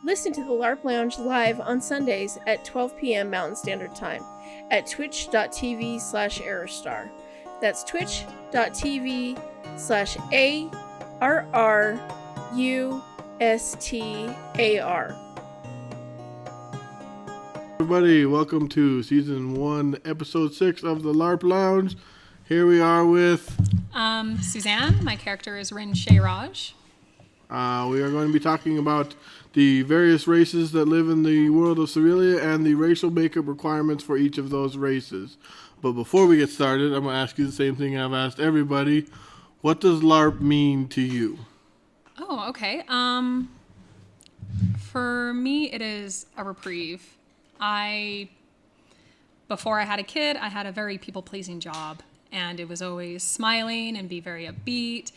Listen to the LARP Lounge live on Sundays at 12 p.m. Mountain Standard Time at twitch.tv/Arrustar. That's twitch.tv/ARRUSTAR. Everybody, welcome to Season 1, Episode 6 of the LARP Lounge. Here we are with... Suzanne. My character is Rin Shay'Raj. We are going to be talking about the various races that live in the world of Cerealia and the racial makeup requirements for each of those races. But before we get started, I'm going to ask you the same thing I've asked everybody. What does LARP mean to you? Oh, okay. For me, it is a reprieve. Before I had a kid, I had a very people-pleasing job. And it was always smiling and be very upbeat.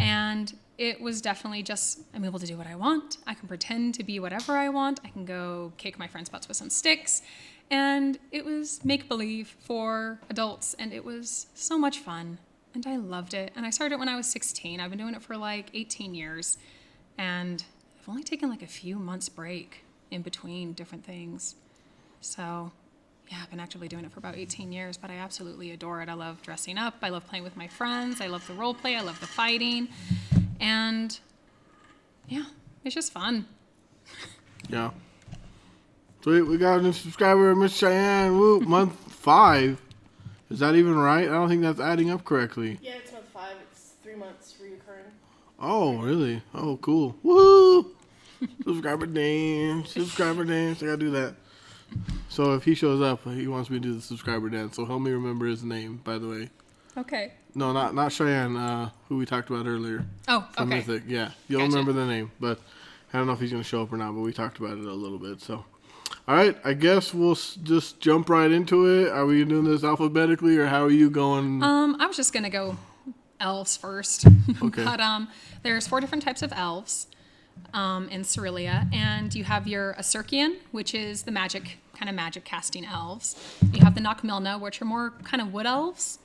And it was definitely just, I'm able to do what I want. I can pretend to be whatever I want. I can go kick my friends' butts with some sticks. And it was make-believe for adults. And it was so much fun. And I loved it. And I started it when I was 16. I've been doing it for like 18 years. And I've only taken like a few months break in between different things. So... yeah, I've been actively doing it for about 18 years, but I absolutely adore it. I love dressing up. I love playing with my friends. I love the role play. I love the fighting. And, yeah, it's just fun. Yeah. Sweet, we got a new subscriber, Miss Cheyenne. Woo, month 5. Is that even right? I don't think that's adding up correctly. Yeah, it's month 5. It's 3 months reoccurring. Oh, really? Oh, cool. Woo! Subscriber dance. Subscriber dance. I gotta do that. So if he shows up, he wants me to do the subscriber dance. So help me remember his name, by the way. Okay. No, not Cheyenne, who we talked about earlier. Oh, from okay. Mythic. Yeah, you'll remember the name, but I don't know if he's going to show up or not, but we talked about it a little bit. So, all right, I guess we'll just jump right into it. Are we doing this alphabetically, or how are you going? I was just going to go elves first. Okay. But there's 4 different types of elves in Cerealia, and you have your Arrustar, which is the magic casting elves. You have the Knockmilna, which are more kind of wood elves.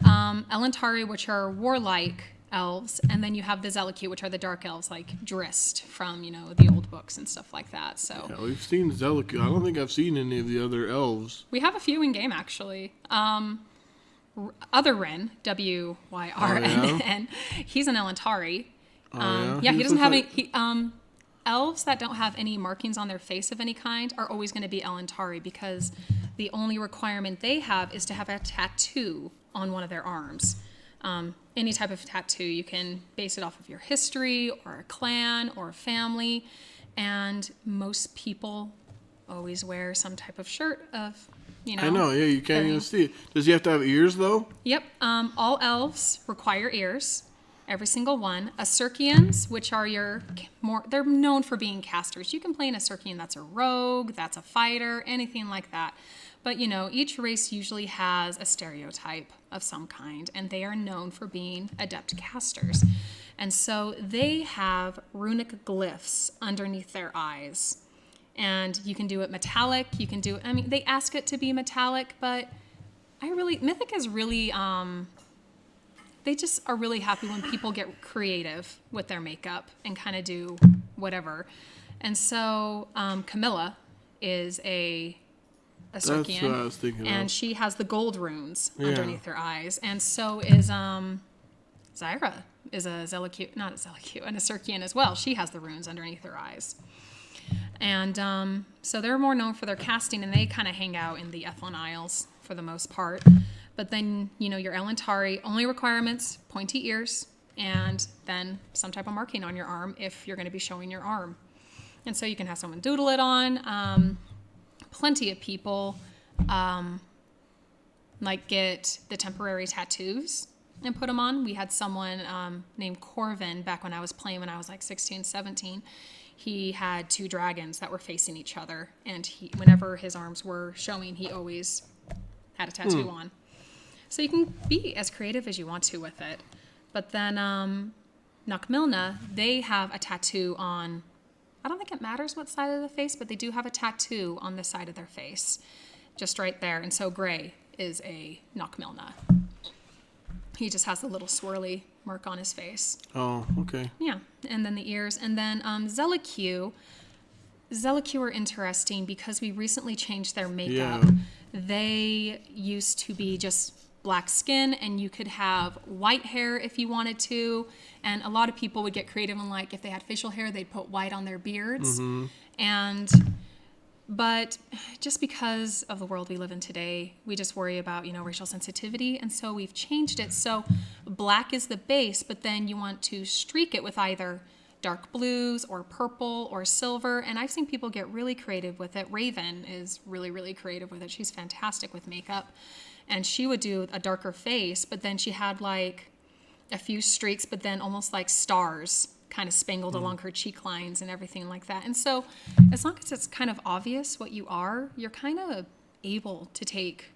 Elantari, which are warlike elves, and then you have the Zellicute, which are the dark elves, like Drist from, the old books and stuff like that. So yeah, we've seen Zellicute. I don't think I've seen any of the other elves. we have a few in game, actually. Other Rin, Wyrnn, he's an Elantari. He doesn't have any... elves that don't have any markings on their face of any kind are always going to be Elantari, because the only requirement they have is to have a tattoo on one of their arms. Any type of tattoo, you can base it off of your history or a clan or a family, and most people always wear some type of shirt of, I know, yeah, you can't even see it. Does he have to have ears, though? Yep, all elves require ears. Every single one. Arrustar, which are they're known for being casters. You can play an Arrustar that's a rogue, that's a fighter, anything like that. But, each race usually has a stereotype of some kind, and they are known for being adept casters. And so they have runic glyphs underneath their eyes. And you can do it metallic, they ask it to be metallic, but Mythic is really... they just are really happy when people get creative with their makeup and kind of do whatever. And so Camilla is a Arrustar. That's what I was thinking and of. she has the gold runes underneath her eyes. And so is Zyra is an Arrustar as well. She has the runes underneath her eyes. And so they're more known for their casting, and they kind of hang out in the Ethlin Isles for the most part. But then, your Elantari, only requirements, pointy ears, and then some type of marking on your arm if you're going to be showing your arm. And so you can have someone doodle it on. Plenty of people get the temporary tattoos and put them on. We had someone named Corvin back when I was playing when I was like 16, 17. He had 2 dragons that were facing each other. And whenever his arms were showing, he always had a tattoo on. So you can be as creative as you want to with it. But then Knockmilna, they have a tattoo on, I don't think it matters what side of the face, but they do have a tattoo on the side of their face, just right there. And so Gray is a Knockmilna. He just has the little swirly mark on his face. Oh, okay. Yeah, and then the ears. And then Zellicute, Zellicu are interesting because we recently changed their makeup. Yeah. They used to be just black skin, and you could have white hair if you wanted to. And a lot of people would get creative and, like, if they had facial hair, they'd put white on their beards. But just because of the world we live in today, we just worry about, racial sensitivity. And so we've changed it. So black is the base, but then you want to streak it with either dark blues or purple or silver. And I've seen people get really creative with it. Raven is really, really creative with it. She's fantastic with makeup. And she would do a darker face, but then she had like a few streaks, but then almost like stars kind of spangled along her cheek lines and everything like that. And so as long as it's kind of obvious what you are, you're kind of able to take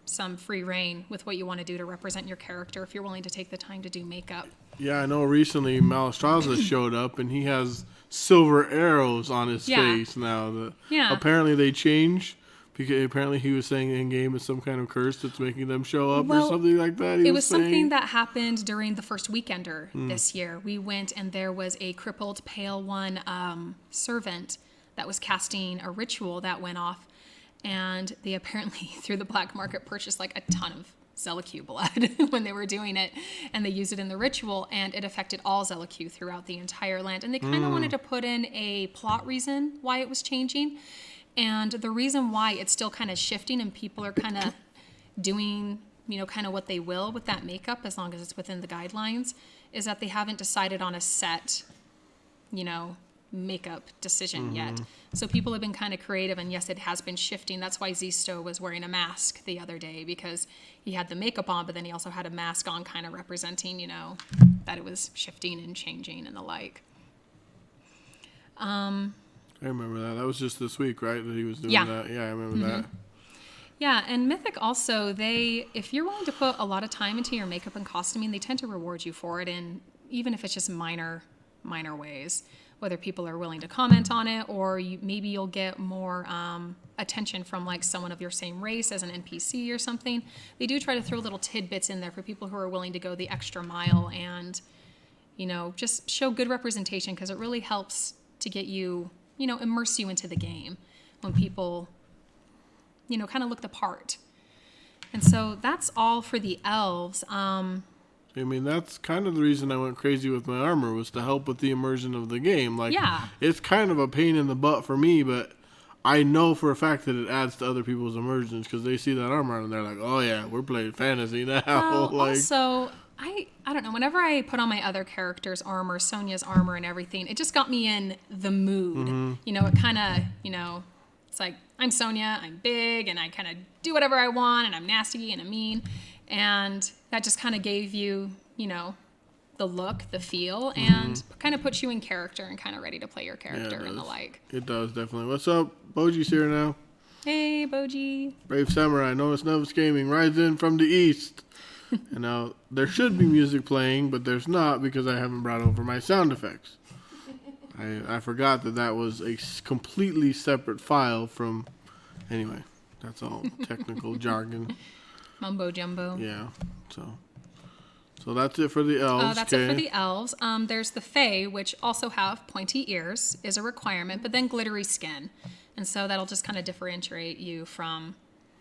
some free reign with what you want to do to represent your character if you're willing to take the time to do makeup. Yeah, I know recently Malastraza showed up, and he has silver arrows on his face now. Apparently they changed, because apparently he was saying in-game is some kind of curse that's making them show up or something like that. It was something that happened during the first weekender this year. We went, and there was a crippled Pale One servant that was casting a ritual that went off, and they apparently, through the black market, purchased like a ton of Zellicu blood when they were doing it, and they used it in the ritual, and it affected all Zellicu throughout the entire land. And they kind of wanted to put in a plot reason why it was changing. And the reason why it's still kind of shifting and people are kind of doing, kind of what they will with that makeup, as long as it's within the guidelines, is that they haven't decided on a set, makeup decision yet. So people have been kind of creative, and yes, it has been shifting. That's why Zisto was wearing a mask the other day, because he had the makeup on, but then he also had a mask on, kind of representing, that it was shifting and changing and the like. I remember that. That was just this week, right? That he was doing that. Yeah, I remember that. Yeah, and Mythic also, if you're willing to put a lot of time into your makeup and costuming, they tend to reward you for it, and even if it's just minor ways, whether people are willing to comment on it, or maybe you'll get more attention from like someone of your same race as an NPC or something. They do try to throw little tidbits in there for people who are willing to go the extra mile and, just show good representation, because it really helps to get you, immerse you into the game when people, kind of look the part. And so that's all for the elves. That's kind of the reason I went crazy with my armor, was to help with the immersion of the game. It's kind of a pain in the butt for me, but I know for a fact that it adds to other people's immersions, because they see that armor and they're like, oh yeah, we're playing fantasy now. Well, also, I don't know, whenever I put on my other characters' armor, Sonia's armor and everything, it just got me in the mood. It kind of, it's like, I'm Sonia, I'm big, and I kind of do whatever I want, and I'm nasty and I'm mean. And that just kind of gave you, the look, the feel, and kind of puts you in character and kind of ready to play your character and the like. It does, definitely. What's up? Boji's here now. Hey, Boji. Brave Samurai, Novice Novice Gaming, rides in from the east. And now, there should be music playing, but there's not, because I haven't brought over my sound effects. I forgot that was a completely separate file from... Anyway, that's all technical jargon. Mumbo jumbo. Yeah, so that's it for the elves. That's it for the elves. There's the Fae, which also have pointy ears, is a requirement, but then glittery skin. And so that'll just kind of differentiate you from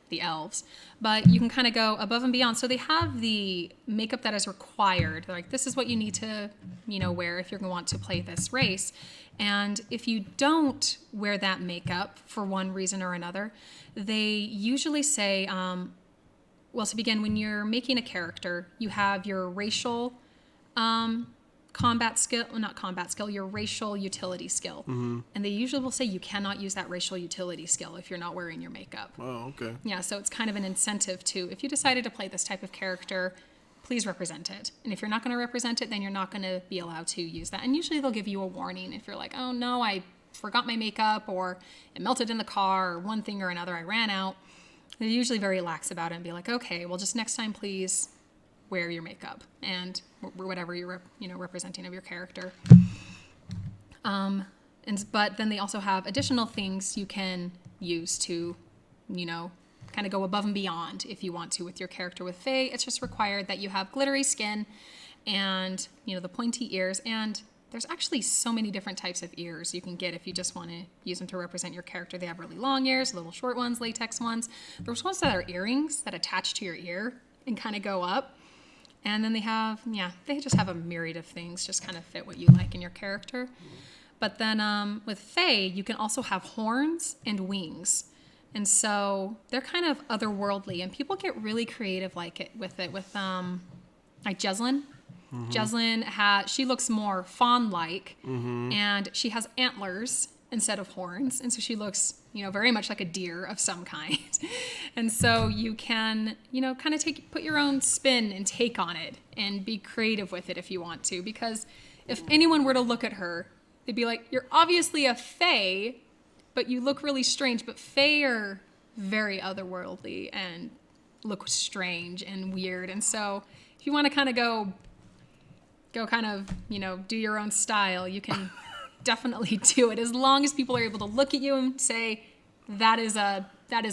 the elves. But you can kind of go above and beyond. So they have the makeup that is required. They're like, this is what you need to, wear if you're going to want to play this race. And if you don't wear that makeup for one reason or another, they usually say... to begin, when you're making a character, you have your racial your racial utility skill. And they usually will say you cannot use that racial utility skill if you're not wearing your makeup. Oh, okay. Yeah, so it's kind of an incentive to, if you decided to play this type of character, please represent it. And if you're not going to represent it, then you're not going to be allowed to use that. And usually they'll give you a warning if you're like, oh no, I forgot my makeup, or it melted in the car, or one thing or another, I ran out. They're usually very lax about it and be like, okay, well, just next time, please wear your makeup and whatever you're, representing of your character. But then they also have additional things you can use to, kind of go above and beyond if you want to with your character. With Fae, it's just required that you have glittery skin and, the pointy ears. And there's actually so many different types of ears you can get if you just want to use them to represent your character. They have really long ears, little short ones, latex ones. There's ones that are earrings that attach to your ear and kind of go up. And then they just have a myriad of things, just kind of fit what you like in your character. But then with Fae, you can also have horns and wings. And so they're kind of otherworldly, and people get really creative with like Jeslyn. Mm-hmm. Jeslyn she looks more fawn-like, and she has antlers instead of horns, and so she looks, very much like a deer of some kind. And so you can, kind of put your own spin and take on it, and be creative with it if you want to. Because if anyone were to look at her, they'd be like, "You're obviously a Fae, but you look really strange." But Fae are very otherworldly and look strange and weird. And so if you want to kind of go kind of, do your own style, you can definitely do it, as long as people are able to look at you and say, that is a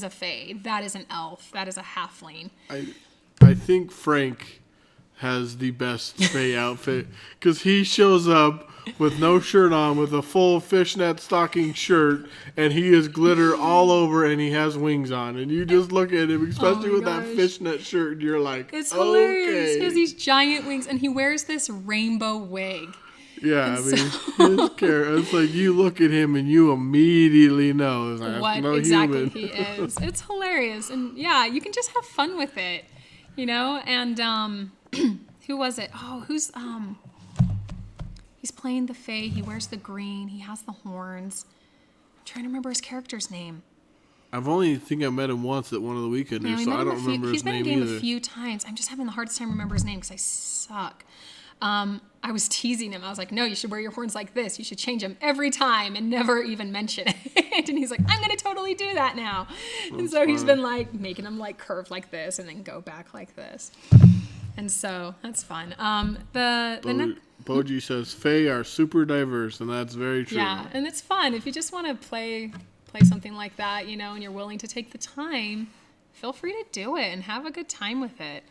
Fae, that is an elf, that is a halfling. I think Frank has the best Fae outfit, because he shows up with no shirt on, with a full fishnet stocking shirt, and he is glitter all over, and he has wings on. And you just look at him, especially with that fishnet shirt, and you're like, it's hilarious. He has these giant wings, and he wears this rainbow wig. Yeah, it's like you look at him and you immediately know what exactly he is. It's hilarious. And yeah, you can just have fun with it, and who was it? Oh, he's playing the Fae. He wears the green. He has the horns. I'm trying to remember his character's name. I've only think I met him once at one of the weekenders, so I don't remember his name either. He's been in game a few times. I'm just having the hardest time remember his name because I suck. I was teasing him. I was like, "No, you should wear your horns like this. You should change them every time and never even mention it." And he's like, "I'm going to totally do that now." And so he's been like making them like curve like this and then go back like this. And so that's fun. Boji says Fae are super diverse, and that's very true. Yeah, and it's fun if you just want to play something like that, and you're willing to take the time. Feel free to do it and have a good time with it.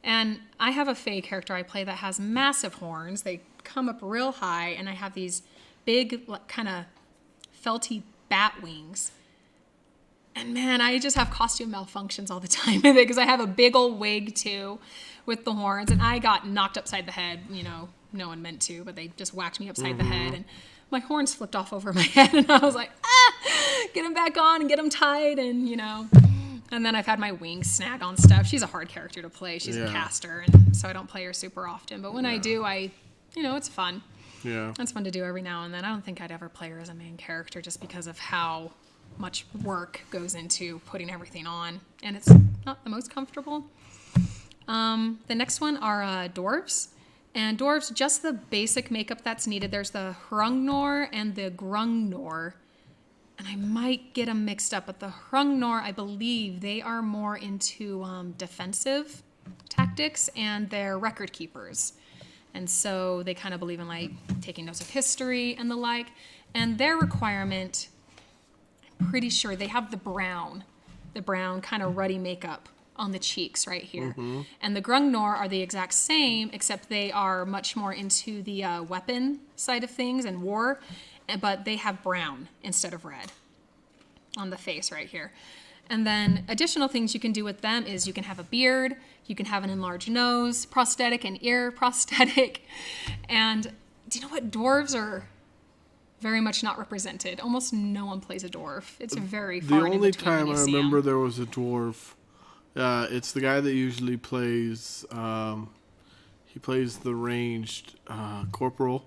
And I have a Fae character I play that has massive horns. They come up real high, and I have these big, kind of felty bat wings. And man, I just have costume malfunctions all the time with it because I have a big old wig too with the horns, and I got knocked upside the head. No one meant to, but they just whacked me upside the head, and my horns flipped off over my head, and I was like, get them back on and get them tied, and And then I've had my wings snag on stuff. She's a hard character to play. She's a caster, and so I don't play her super often. But when I do, it's fun. Yeah. It's fun to do every now and then. I don't think I'd ever play her as a main character just because of how much work goes into putting everything on. And it's not the most comfortable. The next one are dwarves. And dwarves, just the basic makeup that's needed. There's the Hrungnor and the Grungnor. And I might get them mixed up, but the Hrungnor, I believe, they are more into defensive tactics, and they're record keepers. And so they kind of believe in like taking notes of history and the like. And their requirement, I'm pretty sure they have the brown kind of ruddy makeup on the cheeks right here. Mm-hmm. And the Grungnor are the exact same, except they are much more into the weapon side of things and war. But they have brown instead of red on the face right here. And then additional things you can do with them is you can have a beard, you can have an enlarged nose prosthetic, an ear prosthetic. And do you know what? Dwarves are very much not represented. Almost no one plays a dwarf. It's very far in between. The only time I remember there was a dwarf, it's the guy that usually plays, he plays the ranged corporal.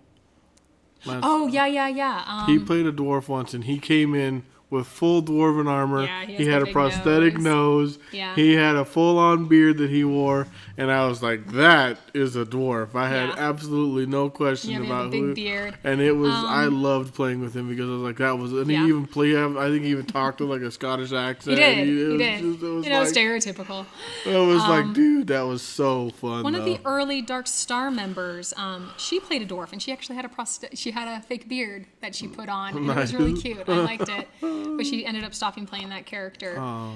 Yeah. He played a dwarf once, and he came in with full dwarven armor. Yeah, he had a prosthetic nose. Yeah. He had a full-on beard that he wore, and I was like, that is a dwarf. I had absolutely no question about big beard. And it was, I loved playing with him because I was like, that was, and he even played, I think he even talked with like a Scottish accent. He did. It was stereotypical. It was like, dude, that was so fun. One of the early Dark Star members, she played a dwarf, and she actually had she had a fake beard that she put on, and it was really cute. I liked it. But she ended up stopping playing that character. But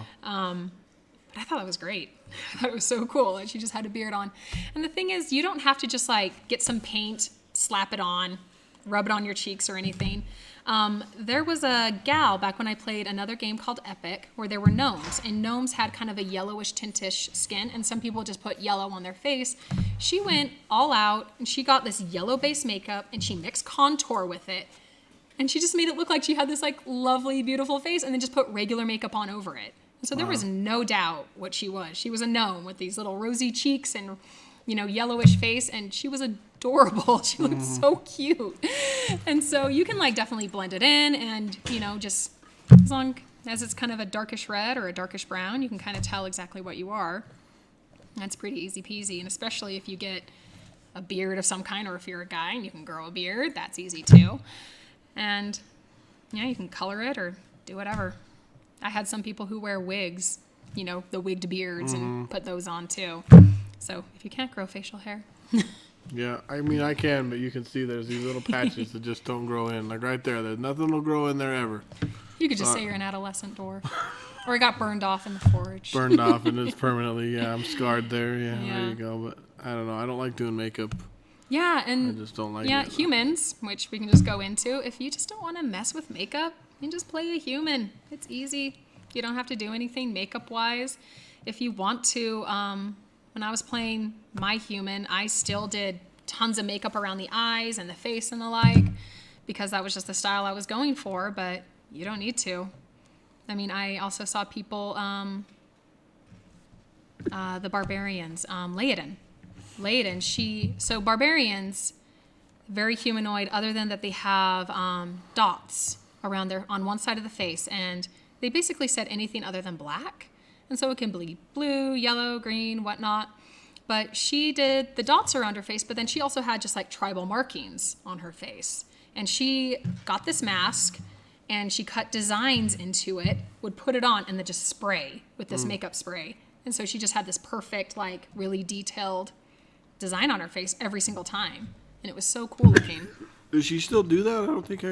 I thought that was great. I thought it was so cool that she just had a beard on. And the thing is, you don't have to just like get some paint, slap it on, rub it on your cheeks or anything. There was a gal back when I played another game called Epic where there were gnomes, and gnomes had kind of a yellowish tintish skin, and some people just put yellow on their face. She went all out, and she got this yellow base makeup, and she mixed contour with it, and she just made it look like she had this like lovely, beautiful face, and then just put regular makeup on over it. So there was no doubt what she was. She was a gnome with these little rosy cheeks and, yellowish face, and she was adorable. She looked so cute. And so you can like definitely blend it in, and, just as long as it's kind of a darkish red or a darkish brown, you can kind of tell exactly what you are. That's pretty easy peasy. And especially if you get a beard of some kind, or if you're a guy and you can grow a beard, that's easy too. And yeah, you can color it or do whatever. I had some people who wear wigs, the wigged beards, and put those on too. So if you can't grow facial hair. Yeah, I mean, I can, but you can see there's these little patches that just don't grow in. Like right there, there's nothing will grow in there ever. You could just say you're an adolescent dwarf. Or it got burned off in the forge. Burned off and it's permanently, I'm scarred there. Yeah, there you go. But I don't know. I don't like doing makeup. Yeah, and I just don't like yeah, it. humans, which we can just go into. If you just don't want to mess with makeup, you can just play a human. It's easy. You don't have to do anything makeup-wise. If you want to, when I was playing my human, I still did tons of makeup around the eyes and the face and the like, because that was just the style I was going for, but you don't need to. I mean, I also saw people, the barbarians, Laodin, so barbarians, very humanoid, other than that they have dots around on one side of the face, and they basically said anything other than black. And so it can be blue, yellow, green, whatnot. But she did the dots around her face, but then she also had just like tribal markings on her face. And she got this mask, and she cut designs into it, would put it on, and then just spray with this makeup spray. And so she just had this perfect, like, really detailed design on her face every single time. And it was so cool looking. Does she still do that? I don't think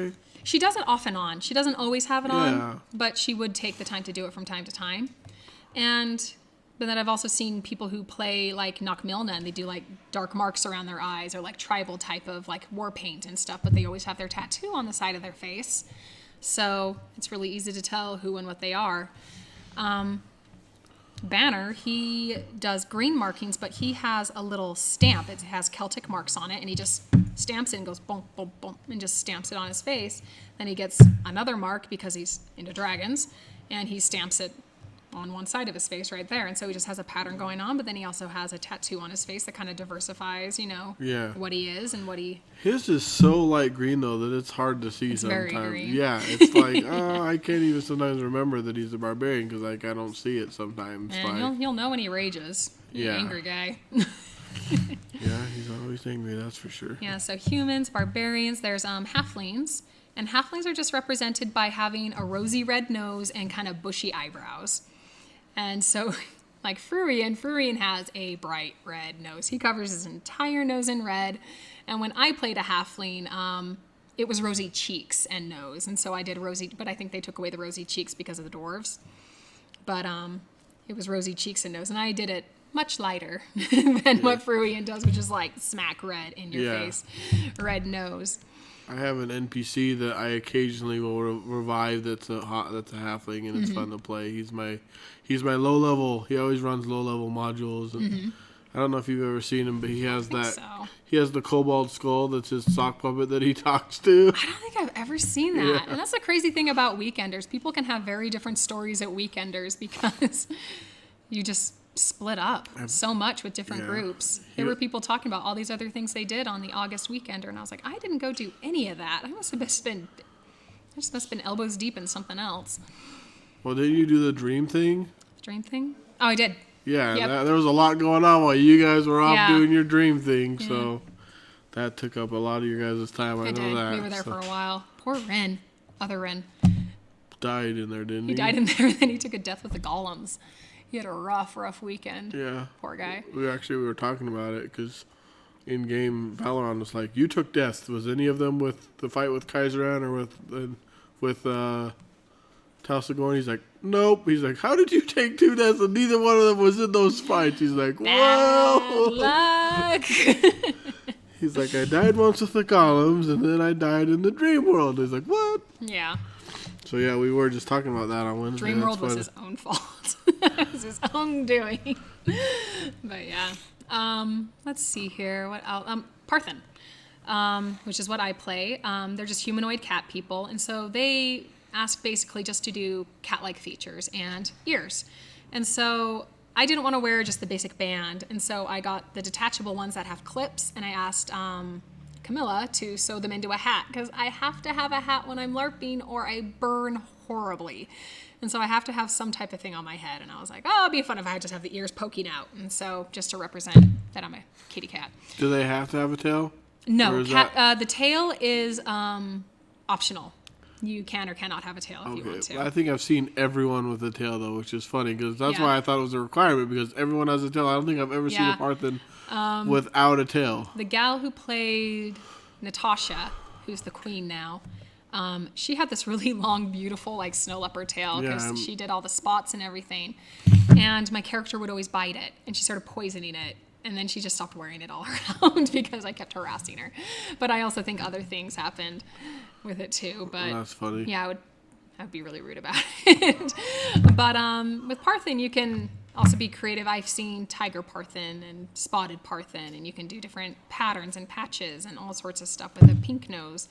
She does it off and on. She doesn't always have it on, but she would take the time to do it from time to time. But then I've also seen people who play like Knockmilna, and they do like dark marks around their eyes, or like tribal type of like war paint and stuff, but they always have their tattoo on the side of their face. So it's really easy to tell who and what they are. Banner, he does green markings, but he has a little stamp. It has Celtic marks on it, and he just stamps it and goes boom, boom, boom, and just stamps it on his face. Then he gets another mark because he's into dragons, and he stamps it on one side of his face right there. And so he just has a pattern going on, but then he also has a tattoo on his face that kind of diversifies, what he is and what he... His is so light green, though, that it's hard to see sometimes. Very green. Yeah, it's like, I can't even sometimes remember that he's a barbarian, because like I don't see it sometimes. And you'll know when he rages. He's an angry guy. Yeah, he's always angry, that's for sure. Yeah, so humans, barbarians, there's halflings. And halflings are just represented by having a rosy red nose and kind of bushy eyebrows. And so, like Furian has a bright red nose. He covers his entire nose in red. And when I played a halfling, it was rosy cheeks and nose. And so I did rosy, but I think they took away the rosy cheeks because of the dwarves. But it was rosy cheeks and nose. And I did it much lighter than what Furian does, which is like smack red in your face, red nose. I have an NPC that I occasionally will revive. That's a halfling, and it's fun to play. He's my low level. He always runs low level modules. And I don't know if you've ever seen him, but he has he has the kobold skull. That's his sock puppet that he talks to. I don't think I've ever seen that. Yeah. And that's the crazy thing about Weekenders. People can have very different stories at Weekenders because you just split up so much with different groups. There were people talking about all these other things they did on the August Weekender, and I was like, I didn't go do any of that. I must have been elbows deep in something else. Well, didn't you do the dream thing? Dream thing? Oh, I did. Yeah, there was a lot going on while you guys were off doing your dream thing, so that took up a lot of your guys' time. I know that. We were there for a while. Poor Rin. Other Rin. Died in there, didn't he? He died in there, and then he took a death with the golems. He had a rough weekend. Yeah. Poor guy. We were talking about it because in-game Valorant was like, you took deaths. Was any of them with the fight with Kaiseran or with Talsagorn? He's like, nope. He's like, how did you take 2 deaths and neither one of them was in those fights? He's like, well. Bad luck. He's like, I died once with the golems, and then I died in the dream world. He's like, what? Yeah. So yeah, we were just talking about that on Wednesday. Dream world was his own fault. It was his own doing. But yeah. Let's see here. What else? Parthen, which is what I play. They're just humanoid cat people. And so they ask basically just to do cat-like features and ears. And so I didn't want to wear just the basic band. And so I got the detachable ones that have clips. And I asked Camilla to sew them into a hat, because I have to have a hat when I'm LARPing or I burn horribly. And so I have to have some type of thing on my head. And I was like, oh, it'd be fun if I just have the ears poking out. And so just to represent that I'm a kitty cat. Do they have to have a tail? No, the tail is optional. You can or cannot have a tail if you want to. I think I've seen everyone with a tail, though, which is funny, because that's why I thought it was a requirement, because everyone has a tail. I don't think I've ever seen a Parthen without a tail. The gal who played Natasha, who's the queen now, she had this really long, beautiful, like, snow leopard tail, because she did all the spots and everything. And my character would always bite it, and she started poisoning it. And then she just stopped wearing it all around because I kept harassing her. But I also think other things happened with it too. But that's funny. Yeah, I'd be really rude about it. But with Parthen, you can also be creative. I've seen tiger Parthen and spotted Parthen, and you can do different patterns and patches and all sorts of stuff with a pink nose.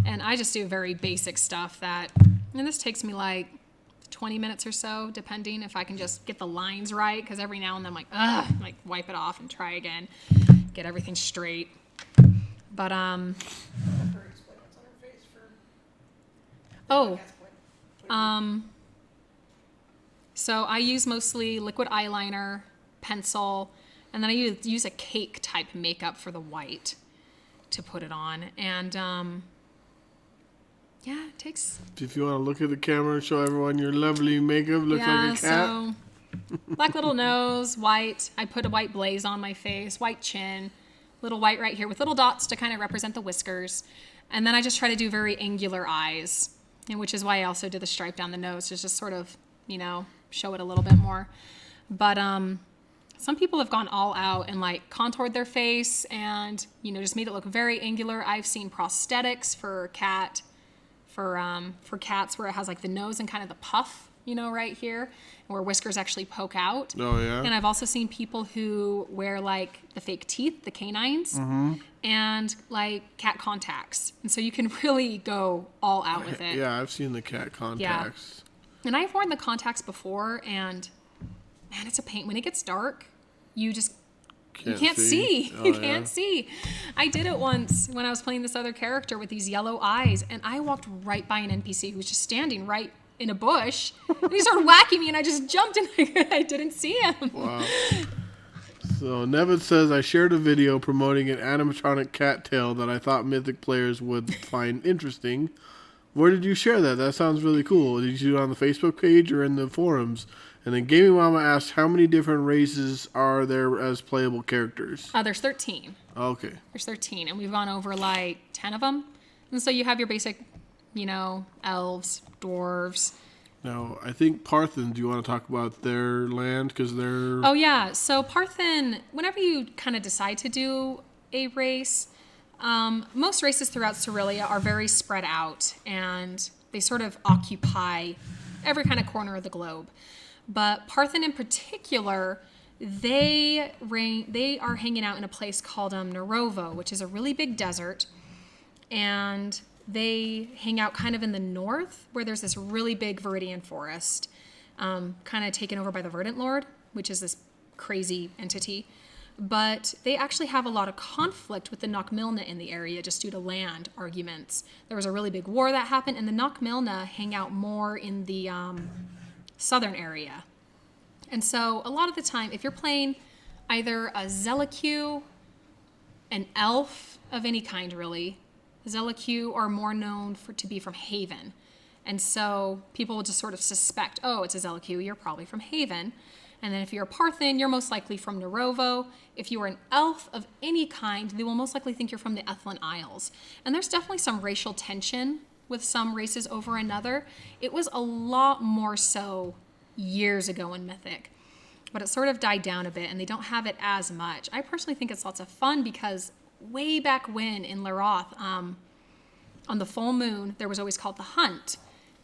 And I just do very basic stuff and this takes me like 20 minutes or so, depending if I can just get the lines right, because every now and then I'm like, wipe it off and try again, get everything straight. But so I use mostly liquid eyeliner, pencil, and then I use a cake type makeup for the white to put it on. And yeah, it takes... If you want to look at the camera and show everyone your lovely makeup, looks like a cat. So black little nose, white. I put a white blaze on my face, white chin, little white right here with little dots to kind of represent the whiskers. And then I just try to do very angular eyes, and which is why I also did the stripe down the nose, to just sort of, show it a little bit more. But some people have gone all out and like contoured their face and, just made it look very angular. I've seen prosthetics for cats where it has like the nose and kind of the puff, right here, where whiskers actually poke out. Oh, yeah. And I've also seen people who wear like the fake teeth, the canines, and like cat contacts. And so you can really go all out with it. Yeah, I've seen the cat contacts. Yeah. And I've worn the contacts before, and man, it's a pain. When it gets dark, you just... You can't see. You can't see. I did it once when I was playing this other character with these yellow eyes, and I walked right by an NPC who was just standing right in a bush, and he started whacking me, and I just jumped, and I didn't see him. Wow. So Nevin says, I shared a video promoting an animatronic cat tail that I thought Mythic players would find interesting. Where did you share that? That sounds really cool. Did you do it on the Facebook page or in the forums? And then Gaming Mama asked, how many different races are there as playable characters? There's 13. Okay. There's 13, and we've gone over like 10 of them. And so you have your basic, elves, dwarves. Now, I think Parthen, do you want to talk about their land? Because they're... Oh, yeah. So Parthen, whenever you kind of decide to do a race, most races throughout Cerealia are very spread out, and they sort of occupy every kind of corner of the globe. But Parthen in particular, they are hanging out in a place called Narovo, which is a really big desert. And they hang out kind of in the north, where there's this really big Viridian forest, kind of taken over by the Verdant Lord, which is this crazy entity. But they actually have a lot of conflict with the Knockmilna in the area just due to land arguments. There was a really big war that happened, and the Knockmilna hang out more in the... southern area. And so a lot of the time, if you're playing either a Zelaku, an elf of any kind really, Zelaku are more known to be from Haven. And so people will just sort of suspect, oh, it's a Zelaku, you're probably from Haven. And then if you're a Parthen, you're most likely from Narovo. If you are an elf of any kind, they will most likely think you're from the Ethlin Isles. And there's definitely some racial tension with some races over another. It was a lot more so years ago in Mythic, but it sort of died down a bit, and they don't have it as much. I personally think it's lots of fun because way back when in Laroth, on the full moon, there was always called the hunt.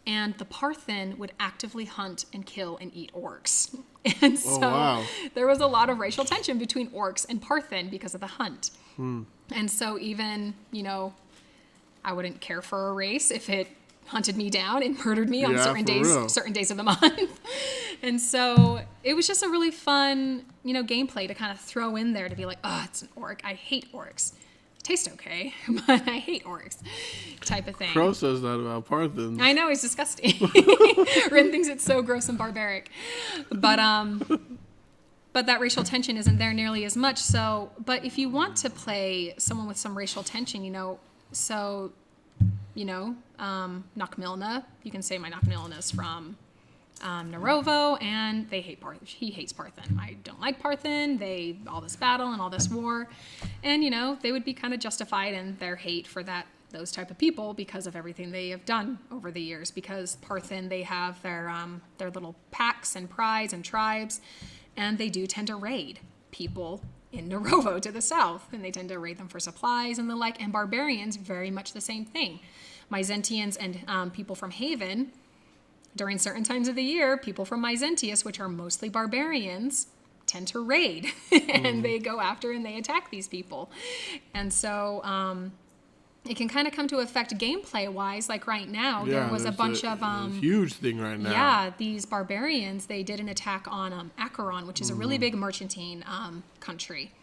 And the Parthen would actively hunt and kill and eat orcs. And so there was a lot of racial tension between orcs and Parthen because of the hunt. And so even, I wouldn't care for a race if it hunted me down and murdered me on certain days of the month. And so it was just a really fun, gameplay to kind of throw in there to be like, oh, it's an orc. I hate orcs. Taste okay, but I hate orcs, type of thing. Crow says that about Parthens. I know, he's disgusting. Rin thinks it's so gross and barbaric. But that racial tension isn't there nearly as much. So, but if you want to play someone with some racial tension, Knockmilna, you can say my Knockmilna's from Narovo, and they hate he hates Parthen. I don't like Parthen. All this battle and all this war, and they would be kind of justified in their hate for those type of people because of everything they have done over the years. Because Parthen, they have their little packs and prides and tribes, and they do tend to raid people in Narovo to the south, and they tend to raid them for supplies and the like. And barbarians, very much the same thing. Myzentians and people from Haven. During certain times of the year, people from Myzentius, which are mostly barbarians, tend to raid. And they go after and they attack these people. And so it can kind of come to affect gameplay-wise. Like right now, there was a bunch of... a huge thing right now. Yeah, these barbarians, they did an attack on Acheron, which is a really big merchantine country.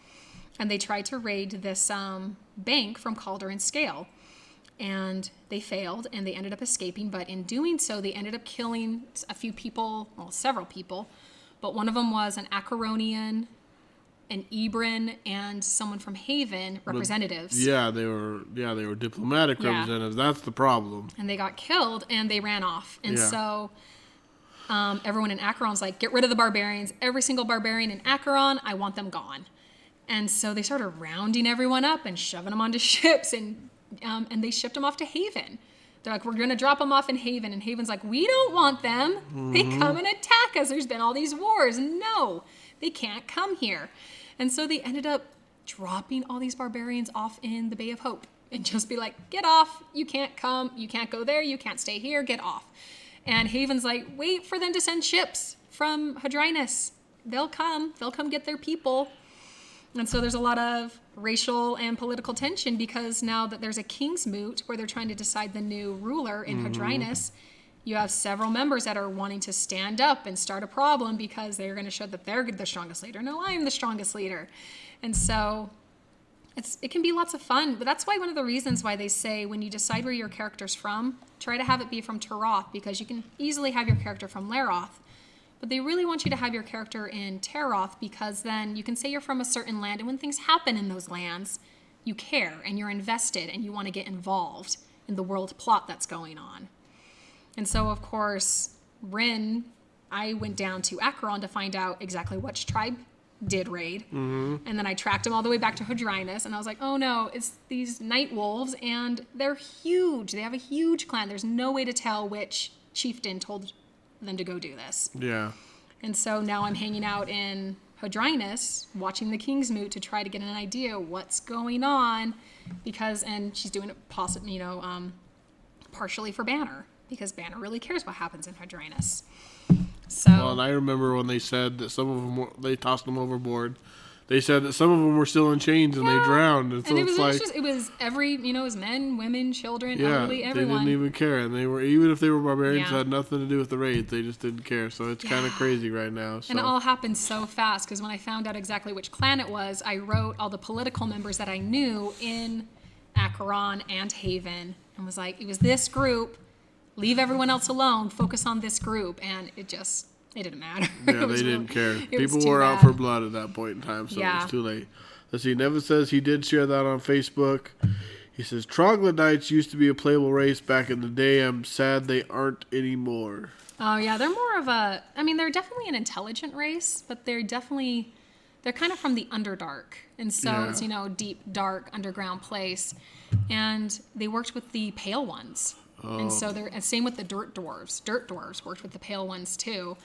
And they tried to raid this bank from Calder and Scale. And they failed, and they ended up escaping. But in doing so, they ended up killing a few people, well, several people. But one of them was an Acheronian, an Ebrin, and someone from Haven, representatives. They were diplomatic representatives. That's the problem. And they got killed, and they ran off. And so everyone in Acheron's like, get rid of the barbarians. Every single barbarian in Acheron, I want them gone. And so they started rounding everyone up and shoving them onto ships, and they shipped them off to Haven. They're like, we're going to drop them off in Haven. And Haven's like, we don't want them. They come and attack us. There's been all these wars. No, they can't come here. And so they ended up dropping all these barbarians off in the Bay of Hope and just be like, get off. You can't come. You can't go there. You can't stay here. Get off. And Haven's like, wait for them to send ships from Hadrinus. They'll come get their people. And so there's a lot of racial and political tension because now that there's a king's moot where they're trying to decide the new ruler in Hadrinus, you have several members that are wanting to stand up and start a problem because they're going to show that they're the strongest leader. No, I'm the strongest leader. And so it can be lots of fun. But that's why one of the reasons why they say when you decide where your character's from, try to have it be from Taroth, because you can easily have your character from Laroth. But they really want you to have your character in Taroth because then you can say you're from a certain land, and when things happen in those lands, you care and you're invested and you want to get involved in the world plot that's going on. And so, of course, Rin, I went down to Acheron to find out exactly which tribe did raid. And then I tracked him all the way back to Hadrinus, and I was like, oh no, it's these night wolves, and they're huge. They have a huge clan. There's no way to tell which chieftain told them to go do this. Yeah. And so now I'm hanging out in Hadrinus, watching the King's Moot to try to get an idea what's going on, and she's doing it partially for Banner, because Banner really cares what happens in Hadrinus. So. Well, and I remember when they said that some of them they tossed them overboard. They said that some of them were still in chains and they drowned. And so it was every, it was men, women, children, elderly, everyone. They didn't even care. And they were, even if they were barbarians, had nothing to do with the raid. They just didn't care. So it's kind of crazy right now. So. And it all happened so fast because when I found out exactly which clan it was, I wrote all the political members that I knew in Acheron and Haven and was like, it was this group. Leave everyone else alone. Focus on this group. And it didn't matter. Yeah, they didn't care. People were out for blood at that point in time, so it was too late. Let's see, Nevin says he did share that on Facebook. He says, Troglodytes used to be a playable race back in the day. I'm sad they aren't anymore. Oh, yeah, they're more of they're definitely an intelligent race, but they're kind of from the Underdark. And so it's, deep, dark, underground place. And they worked with the Pale Ones. And so and same with the dirt dwarves. Dirt dwarves worked with the pale ones too.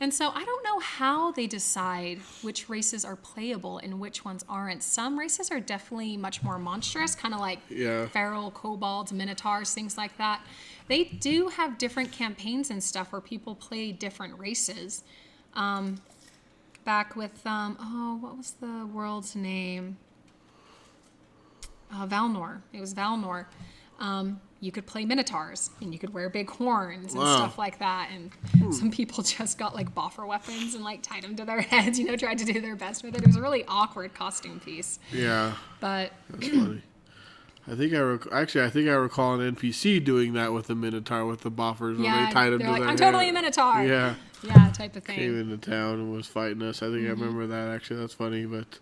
And so I don't know how they decide which races are playable and which ones aren't. Some races are definitely much more monstrous, kind of like feral, kobolds, minotaurs, things like that. They do have different campaigns and stuff where people play different races. Back with, what was the world's name? Valnor. It was Valnor. You could play minotaurs and you could wear big horns and stuff like that. And some people just got like boffer weapons and like tied them to their heads, tried to do their best with it. It was a really awkward costume piece. Yeah. But that's funny. I think I recall an NPC doing that with the minotaur with the boffers when they tied him to like, their I'm head. totally a minotaur. Yeah. Yeah, type of thing. Came into town and was fighting us. I think I remember that actually. That's funny, but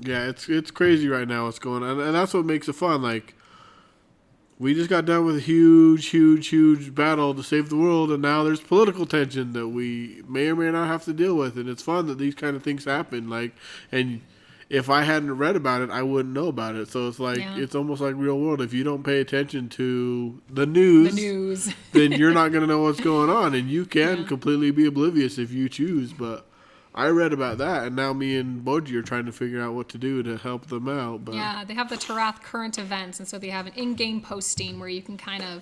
yeah, it's crazy right now what's going on, and that's what makes it fun. Like, we just got done with a huge battle to save the world, and now there's political tension that we may or may not have to deal with, and it's fun that these kind of things happen. Like, and if I hadn't read about it, I wouldn't know about it. So it's like it's almost like real world. If you don't pay attention to the news, then you're not going to know what's going on, and you can completely be oblivious if you choose. But I read about that, and now me and Boji are trying to figure out what to do to help them out. But yeah, they have the Tarath current events, and so they have an in-game posting where you can kind of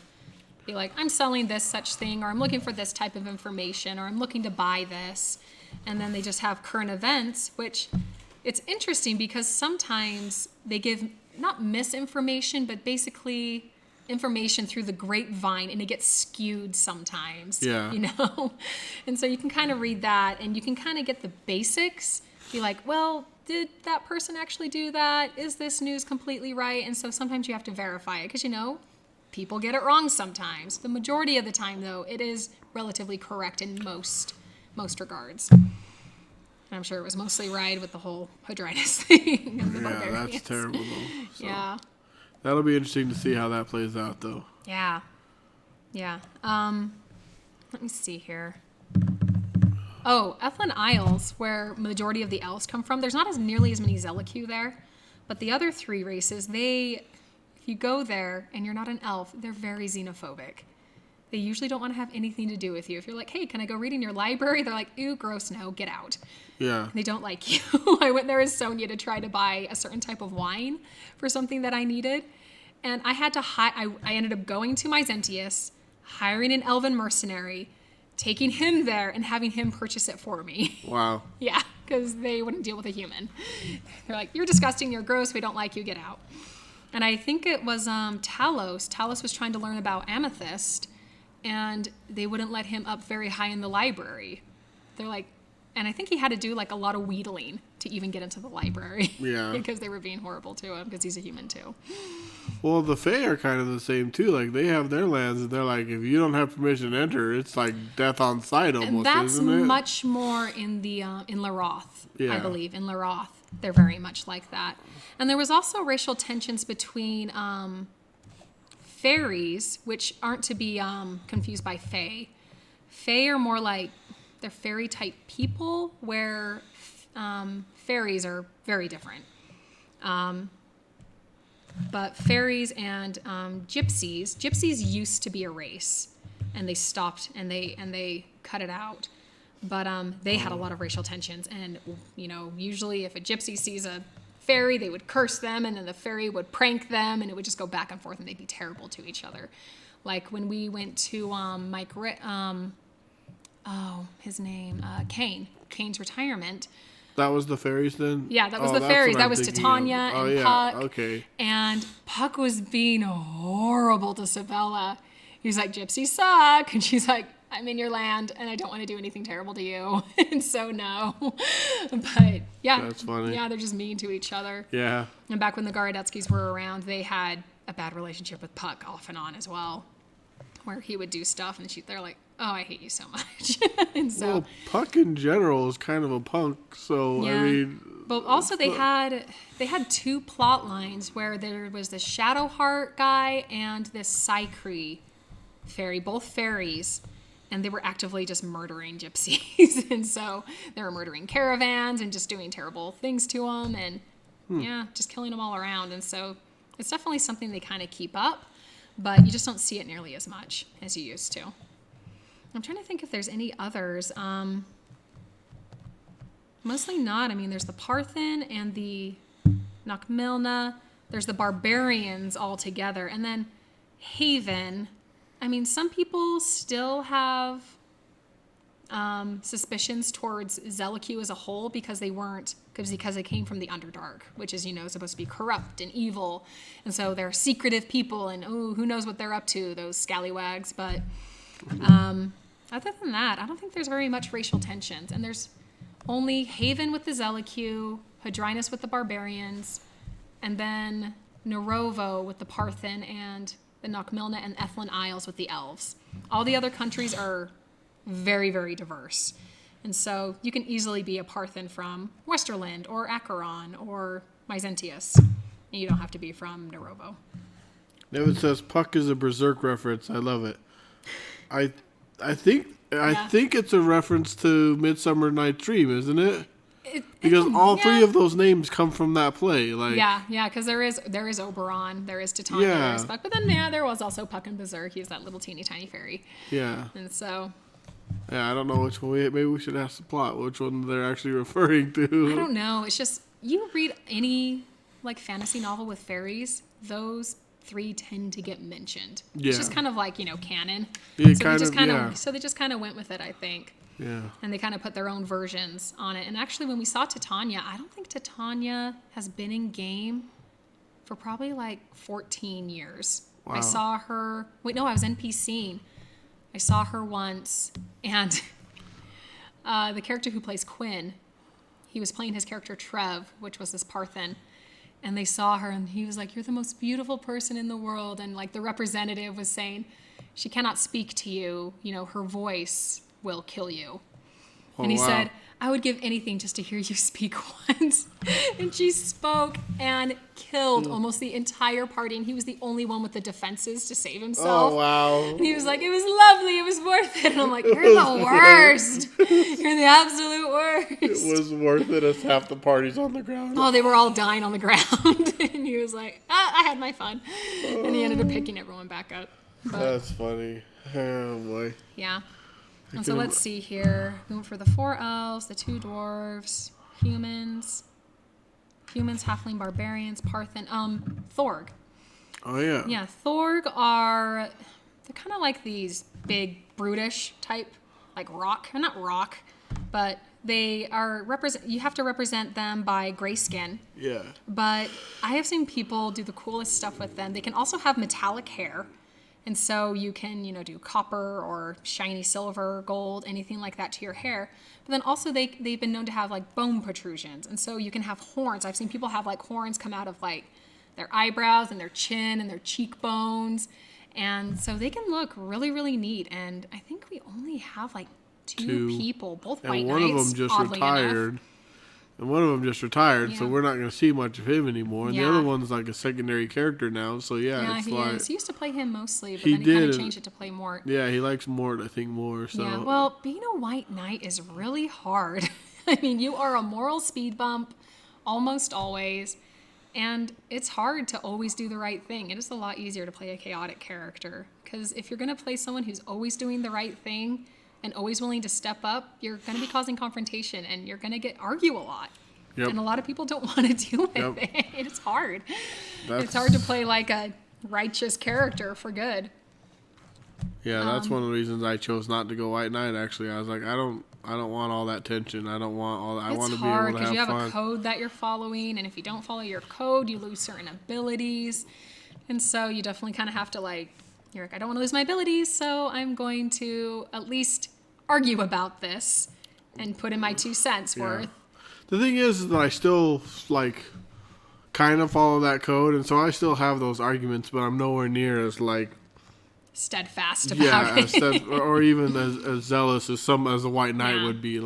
be like, I'm selling this such thing, or I'm looking for this type of information, or I'm looking to buy this. And then they just have current events, which it's interesting because sometimes they give not misinformation, but basically information through the grapevine, and it gets skewed sometimes. And so you can kind of read that, and you can kind of get the basics, be like, well, did that person actually do that? Is this news completely right? And so sometimes you have to verify it because people get it wrong sometimes. The majority of the time, though, it is relatively correct in most regards. And I'm sure it was mostly right with the whole Hadrianus thing. Yeah, that's terrible though. So. Yeah. That'll be interesting to see how that plays out, though. Yeah. Let me see here. Oh, Ethlin Isles, where majority of the elves come from, there's not nearly as many Zelicu there. But the other three races, if you go there and you're not an elf, they're very xenophobic. They usually don't want to have anything to do with you. If you're like, hey, can I go read in your library? They're like, ew, gross, no, get out. Yeah. They don't like you. I went there as Sonia to try to buy a certain type of wine for something that I needed. And I had to I ended up going to Myzentius, hiring an elven mercenary, taking him there and having him purchase it for me. Wow. Yeah, because they wouldn't deal with a human. They're like, you're disgusting, you're gross, we don't like you, get out. And I think it was Talos. Talos was trying to learn about amethyst, and they wouldn't let him up very high in the library. They're like, and I think he had to do like a lot of wheedling to even get into the library. Yeah. Because they were being horrible to him because he's a human too. Well, the Fae are kind of the same too. Like, they have their lands, and they're like, if you don't have permission to enter, it's like death on sight almost. And that's isn't it? much more in the in Laroth, I believe. In Laroth, they're very much like that. And there was also racial tensions between fairies, which aren't to be confused by Fae. Fae are more like they're fairy type people, where fairies are very different. But fairies and gypsies used to be a race, and they stopped and they cut it out. But they had a lot of racial tensions, and usually if a gypsy sees a fairy, they would curse them, and then the fairy would prank them, and it would just go back and forth, and they'd be terrible to each other. Like when we went to his name, Kane's retirement. That was the fairies then? Yeah, that was the fairies. That was Titania and Puck. Okay. And Puck was being horrible to Sabella. He's like, gypsies suck. And she's like, I'm in your land, and I don't want to do anything terrible to you. And so, no. But, yeah. That's funny. Yeah, they're just mean to each other. Yeah. And back when the Garadetskis were around, they had a bad relationship with Puck off and on as well, where he would do stuff, and they're like, oh, I hate you so much. And so, well, Puck in general is kind of a punk, so, yeah. I mean... But also they had two plot lines where there was the Shadowheart guy and this Psycree fairy, both fairies, and they were actively just murdering gypsies. And so they were murdering caravans and just doing terrible things to them, and just killing them all around. And so It's definitely something they kind of keep up, but you just don't see it nearly as much as you used to. I'm trying to think if there's any others. Mostly not. I mean, there's the Parthen and the Knockmilna. There's the Barbarians all together. And then Haven. I mean, some people still have suspicions towards Zellicu as a whole because they came from the Underdark, which is, supposed to be corrupt and evil. And so they're secretive people and, who knows what they're up to, those scallywags. But other than that, I don't think there's very much racial tensions. And there's only Haven with the Zellicu, Hadrinus with the Barbarians, and then Narovo with the Parthen and the Knockmilna and Ethlin Isles with the Elves. All the other countries are very, very diverse. And so you can easily be a Parthen from Westerland or Acheron or Myzentius. And you don't have to be from Narovo. David says Puck is a Berserk reference. I love it. I think it's a reference to Midsummer Night's Dream, isn't it? Because all three of those names come from that play. Because there is Oberon, there is Titania, there's Puck, but then there was also Puck and Berserk. He's that little teeny tiny fairy. Yeah. And so. Yeah, I don't know which one. Maybe we should ask the plot which one they're actually referring to. I don't know. It's just you read any fantasy novel with fairies, those three tend to get mentioned. Yeah. It's just kind of canon. Yeah, so they just kind of went with it, I think. Yeah. And they kind of put their own versions on it. And actually, when we saw Titania, I don't think Titania has been in game for probably 14 years. Wow. I saw her. I was NPCing. I saw her once, and the character who plays Quinn, he was playing his character Trev, which was this Parthen. And they saw her, and he was like, "You're the most beautiful person in the world." And the representative was saying, "She cannot speak to you. Her voice will kill you." And he said, "I would give anything just to hear you speak once." And she spoke and killed almost the entire party. And he was the only one with the defenses to save himself. Oh, wow. And he was like, "It was lovely. It was worth it." And I'm like, "You're the worst. You're the absolute worst." It was worth it as half the party's on the ground. Oh, they were all dying on the ground. And he was like, "I had my fun." And he ended up picking everyone back up. But, that's funny. Oh, boy. Yeah. And so let's see here. We went for the 4 elves, the 2 dwarves, humans, halfling, barbarians, Parthen, Thorg. Oh, yeah. Yeah, Thorg they're kind of like these big, brutish type, rock. Not rock, but they are, you have to represent them by gray skin. Yeah. But I have seen people do the coolest stuff with them. They can also have metallic hair. And so you can, do copper or shiny silver, gold, anything like that to your hair. But then also they've been known to have bone protrusions. And so you can have horns. I've seen people have horns come out of their eyebrows and their chin and their cheekbones. And so they can look really, really neat. And I think we only have two people, both white knights. And one of them just retired. And one of them just retired, so we're not going to see much of him anymore. And the other one's a secondary character now, so it's he is. He used to play him mostly, but then he kind of changed it to play Mort. Yeah, he likes Mort, I think, more. So. Yeah, well, being a white knight is really hard. I mean, you are a moral speed bump almost always, and it's hard to always do the right thing. It is a lot easier to play a chaotic character, because if you're going to play someone who's always doing the right thing, and always willing to step up, you're going to be causing confrontation and you're going to argue a lot. Yep. And a lot of people don't want to deal with it. It's hard. It's hard to play a righteous character for good. Yeah, that's one of the reasons I chose not to go White Knight, actually. I was like, I don't want all that tension. I don't want all that. I want to be able to have fun. It's hard because you have a code that you're following, and if you don't follow your code, you lose certain abilities. And so you definitely kind of have to you're like, I don't want to lose my abilities, so I'm going to at least argue about this and put in my 2 cents worth. The thing is that I still kind of follow that code, and so I still have those arguments, but I'm nowhere near as steadfast about it. Or even as zealous as a White Knight would be.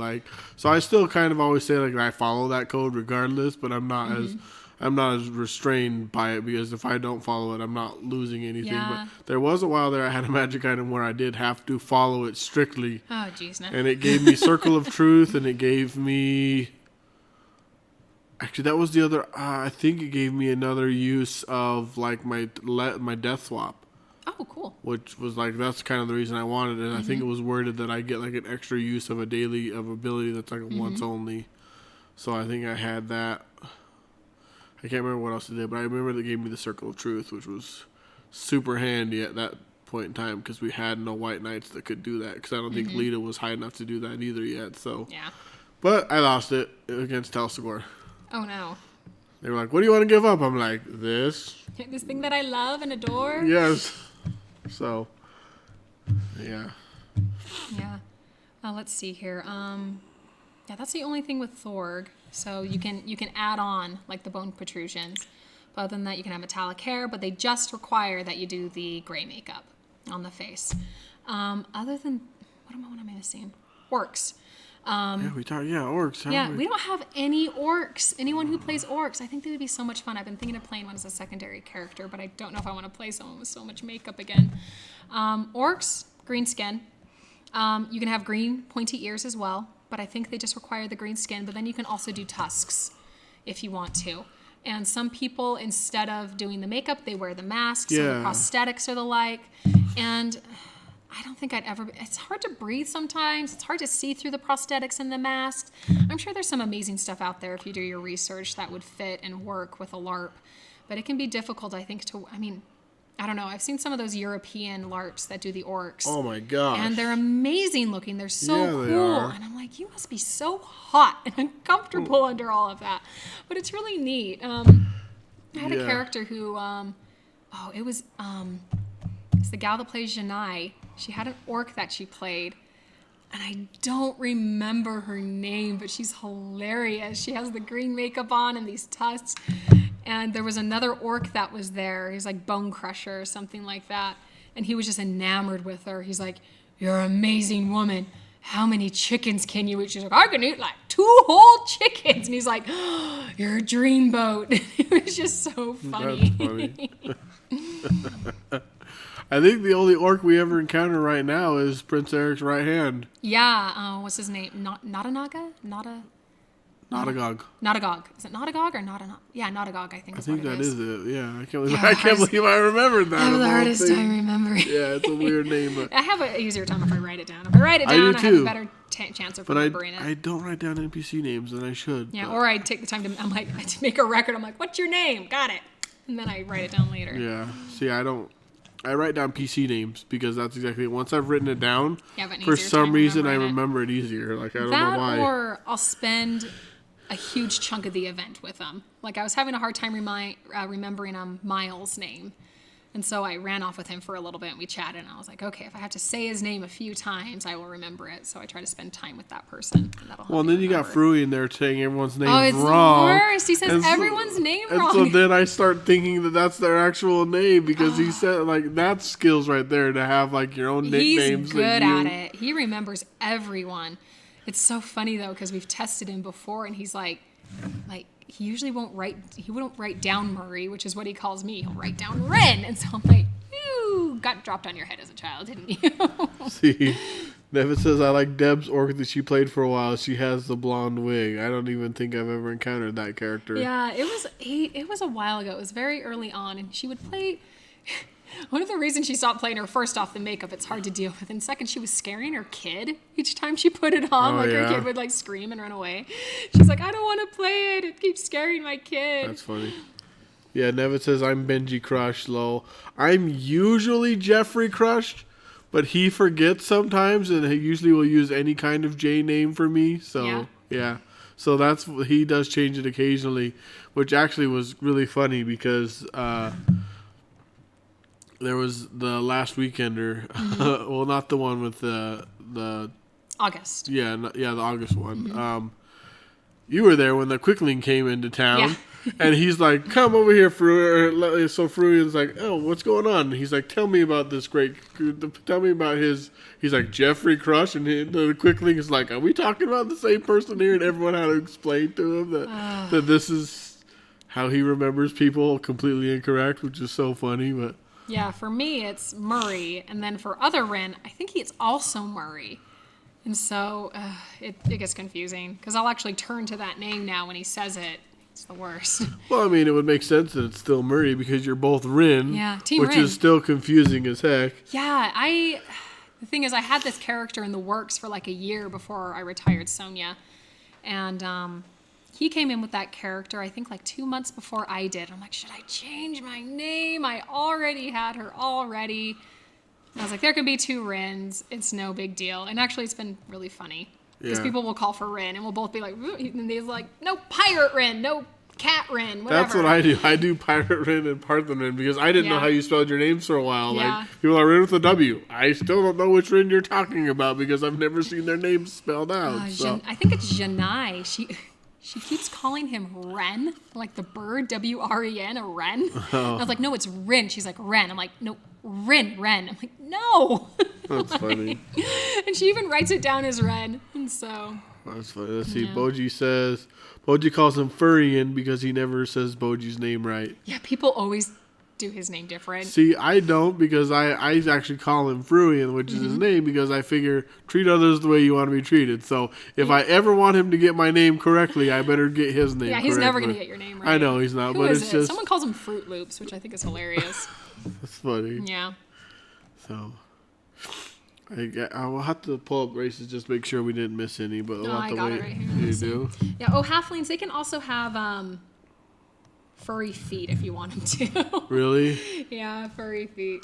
So I still kind of always say I follow that code regardless, but I'm not as restrained by it, because if I don't follow it, I'm not losing anything. Yeah. But there was a while there I had a magic item where I did have to follow it strictly. Oh, jeez, no. And it gave me Circle of Truth, and it gave me Actually, that was the other. I think it gave me another use of like my death swap, Oh, cool. which was like that's kind of the reason I wanted it. I think it was worded that I get like an extra use of a daily ability that's like a once only. So I think I had that. I can't remember what else it did, but I remember they gave me the Circle of Truth, which was super handy at that point in time because we had no white knights that could do that. Because I don't think Lita was high enough to do that either yet. So Yeah. but I lost it against Talsagor. Oh, no. They were like, "What do you want to give up?" I'm like, "This." This thing that I love and adore. Yes. So, yeah. Yeah. Let's see here. Yeah, that's the only thing with Thorg. So you can add on like the bone protrusions. But other than that, you can have metallic hair, but they just require that you do the gray makeup on the face. Other than what am I missing? Orcs. Yeah, orcs. Yeah, we don't have any orcs. Anyone who plays orcs, I think they would be so much fun. I've been thinking of playing one as a secondary character, but I don't know if I want to play someone with so much makeup again. Orcs, green skin. You can have green pointy ears as well, but I think they just require the green skin. But then you can also do tusks if you want to. And some people, instead of doing the makeup, they wear the masks or the prosthetics or the like. And I don't think I'd ever... It's hard to breathe sometimes. It's hard to see through the prosthetics and the masks. I'm sure there's some amazing stuff out there if you do your research that would fit and work with a LARP. But it can be difficult, I think, to... I mean, I don't know. I've seen some of those European LARPs that do the orcs. Oh, my gosh. And they're amazing looking. They're so cool. They are. And I'm like, you must be so hot and uncomfortable under all of that. But it's really neat. I had a character who... it's the gal that plays Janai. She had an orc that she played, and I don't remember her name, but she's hilarious. She has the green makeup on and these tusks. And there was another orc that was there. He's like Bone Crusher or something like that. And he was just enamored with her. He's like, "You're an amazing woman. How many chickens can you eat?" She's like, "I can eat like 2 whole chickens." And he's like, "Oh, you're a dreamboat." It was just so funny. That's funny. I think the only orc we ever encounter right now is Prince Eric's right hand. Yeah, what's his name? Notagog? Notagog. Is it Notagog or Notagog? Yeah, Notagog, I think is what it is. I think that is it, yeah. I can't believe I remembered that. I have the hardest time remembering. Yeah, it's a weird name. But I have an easier time if I write it down. If I write it down, I have a better chance of remembering it. I don't write down NPC names, and I should. Yeah, or I take the time to make a record. I'm like, "What's your name?" Got it. And then I write it down later. Yeah. See, I write down PC names because that's exactly it. Once I've written it down, for some reason I remember it easier. Like I don't know why. Or I'll spend a huge chunk of the event with them. Like I was having a hard time remembering Miles' name. And so I ran off with him for a little bit and we chatted and I was like, okay, if I have to say his name a few times, I will remember it. So I try to spend time with that person. And then you got Fruy in there saying everyone's name wrong. Oh, it's wrong. the worst. He says everyone's name wrong. And so then I start thinking that that's their actual name because he said, like, that's skills right there to have, like, your own nicknames. He's good at it. He remembers everyone. It's so funny, though, because we've tested him before and he's like, he usually won't write down Murray, which is what he calls me. He'll write down Rin. And so I'm like, you got dropped on your head as a child, didn't you? See, Nevin says, I like Deb's orc that she played for a while. She has the blonde wig. I don't even think I've ever encountered that character. Yeah, it was a while ago. It was very early on. And she would play... One of the reasons she stopped playing her, first off, the makeup, it's hard to deal with. And second, she was scaring her kid each time she put it on. Her kid would scream and run away. She's like, I don't want to play it. It keeps scaring my kid. That's funny. Yeah, Nevin says, I'm Benji Crush, lol. I'm usually Jeffrey Crush, but he forgets sometimes, and he usually will use any kind of J name for me. So, yeah. So he does change it occasionally, which actually was really funny because... there was the last weekender. Mm-hmm. Well, not the one with the August. Yeah, the August one. Mm-hmm. You were there when the Quickling came into town, and he's like, "Come over here, Fruy." So Fruy is like, "Oh, what's going on?" And he's like, "Tell me about this Tell me about his." He's like, "Jeffrey Crush," and the Quickling is like, "Are we talking about the same person here?" And everyone had to explain to him that this is how he remembers people completely incorrect, which is so funny, but. Yeah, for me, it's Murray. And then for other Rin, I think it's also Murray. And so it gets confusing because I'll actually turn to that name now when he says it. It's the worst. Well, I mean, it would make sense that it's still Murray because you're both Rin. Yeah, Team which Rin. is still confusing as heck. Yeah, the thing is, I had this character in the works for like a year before I retired Sonia. And he came in with that character, I think like 2 months before I did. I'm like, should I change my name? I already had her already. And I was like, there can be 2 Rins. It's no big deal. And actually, it's been really funny. Because people will call for Rin, and we'll both be like, ooh, and he's like, no pirate Rin, no cat Rin, whatever. That's what I do. I do Pirate Rin and Parthen Rin because I didn't know how you spelled your names for a while. Yeah. Like, people are Rin with a W. I still don't know which Rin you're talking about because I've never seen their names spelled out. So. I think it's Janai. She keeps calling him Ren, like the bird, W-R-E-N, a Ren. Oh. I was like, no, it's Rin. She's like, Ren. I'm like, no, Rin. I'm like, no. That's funny. And she even writes it down as Ren. And so. That's funny. Let's see. Boji calls him Furrian because he never says Boji's name right. Yeah, people always do his name different. See, I don't because I actually call him Fruian, which is his name, because I figure treat others the way you want to be treated. So if I ever want him to get my name correctly, I better get his name Yeah, he's correctly. never going to get your name right. I know he's not, Who but is it's it? just... Someone calls him Fruit Loops, which I think is hilarious. That's funny. Yeah. So... I will have to pull up races just to make sure we didn't miss any, but we'll have to wait. It right here. You do? Yeah, halflings, they can also have furry feet if you want them to. Really? Yeah, furry feet.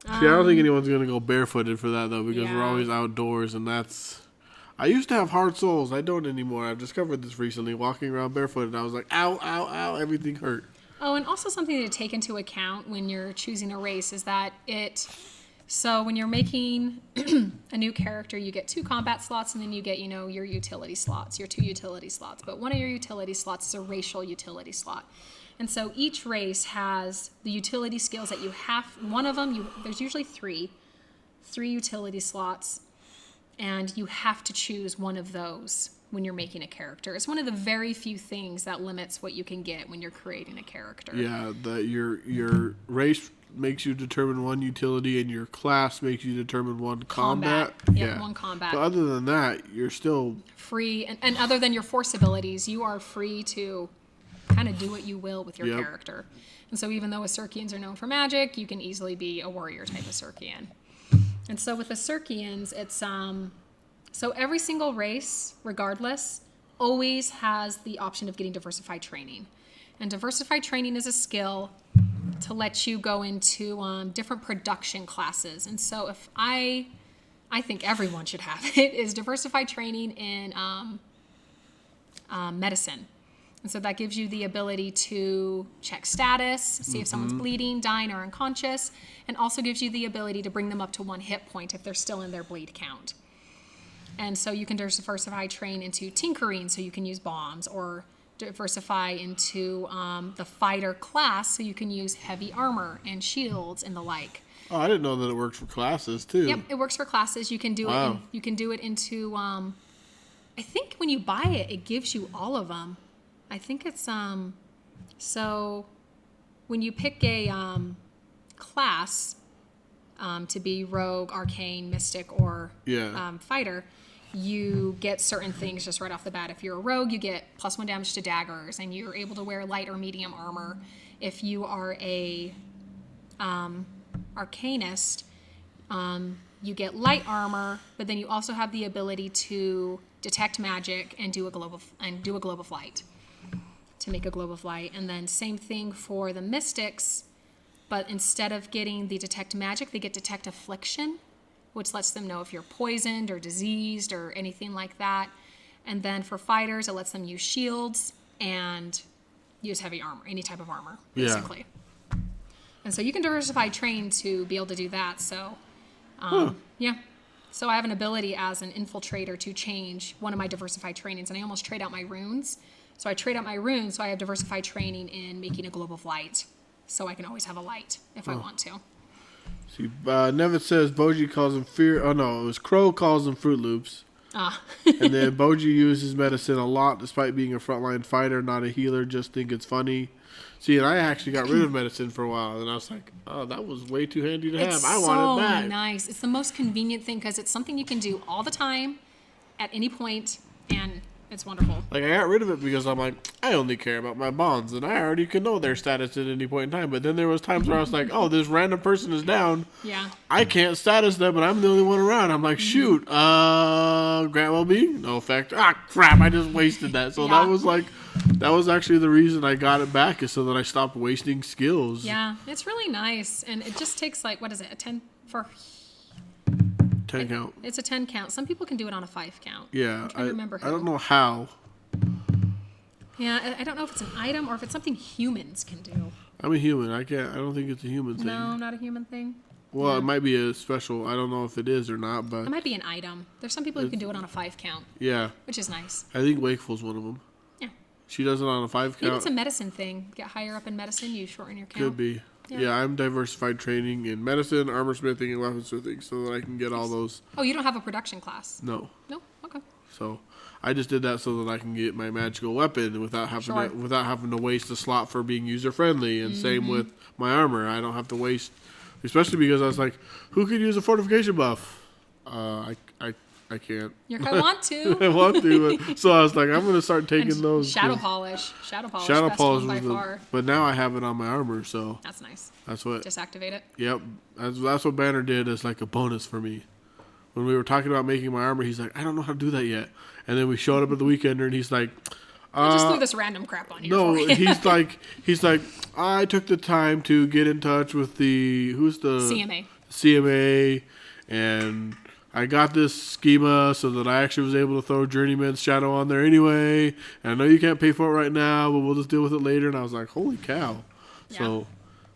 See, I don't think anyone's going to go barefooted for that, though, because we're always outdoors, and that's... I used to have hard soles. I don't anymore. I've discovered this recently, walking around barefooted. I was like, ow, ow, ow, everything hurt. Oh, and also something to take into account when you're choosing a race is that So when you're making a new character, you get 2 combat slots, and then you get, your utility slots, your 2 utility slots. But one of your utility slots is a racial utility slot. And so each race has the utility skills that you have. One of them, there's usually 3 utility slots, and you have to choose one of those when you're making a character. It's one of the very few things that limits what you can get when you're creating a character. Yeah, your race makes you determine 1 utility, and your class makes you determine 1 combat. Yeah, 1 combat. But other than that, you're still free, and other than your force abilities, you are free to kind of do what you will with your character. And so even though Asurkians are known for magic, you can easily be a warrior type Asurkian. And so with Asurkians, it's so every single race, regardless, always has the option of getting diversified training. And diversified training is a skill to let you go into different production classes. And so if I think everyone should have it, is diversified training in medicine. And so that gives you the ability to check status, see if someone's bleeding, dying, or unconscious, and also gives you the ability to bring them up to 1 hit point if they're still in their bleed count. And so you can diversify train into tinkering, so you can use bombs, or diversify into the fighter class, so you can use heavy armor and shields and the like. Oh, I didn't know that it worked for classes too. Yep, it works for classes. You can do it. You can do it into. I think when you buy it, it gives you all of them. I think it's so when you pick a class to be rogue, arcane, mystic, or fighter, you get certain things just right off the bat. If you're a rogue, you get +1 damage to daggers, and you're able to wear light or medium armor. If you are a arcanist, you get light armor, but then you also have the ability to detect magic and do a globe of light, to make a globe of light. And then same thing for the mystics, but instead of getting the detect magic, they get detect affliction, which lets them know if you're poisoned or diseased or anything like that. And then for fighters, it lets them use shields and use heavy armor, any type of armor, basically. Yeah. And so you can diversify train to be able to do that. So, yeah. So I have an ability as an infiltrator to change one of my diversified trainings, and I almost trade out my runes. So I trade out my runes, so I have diversified training in making a globe of light, so I can always have a light if I want to. See, Nevitt says Boji calls him fear. Oh no, it was Crow calls him Fruit Loops. And then Boji uses medicine a lot, despite being a frontline fighter, not a healer. Just think it's funny. See, and I actually got rid of medicine for a while, and I was like, oh, that was way too handy to have. I want it back. It's so nice. It's the most convenient thing because it's something you can do all the time, at any point, and It's wonderful. Like, I got rid of it because I'm like, I only care about my bonds, and I already can know their status at any point in time. But then there was times where I was like, oh, this random person is down. Yeah. I can't status them, but I'm the only one around. I'm like, shoot, grant well-being? No effect. Ah, crap, I just wasted that. So Yeah. that was actually the reason I got it back, is so that I stopped wasting skills. Yeah, it's really nice. And it just takes, like, what is it, a 10 for... 10 count. It's a 10 count. Some people can do it on a 5 count. Yeah, I'm trying to remember who. I don't know how. Yeah, I don't know if it's an item or if it's something humans can do. I'm a human. I don't think it's a human thing. No, not a human thing. Well, Yeah. it might be a special. I don't know if it is or not, but It might be an item. There's some people who can do it on a 5 count, yeah, which is nice. I think Wakeful's one of them. Yeah. She does it on a 5 Maybe count. it's a medicine thing. Get higher up in medicine, you shorten your count. Could be. Yeah, I'm diversified training in medicine, armor smithing, and weaponsmithing, so that I can get all those. Oh, you don't have a production class? No, No? Okay. so I just did that so that I can get my magical weapon without having to waste a slot for being user friendly. And same with my armor, I don't have to waste, especially because I was like, who could use a fortification buff? I can't. You're going to want to. I want to, but, so I was like, I'm gonna start taking And those. Shadow polish. Shadow Shadow best polish one was by far. but now I have it on my armor, so That's nice. that's what. Just activate it. Yep, that's what Banner did as like a bonus for me. When we were talking about making my armor, he's like, I don't know how to do that yet. And then we showed up at the weekender, and he's like, I just threw this random crap on you. no, for you. he's like, I took the time to get in touch with who's the CMA, and I got this schema so that I actually was able to throw Journeyman's Shadow on there anyway. And I know you can't pay for it right now, but we'll just deal with it later. And I was like, holy cow. Yeah. So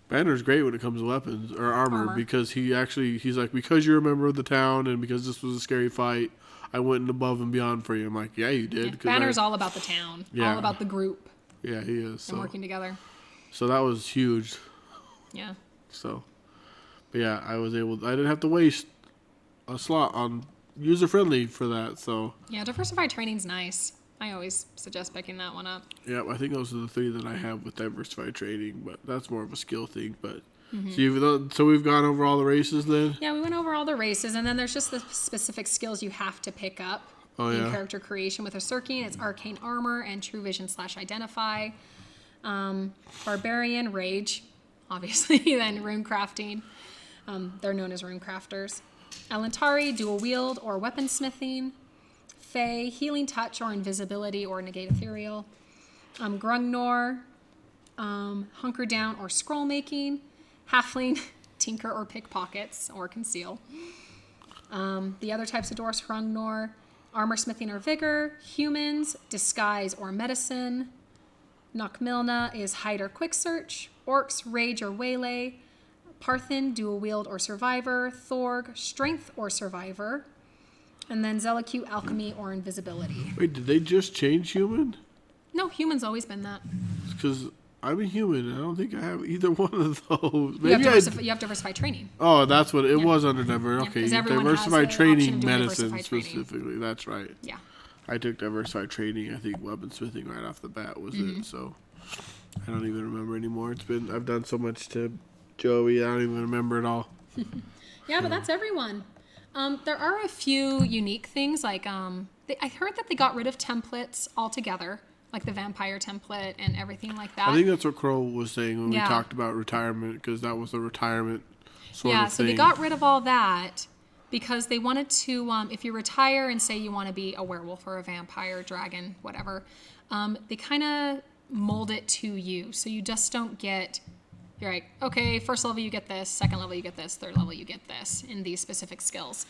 Banner's great when it comes to weapons or armor. Because he's like, because you're a member of the town and because this was a scary fight, I went above and beyond for you. I'm like, yeah, you did. Yeah. Banner's all about the town. Yeah. All about the group Yeah, he is. and working together. So that was huge. Yeah. So, but yeah, I didn't have to waste a slot on user friendly for that. So Yeah, diversified training's nice. I always suggest picking that one up. yeah, I think those are the 3 that I have with diversified training, but that's more of a skill thing. But so we've gone over all the races then. Yeah, we went over all the races, and then there's just the specific skills you have to pick up in character creation. With Arrustar, it's arcane armor and true vision / identify. Barbarian, rage, obviously. Then rune crafting. They're known as rune crafters. Alantari, dual wield or weaponsmithing. Fae, healing touch or invisibility or negate ethereal. Grungnor, hunker down or scroll making. Halfling, tinker or pickpockets or conceal. The other types of dwarfs, Hrungnor, armor smithing or vigor. Humans, disguise or medicine. Knockmilna is hide or quick search. Orcs, rage or waylay. Parthen, dual wield or survivor. Thorg, strength or survivor. And then Zellicute, alchemy or invisibility. Wait, did they just change human? No, human's always been that. Because I'm a human, and I don't think I have either one of those. You have diversified training. Oh, that's what it was under diversified. Okay, 'cause everyone diversified has the option training, of doing medicine diversified training. specifically. That's right. Yeah. I took diversified training. I think weaponsmithing right off the bat was it. So I don't even remember anymore. I've done so much to Joey. I don't even remember it all. Yeah, but that's everyone. There are a few unique things. Like I heard that they got rid of templates altogether, like the vampire template and everything like that. I think that's what Crow was saying when we Yeah. talked about retirement, because that was a retirement sort of thing. So they got rid of all that because they wanted to, if you retire and say you want to be a werewolf or a vampire, dragon, whatever, they kind of mold it to you. So you just don't get, you're like, okay, first level you get this, second level you get this, third level you get this in these specific skills.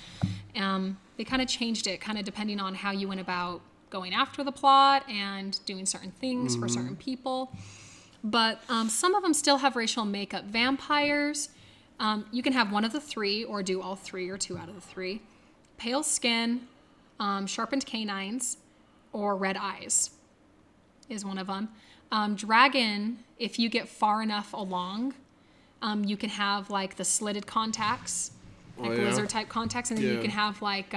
They kind of changed it kind of depending on how you went about going after the plot and doing certain things for certain people. But some of them still have racial makeup. Vampires, you can have one of the 3 or do all 3 or 2 out of the 3. Pale skin, sharpened canines, or red eyes is one of them. Dragon, if you get far enough along, you can have like the slitted contacts, like lizard type contacts, and then you can have like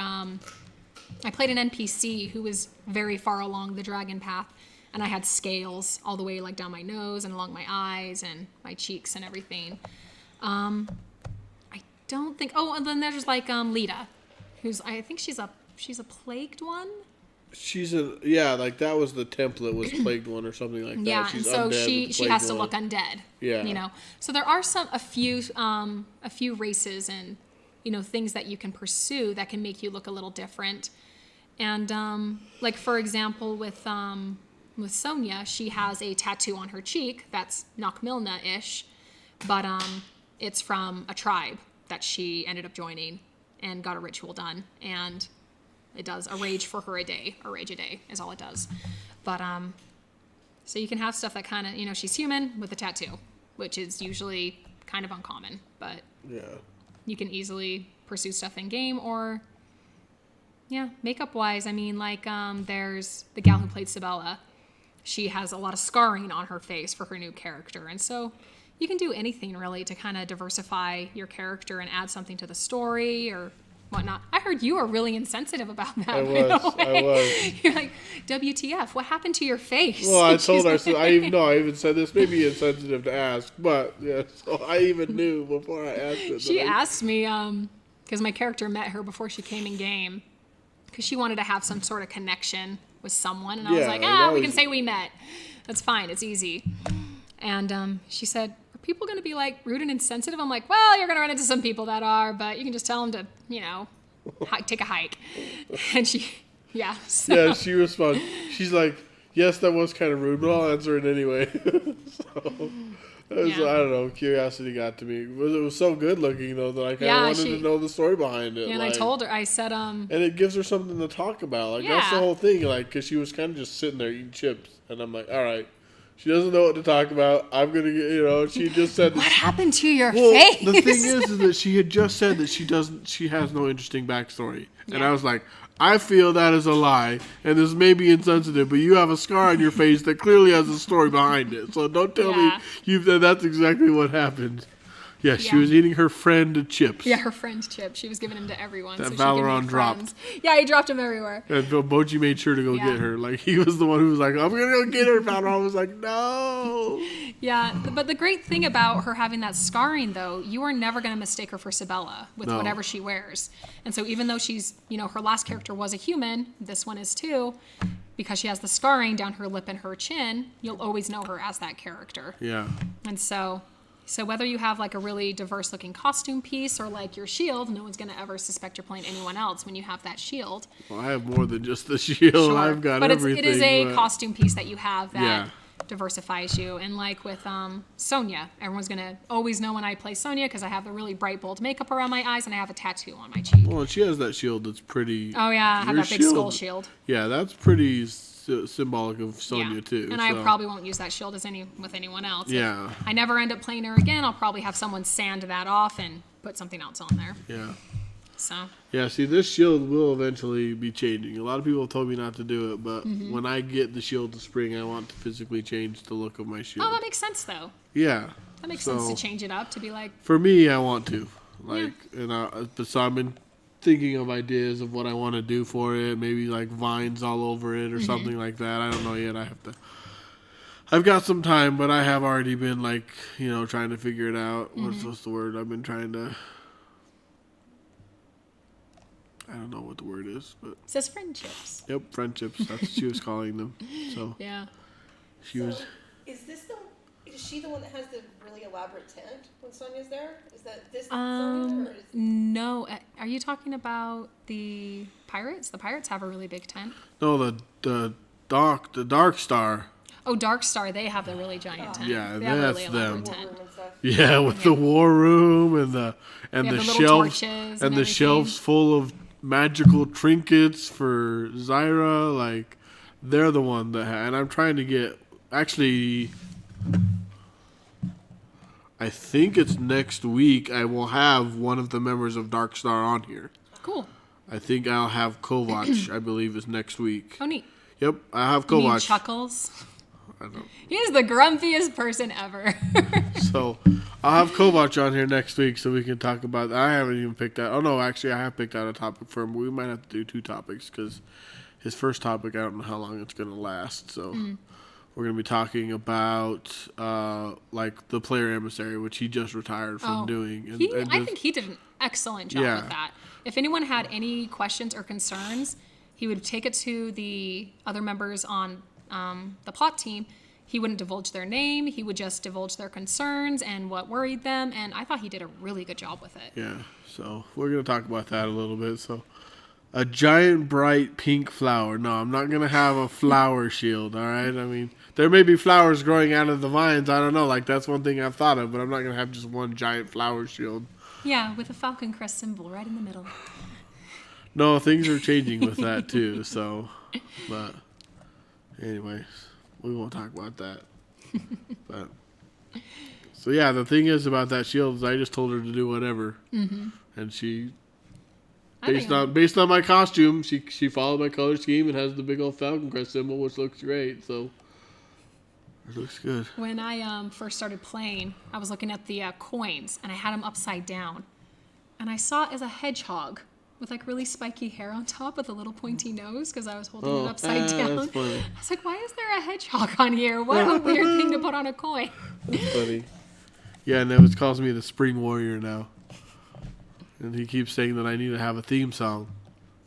I played an NPC who was very far along the dragon path, and I had scales all the way like down my nose and along my eyes and my cheeks and everything. I don't think. Oh, and then there's like Lita, who's I think she's a plagued one. like that was the template was plagued one or something like that. Yeah, She's and so undead she with she plagued has to one. look undead. Yeah. You know. So there are a few races and things that you can pursue that can make you look a little different. And like for example with Sonia, she has a tattoo on her cheek that's Knockmilna-ish, but it's from a tribe that she ended up joining and got a ritual done, and it does a rage for her a day. A rage a day is all it does. But so you can have stuff that kind of she's human with a tattoo, which is usually kind of uncommon, but Yeah. you can easily pursue stuff in game or makeup wise. I mean, like there's the gal who played Sibella. She has a lot of scarring on her face for her new character, and so you can do anything really to kind of diversify your character and add something to the story or whatnot. I heard you are really insensitive about that. I was. You're like, WTF? What happened to your face? Well, I And told she's her. like- So I even said this may be insensitive to ask, but yeah. So I even knew before I asked it. She asked me because my character met her before she came in game because she wanted to have some sort of connection with someone, and I was Yeah, like, that we was- can say we met. That's fine. It's easy. And she said, are people going to be like rude and insensitive? I'm like, well, you're going to run into some people that are, but you can just tell them to, take a hike. And she, so. Yeah, she responded. She's like, yes, that was kind of rude, but I'll answer it anyway. So, I don't know, curiosity got to me. It was so good looking, though, that I kind of wanted to know the story behind it. And like, I told her, I said, and it gives her something to talk about. Like, that's the Yeah. whole thing, like, because she was kind of just sitting there eating chips. And I'm like, all right, she doesn't know what to talk about. I'm going to get, she just said what happened to your well, face? the thing is that she had just said that she has no interesting backstory. And I was like, I feel that is a lie, and this may be insensitive, but you have a scar on your face that clearly has a story behind it. So don't tell me that's exactly what happened. Yeah, she was eating her friend chips. Yeah, her friend's chips. She was giving them to everyone. That so she could Valeron make dropped. friends. Yeah, he dropped them everywhere. And Boji made sure to go get her. Like, he was the one who was like, I'm going to go get her. Valeron was like, no. Yeah, but the great thing about her having that scarring, though, you are never going to mistake her for Sibella with whatever she wears. And so even though she's, her last character was a human, this one is too, because she has the scarring down her lip and her chin, you'll always know her as that character. Yeah. And so whether you have like a really diverse looking costume piece or like your shield, no one's going to ever suspect you're playing anyone else when you have that shield. Well, I have more than just the shield. Sure. I've got but everything. It is a costume piece that you have that Yeah. diversifies you. And like with Sonia, everyone's going to always know when I play Sonia because I have the really bright, bold makeup around my eyes and I have a tattoo on my cheek. Well, she has that shield that's pretty... Oh, yeah, I have your that big skull shield. Yeah, that's pretty symbolic of Sonya, too. And so. I probably won't use that shield with anyone else. Yeah. If I never end up playing her again, I'll probably have someone sand that off and put something else on there. Yeah. So. Yeah, see, this shield will eventually be changing. A lot of people have told me not to do it, but when I get the shield to spring, I want to physically change the look of my shield. Oh, that makes sense, though. Yeah. That makes sense to change it up, to be like... For me, I want to. So I've been thinking of ideas of what I want to do for it. Maybe like vines all over it or something like that. I don't know yet. I've got some time, but I have already been trying to figure it out. What's the word? I've been trying to... I don't know what the word is, but... It says friendships. Yep, friendships. That's what she was calling them. So Yeah. she was... Is she the one that has the really elaborate tent when Sonia's there? Is that this Sonia? Or is... No. Are you talking about the pirates? The pirates have a really big tent. No, the Dark Star. Oh, Dark Star, they have the really giant tent. Yeah, they have a that's really elaborate them. tent. Yeah, with the war room and the little shelves torches and the everything. shelves full of magical trinkets for Zyra. Like, they're the one that and I'm trying to get. Actually, I think it's next week. I will have one of the members of Dark Star on here. Cool. I think I'll have Kovac. I believe is next week. Oh, neat. Yep, I have You mean Kovac. Chuckles? I don't. He's the grumpiest person ever. So I'll have Kovac on here next week so we can talk about that. I haven't even picked out. Oh, no, actually, I have picked out a topic for him. We might have to do 2 topics because his first topic, I don't know how long it's going to last. So we're going to be talking about the player emissary, which he just retired from doing. I think he did an excellent job with that. If anyone had any questions or concerns, He would take it to the other members on the plot team. He wouldn't divulge their name. He would just divulge their concerns and what worried them. And I thought he did a really good job with it. Yeah, so we're going to talk about that a little bit. So, a giant, bright pink flower. No, I'm not going to have a flower shield, all right? I mean, there may be flowers growing out of the vines. I don't know. Like, that's one thing I've thought of, but I'm not going to have just one giant flower shield. Yeah, with a falcon crest symbol right in the middle. No, things are changing with that, too. So, but anyways, we won't talk about that. But so, yeah, the thing is about that shield is I just told her to do whatever. Mm-hmm. And she... Based on my costume, she followed my color scheme and has the big old falcon crest symbol, which looks great. So it looks good. When I first started playing, I was looking at the coins, and I had them upside down, and I saw it as a hedgehog with like really spiky hair on top with a little pointy nose because I was holding it upside down. That's funny. I was like, why is there a hedgehog on here? What a weird thing to put on a coin. That's funny. Yeah, and Nevitz calls me the Spring Warrior now. And he keeps saying that I need to have a theme song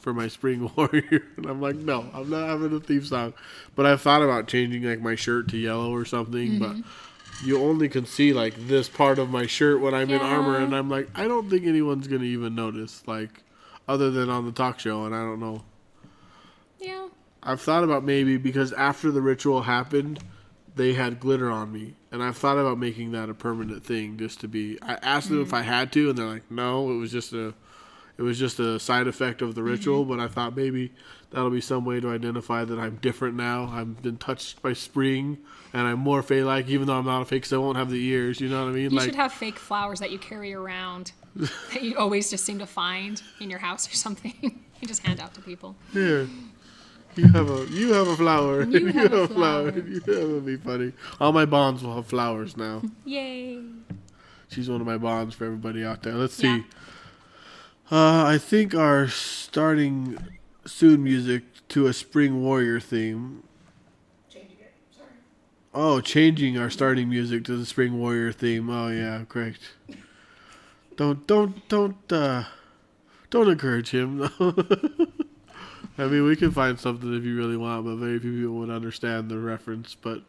for my Spring Warrior. And I'm like, no, I'm not having a theme song. But I've thought about changing like my shirt to yellow or something. Mm-hmm. But you only can see like this part of my shirt when I'm in armor. And I'm like, I don't think anyone's going to even notice. Like, other than on the talk show. And I don't know. Yeah. I've thought about maybe because after the ritual happened, they had glitter on me. And I've thought about making that a permanent thing just to be... I asked them if I had to, and they're like, no, it was just a side effect of the ritual, but I thought maybe that'll be some way to identify that I'm different now. I've been touched by spring, and I'm more fae-like, even though I'm not a fae, because I won't have the ears, you know what I mean? You should have fake flowers that you carry around that you always just seem to find in your house or something. You just hand out to people. Here. You have a flower. You have a flower. That would be funny. All my bonds will have flowers now. Yay. She's one of my bonds for everybody out there. Let's Yeah. see. I think our starting soon music to a Spring Warrior theme. Changing it. Sorry. Oh, changing our starting music to the Spring Warrior theme. Oh yeah, correct. Don't encourage him. I mean, we can find something if you really want, but very few people would understand the reference. But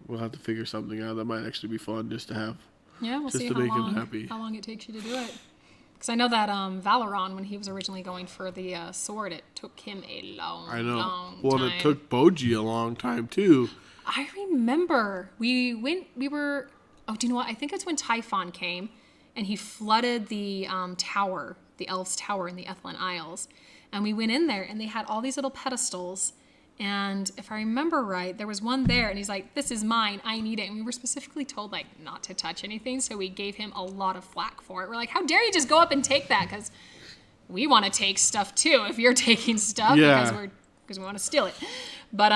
we'll have to figure something out that might actually be fun just to have. Yeah, we'll just see to make him happy. how long it takes you to do it. Because I know that Valeron, when he was originally going for the sword, it took him a long time. Well, it took Boji a long time, too. I remember. Do you know what? I think it's when Typhon came, and he flooded the tower, the Elves' Tower in the Ethlin Isles. And we went in there, and they had all these little pedestals. And if I remember right, there was one there, and he's like, this is mine, I need it. And we were specifically told, like, not to touch anything, so we gave him a lot of flack for it. We're like, how dare you just go up and take that? Because we want to take stuff, too, if you're taking stuff, because we want to steal it. But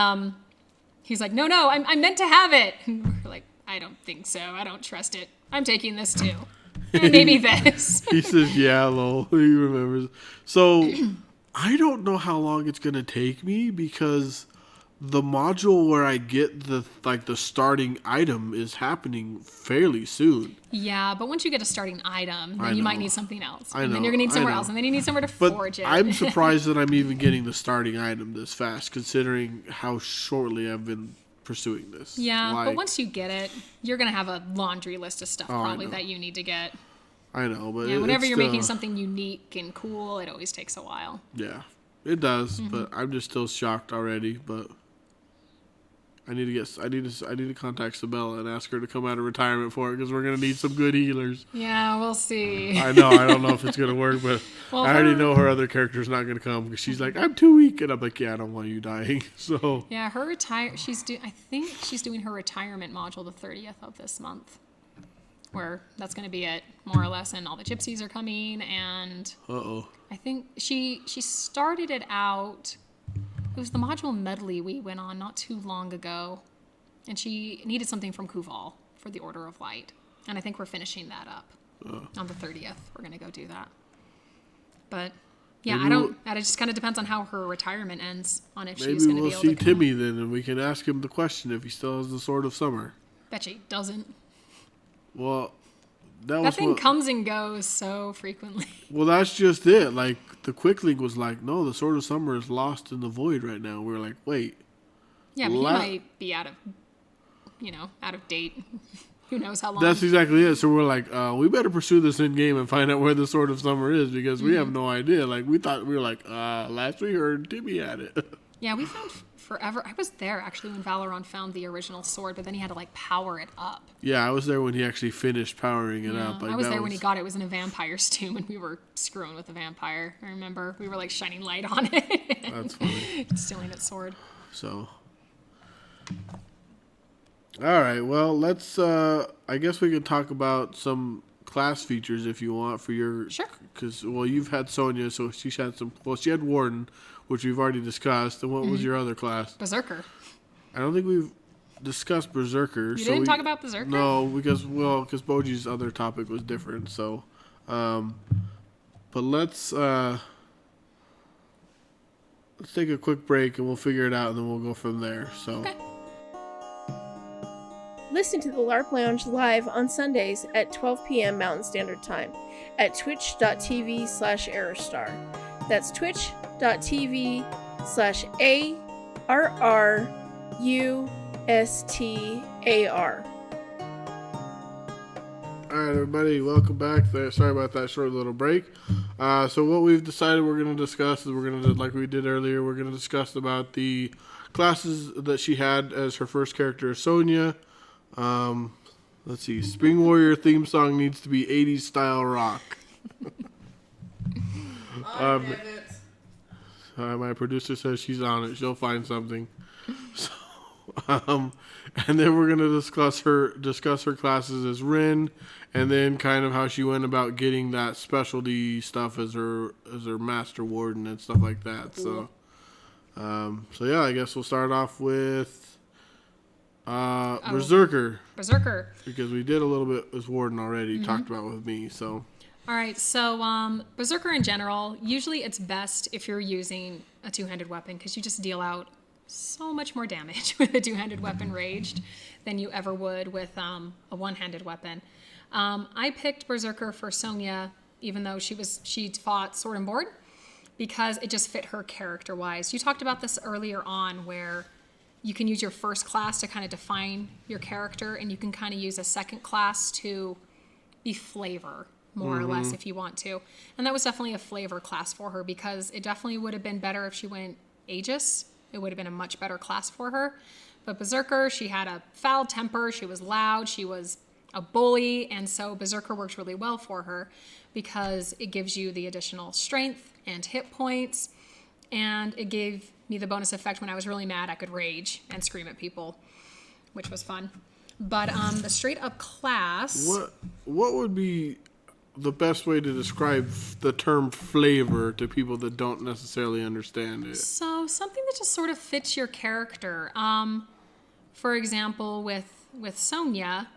he's like, no, I'm meant to have it. And we're like, I don't think so. I don't trust it. I'm taking this, too. And maybe this. He says, yeah, lol. He remembers. So... I don't know how long it's going to take me because the module where I get the starting item is happening fairly soon. Yeah, but once you get a starting item, then you might need something else. I know, then you're going to need somewhere else, and then you need somewhere to but forge it. I'm surprised that I'm even getting the starting item this fast, considering how shortly I've been pursuing this. Yeah, but once you get it, you're going to have a laundry list of stuff probably know. that you need to get. I know, but Yeah, whenever you're making something unique and cool, it always takes a while. Yeah, it does, but I'm just still shocked already. But I need to contact Sabella and ask her to come out of retirement for it because we're gonna need some good healers. Yeah, we'll see. I know, I don't know if it's gonna work, but I already know her other character's not gonna come because she's like, I'm too weak, and I'm like, yeah, I don't want you dying. So yeah, I think she's doing her retirement module the 30th of this month. Where that's going to be it, more or less, and all the gypsies are coming, and I think she started it out, it was the module medley we went on not too long ago, and she needed something from Kuval for the Order of Light, and I think we're finishing that up on the 30th. We're going to go do that. But, yeah, that just kind of depends on how her retirement ends, on if she's going to be able to Maybe we'll see Timmy then, and we can ask him the question if he still has the Sword of Summer. Bet she doesn't. Well, that That thing what, comes and goes so frequently. well, that's just it. Like, the Quick Link was like, no, the Sword of Summer is lost in the void right now. We were like, wait. Yeah, but he might be out of date. Who knows how long. That's exactly it. So we're like, we better pursue this in game and find out where the Sword of Summer is because we have no idea. Like, we were like, last we heard Timmy had it. Yeah, we found forever. I was there actually when Valeron found the original sword, but then he had to like power it up. Yeah, I was there when he actually finished powering it up. Like, I was there when he got it. It was in a vampire's tomb, and we were screwing with the vampire. I remember we were like shining light on it. That's funny. Stealing its sword. So, all right. Well, let's. I guess we could talk about some class features if you want for your. Sure. Because you've had Sonya, so she had some. Well, she had Warden, which we've already discussed. And what was your other class? Berserker. I don't think we've discussed Berserker. You didn't talk about Berserker? No, because Boji's other topic was different. So, but let's take a quick break and we'll figure it out, and then we'll go from there. So. Okay. Listen to the LARP Lounge live on Sundays at 12 p.m. Mountain Standard Time at twitch.tv/Arrustar. That's twitch.tv/ARRUSTAR. All right, everybody, welcome back. Sorry about that short little break. So what we've decided we're going to discuss is like we did earlier, we're going to discuss about the classes that she had as her first character, Sonya. Let's see. Spring Warrior theme song needs to be 80s style rock. My producer says she's on it. She'll find something. So, and then we're gonna discuss her classes as Rin, and then kind of how she went about getting that specialty stuff as her master warden and stuff like that. So, yeah, I guess we'll start off with. Berserker. Because we did a little bit as Warden already, talked about with me, so. All right, so Berserker in general, usually it's best if you're using a two-handed weapon because you just deal out so much more damage with a two-handed weapon raged than you ever would with a one-handed weapon. I picked Berserker for Sonya, even though she fought Sword and Board, because it just fit her character-wise. You talked about this earlier on where you can use your first class to kind of define your character, and you can kind of use a second class to be flavor, more or less, if you want to. And that was definitely a flavor class for her because it definitely would have been better if she went Aegis. It would have been a much better class for her. But Berserker, she had a foul temper, she was loud, she was a bully, and so Berserker worked really well for her because it gives you the additional strength and hit points, and it gave me the bonus effect when I was really mad, I could rage and scream at people, which was fun. But the straight up class. What would be the best way to describe the term flavor to people that don't necessarily understand it? So something that just sort of fits your character. For example, with Sonya,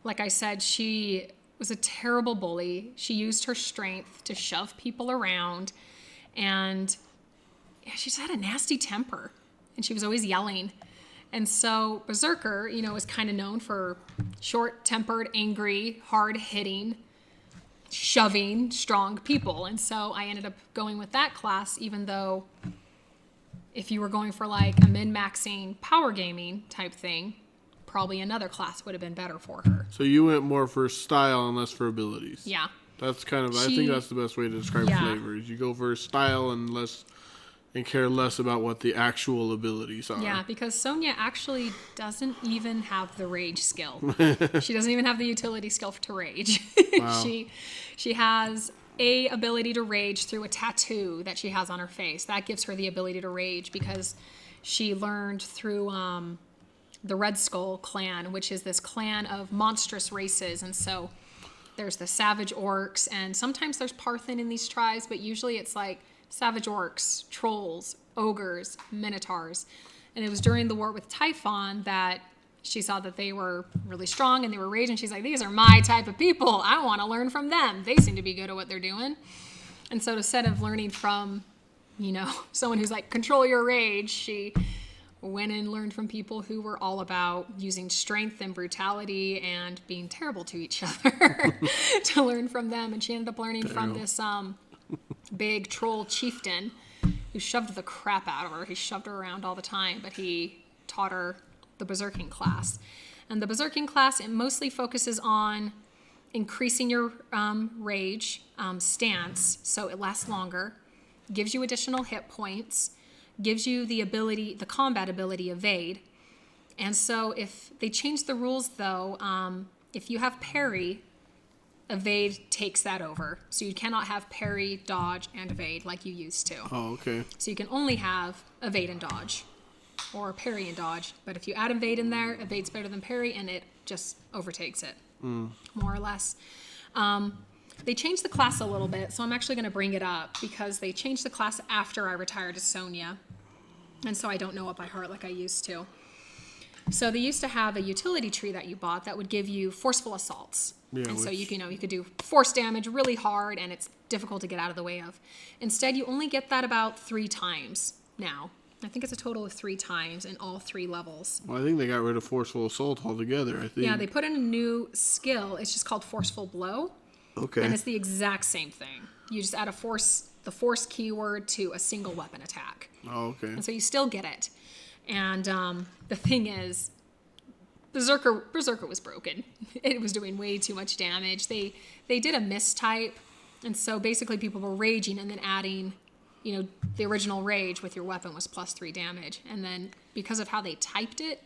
like I said, she was a terrible bully. She used her strength to shove people around, and she just had a nasty temper, and she was always yelling. And so Berserker, was kind of known for short-tempered, angry, hard-hitting, shoving, strong people. And so I ended up going with that class, even though if you were going for like a min-maxing power gaming type thing, probably another class would have been better for her. So you went more for style and less for abilities. Yeah. That's kind of, I think that's the best way to describe flavor, is you go for style and care less about what the actual abilities are. Yeah, because Sonya actually doesn't even have the rage skill. She doesn't even have the utility skill to rage. Wow. She has a ability to rage through a tattoo that she has on her face. That gives her the ability to rage because she learned through the Red Skull clan, which is this clan of monstrous races. And so there's the savage orcs, and sometimes there's Parthen in these tribes, but usually it's like savage orcs, trolls, ogres, minotaurs. And it was during the war with Typhon that she saw that they were really strong and they were raging. She's like, these are my type of people. I want to learn from them. They seem to be good at what they're doing. And so instead of learning from, someone who's like, control your rage, she went and learned from people who were all about using strength and brutality and being terrible to each other to learn from them. And she ended up learning from this big troll chieftain who shoved the crap out of her. He shoved her around all the time, but he taught her the berserking class. And the berserking class, it mostly focuses on increasing your rage stance so it lasts longer, gives you additional hit points, gives you the combat ability evade. And so if they change the rules though, if you have parry, evade takes that over. So you cannot have parry, dodge, and evade like you used to. Oh, okay. So you can only have evade and dodge, or parry and dodge. But if you add evade in there, evade's better than parry, and it just overtakes it, more or less. They changed the class a little bit, so I'm actually going to bring it up because they changed the class after I retired as Sonia, and so I don't know it by heart like I used to. So they used to have a utility tree that you bought that would give you forceful assaults. Yeah, and so you could do force damage really hard, and it's difficult to get out of the way of. Instead, you only get that about 3 times now. I think it's a total of 3 times in all 3 levels. Well, I think they got rid of forceful assault altogether, I think. Yeah, they put in a new skill. It's just called forceful blow. Okay. And it's the exact same thing. You just add the force keyword to a single weapon attack. Oh, okay. And so you still get it. And the thing is, Berserker was broken. It was doing way too much damage. They did a mistype, and so basically people were raging and then adding, the original rage with your weapon was +3 damage. And then because of how they typed it,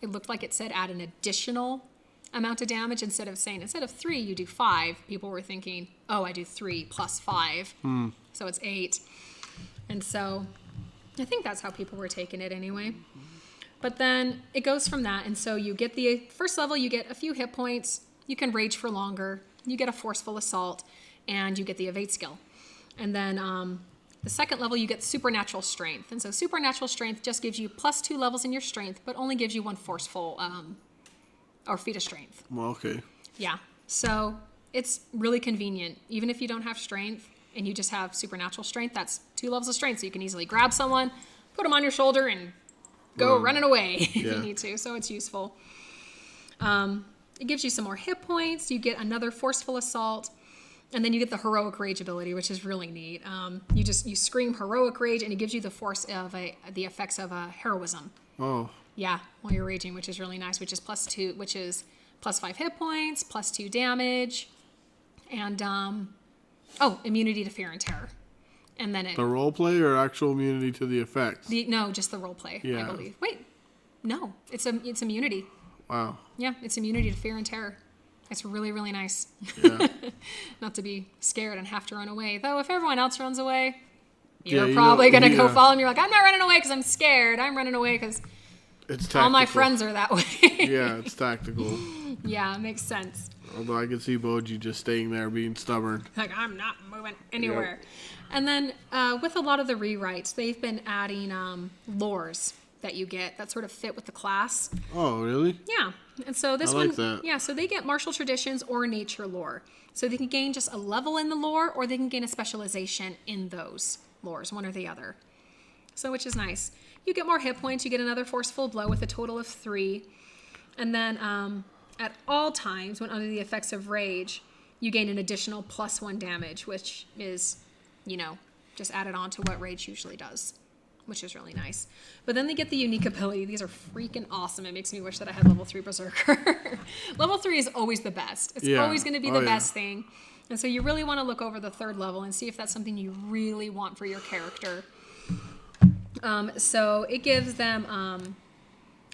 it looked like it said add an additional amount of damage instead of 3 you do 5. People were thinking, oh, I do 3 plus 5, so it's 8. And so I think that's how people were taking it anyway. But then it goes from that, and so you get the first level, you get a few hit points, you can rage for longer, you get a forceful assault, and you get the evade skill. And then the second level, you get supernatural strength. And so supernatural strength just gives you +2 levels in your strength, but only gives you 1 forceful or feat of strength. Well, okay. Yeah. So it's really convenient. Even if you don't have strength and you just have supernatural strength, that's 2 levels of strength. So you can easily grab someone, put them on your shoulder, and go running away if you need to. So it's useful. It gives you some more hit points. You get another forceful assault. And then you get the heroic rage ability, which is really neat. You scream heroic rage, and it gives you the force of the effects of heroism. Oh. Yeah, while you're raging, which is really nice. Which is +2, which is +5 hit points, +2 damage, and immunity to fear and terror. And then the role play or actual immunity to the effects? No, just the role play. Yeah. I believe. Wait, no, it's immunity. Wow. Yeah, it's immunity to fear and terror. It's really, really nice. Yeah. Not to be scared and have to run away. Though if everyone else runs away, you're probably going to go follow them. You're like, I'm not running away because I'm scared. I'm running away because all my friends are that way. Yeah, it's tactical. Yeah, it makes sense. Although I can see Boji just staying there being stubborn. Like, I'm not moving anywhere. Yep. And then with a lot of the rewrites, they've been adding lores that you get that sort of fit with the class. Oh, really? Yeah. And so this so they get martial traditions or nature lore. So they can gain just a level in the lore, or they can gain a specialization in those lores, one or the other. So which is nice. You get more hit points, you get another forceful blow with a total of 3. And then at all times, when under the effects of rage, you gain an additional +1 damage, which is, just added on to what rage usually does, which is really nice. But then they get the unique ability. These are freaking awesome. It makes me wish that I had level 3 Berserker. Level 3 is always the best. It's always going to be the best thing. And so you really want to look over the 3rd level and see if that's something you really want for your character. So it gives them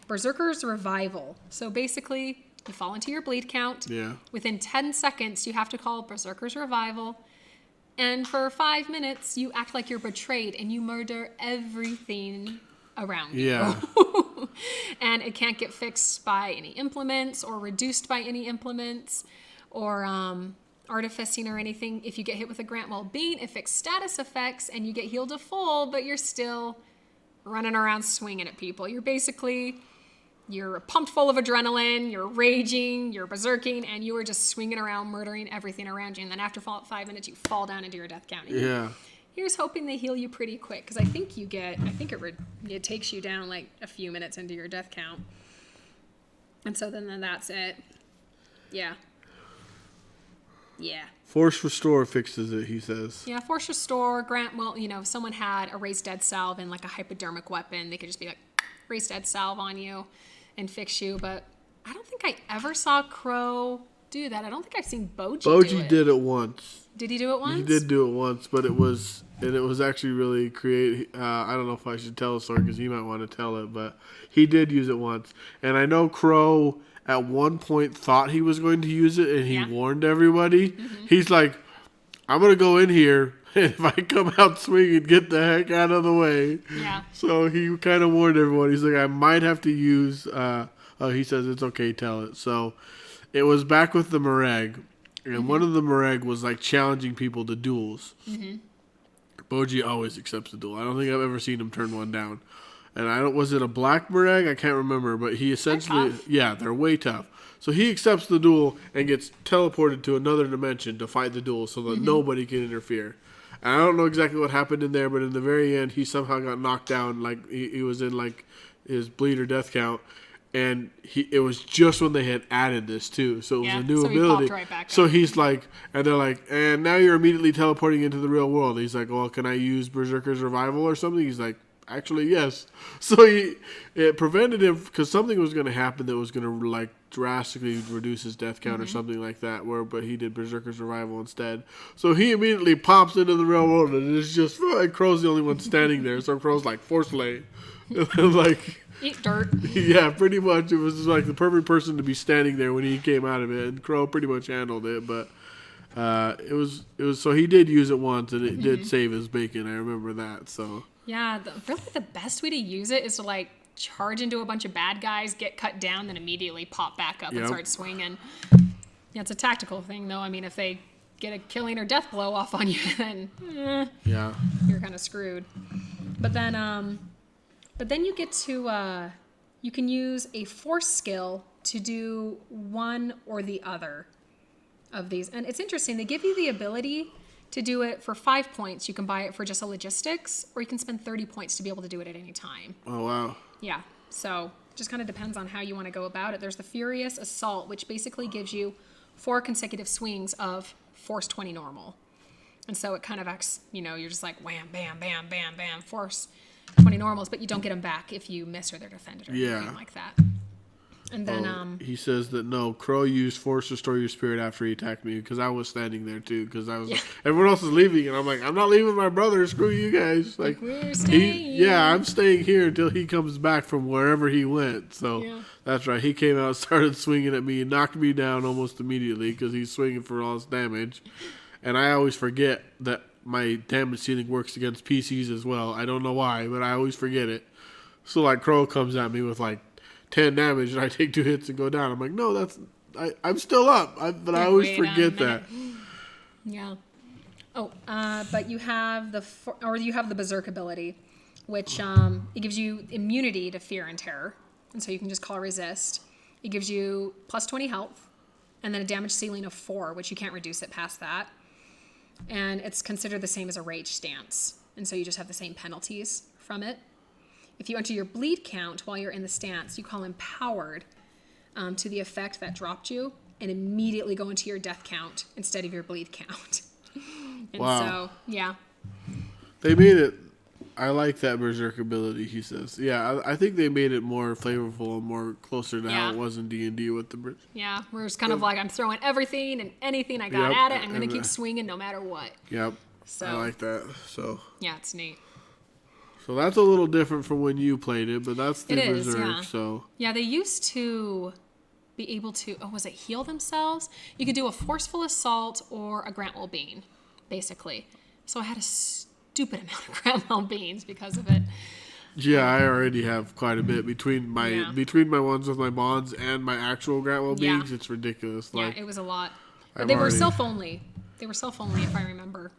Berserker's Revival. So basically, you fall into your bleed count. Yeah. Within 10 seconds, you have to call Berserker's Revival. And for 5 minutes, you act like you're betrayed and you murder everything around you. Yeah. And it can't get fixed by any implements or reduced by any implements or artificing or anything. If you get hit with a Grant Well-Being, it fixes status effects and you get healed to full, but you're still running around swinging at people. You're pumped full of adrenaline, you're raging, you're berserking, and you are just swinging around, murdering everything around you. And then after 5 minutes, you fall down into your death county. Yeah. here's hoping they heal you pretty quick. Because I think it takes you down like a few minutes into your death count. And so then that's it. Yeah. Yeah. Force Restore fixes it, he says. Yeah, Force Restore, if someone had a Raised Dead Salve and like a hypodermic weapon, they could just be like, Raised Dead Salve on you and fix you. But I don't think I ever saw Crow do that. I don't think I've seen Boji do it. Boji did it once. Did he do it once? He did do it once, but it was actually really creative. I don't know if I should tell the story because he might want to tell it, but he did use it once. And I know Crow at one point thought he was going to use it, and he warned everybody. Mm-hmm. He's like, I'm going to go in here, and if I come out swinging, get the heck out of the way. Yeah. So he kind of warned everyone. He's like, I might have to use, he says, it's okay, tell it. So it was back with the Mareg, and one of the Mareg was like challenging people to duels. Mm-hmm. Boji always accepts a duel. I don't think I've ever seen him turn one down. And was it a black Mareg? I can't remember, but he essentially, they're way tough. So he accepts the duel and gets teleported to another dimension to fight the duel so that nobody can interfere. And I don't know exactly what happened in there, but in the very end, he somehow got knocked down. Like he was in like his bleed or death count. And it was just when they had added this too, so it was a new ability. He popped right back up. He's like, and they're like, and now you're immediately teleporting into the real world. He's like, well, can I use Berserker's Revival or something? He's like, actually, yes. So it prevented him because something was going to happen that was going to like drastically reduce his death count or something like that. But he did Berserker's Revival instead. So he immediately pops into the real world, and it's just like Crow's the only one standing there. So Crow's like, Force Lay, and then like. Eat dirt. Yeah, pretty much. It was just like the perfect person to be standing there when he came out of it, and Crow pretty much handled it. But it was so he did use it once, and it did save his bacon. I remember that. So yeah, really the best way to use it is to like charge into a bunch of bad guys, get cut down, then immediately pop back up and start swinging. Yeah, it's a tactical thing though. I mean, if they get a killing or death blow off on you, then you're kind of screwed. But then you get to, you can use a force skill to do one or the other of these. And it's interesting. They give you the ability to do it for 5 points. You can buy it for just a logistics, or you can spend 30 points to be able to do it at any time. Oh, wow. Yeah. So just kind of depends on how you want to go about it. There's the Furious Assault, which basically gives you 4 consecutive swings of Force 20 normal. And so it kind of acts, you're just like wham, bam, bam, bam, bam, Force 20 normals, but you don't get them back if you miss or they're defended or anything like that. And then he says that no, Crow used Force Restore Your Spirit after he attacked me because I was standing there too because I was like, everyone else is leaving and I'm like, I'm not leaving my brother, screw you guys. Like we're staying. I'm staying here until he comes back from wherever he went. So that's right. He came out, started swinging at me, and knocked me down almost immediately because he's swinging for all his damage. And I always forget that my damage ceiling works against PCs as well. I don't know why, but I always forget it. So like Crow comes at me with like 10 damage and I take 2 hits and go down. I'm like, no, I'm still up. But I always forget that. Yeah. Oh, but you have the Berserk ability, which it gives you immunity to fear and terror. And so you can just call resist. It gives you plus 20 health and then a damage ceiling of 4, which you can't reduce it past that. And it's considered the same as a rage stance. And so you just have the same penalties from it. If you enter your bleed count while you're in the stance, you call empowered to the effect that dropped you and immediately go into your death count instead of your bleed count. And so, yeah. They made it. I like that Berserk ability, he says. Yeah, I think they made it more flavorful and more closer to how it was in D&D with the Berserk. Yeah, where it's kind of like I'm throwing everything and anything I got at it. I'm going to keep swinging no matter what. Yep. So I like that. So yeah, it's neat. So that's a little different from when you played it, but that's the Berserk. Yeah. So yeah, they used to be able to, was it heal themselves? You could do a Forceful Assault or a Grant Well-Being, basically. So I had a stupid amount of Grant Well-Beings because of it. Yeah, I already have quite a bit between my ones with my bonds and my actual Grant Well-Beings. It's ridiculous. Like, yeah, it was a lot. But they were self-only. They were self-only, if I remember.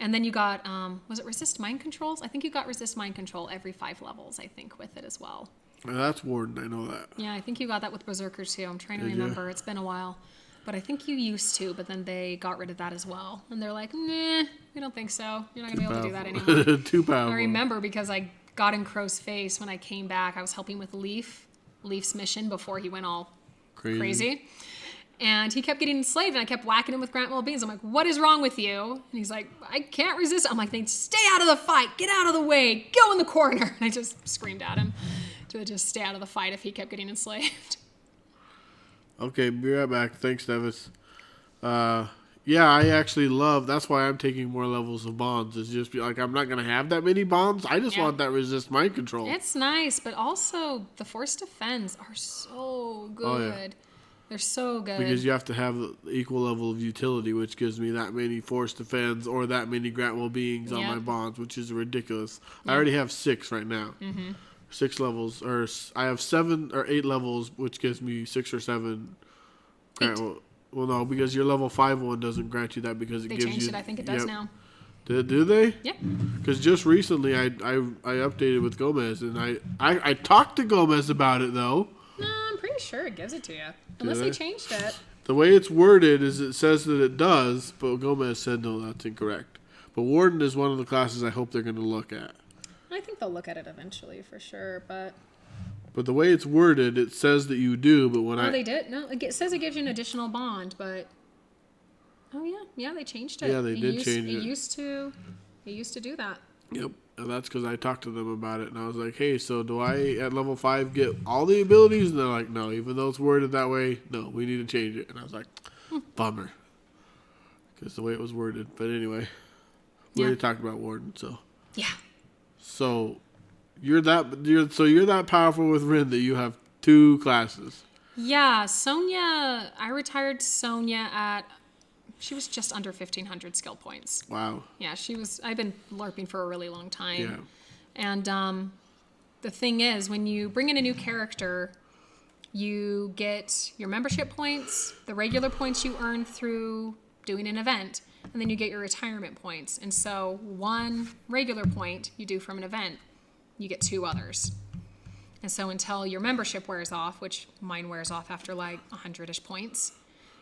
And then you got, was it Resist Mind Controls? I think you got Resist Mind Control every 5 levels, I think, with it as well. That's Warden, I know that. Yeah, I think you got that with Berserker too. I'm trying to remember. It's been a while. But I think you used to, but then they got rid of that as well. And they're like, nah, we don't think so. You're not going to be able to do that anymore. Too powerful. I remember because I got in Crow's face when I came back. I was helping with Leaf's mission before he went all crazy. And he kept getting enslaved, and I kept whacking him with Grant Will Beans. I'm like, what is wrong with you? And he's like, I can't resist. I'm like, then stay out of the fight. Get out of the way. Go in the corner. And I just screamed at him to just stay out of the fight if he kept getting enslaved. Okay, be right back. Thanks, Nevis. Yeah, I actually love, that's why I'm taking more levels of bonds. It's just like, I'm not going to have that many bonds. I just want that resist mind control. It's nice, but also the force defense are so good. Oh, yeah. They're so good. Because you have to have the equal level of utility, which gives me that many force defense or that many Grant Well-Beings on my bonds, which is ridiculous. I already have 6 right now. 6 levels, or I have 7 or 8 levels, which gives me 6 or 7 Grant Well, no, because your level 5 one doesn't grant you that because it gives you... They changed it. I think it does now. Do they? Yep. Because just recently I updated with Gomez, and I talked to Gomez about it, though. No, I'm pretty sure it gives it to you. Unless they changed it. The way it's worded is it says that it does, but Gomez said no, that's incorrect. But Warden is one of the classes I hope they're going to look at. I think they'll look at it eventually, for sure, but... But the way it's worded, it says that you do, but when they did? No, it says it gives you an additional bond, but... Oh, yeah. Yeah, they changed it. Yeah, they did change it. It used to do that. Yep. And that's because I talked to them about it, and I was like, hey, so do I, at level 5, get all the abilities? And they're like, no, even though it's worded that way, no, we need to change it. And I was like, bummer. Because the way it was worded. But anyway, we already talked about Warden, so. Yeah. So, you're that powerful with Rin that you have 2 classes. Yeah, Sonya, I retired Sonya at... She was just under 1,500 skill points. Wow. Yeah, I've been LARPing for a really long time. Yeah. And the thing is, when you bring in a new character, you get your membership points, the regular points you earn through doing an event, and then you get your retirement points. And so 1 regular point you do from an event, you get 2 others. And so until your membership wears off, which mine wears off after like 100-ish points,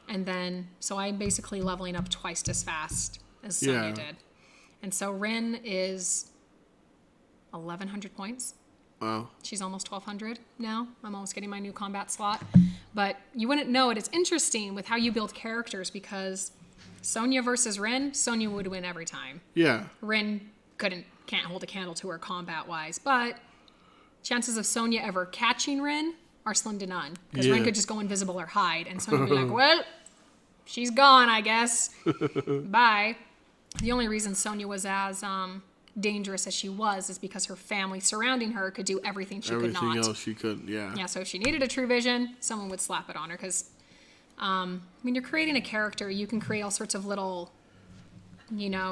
and then, so I'm basically leveling up twice as fast as Sonya did. And so Rin is 1,100 points. Wow. She's almost 1,200 now. I'm almost getting my new combat slot. But you wouldn't know it. It's interesting with how you build characters because Sonya versus Rin, Sonya would win every time. Yeah. Rin can't hold a candle to her combat-wise. But chances of Sonya ever catching Rin are slim to none. Because Rin could just go invisible or hide. And Sonya would be like, well, she's gone, I guess. Bye. The only reason Sonya was as dangerous as she was is because her family surrounding her could do everything she could not. Everything else she couldn't, yeah. Yeah, so if she needed a true vision, someone would slap it on her. Because when you're creating a character, you can create all sorts of little,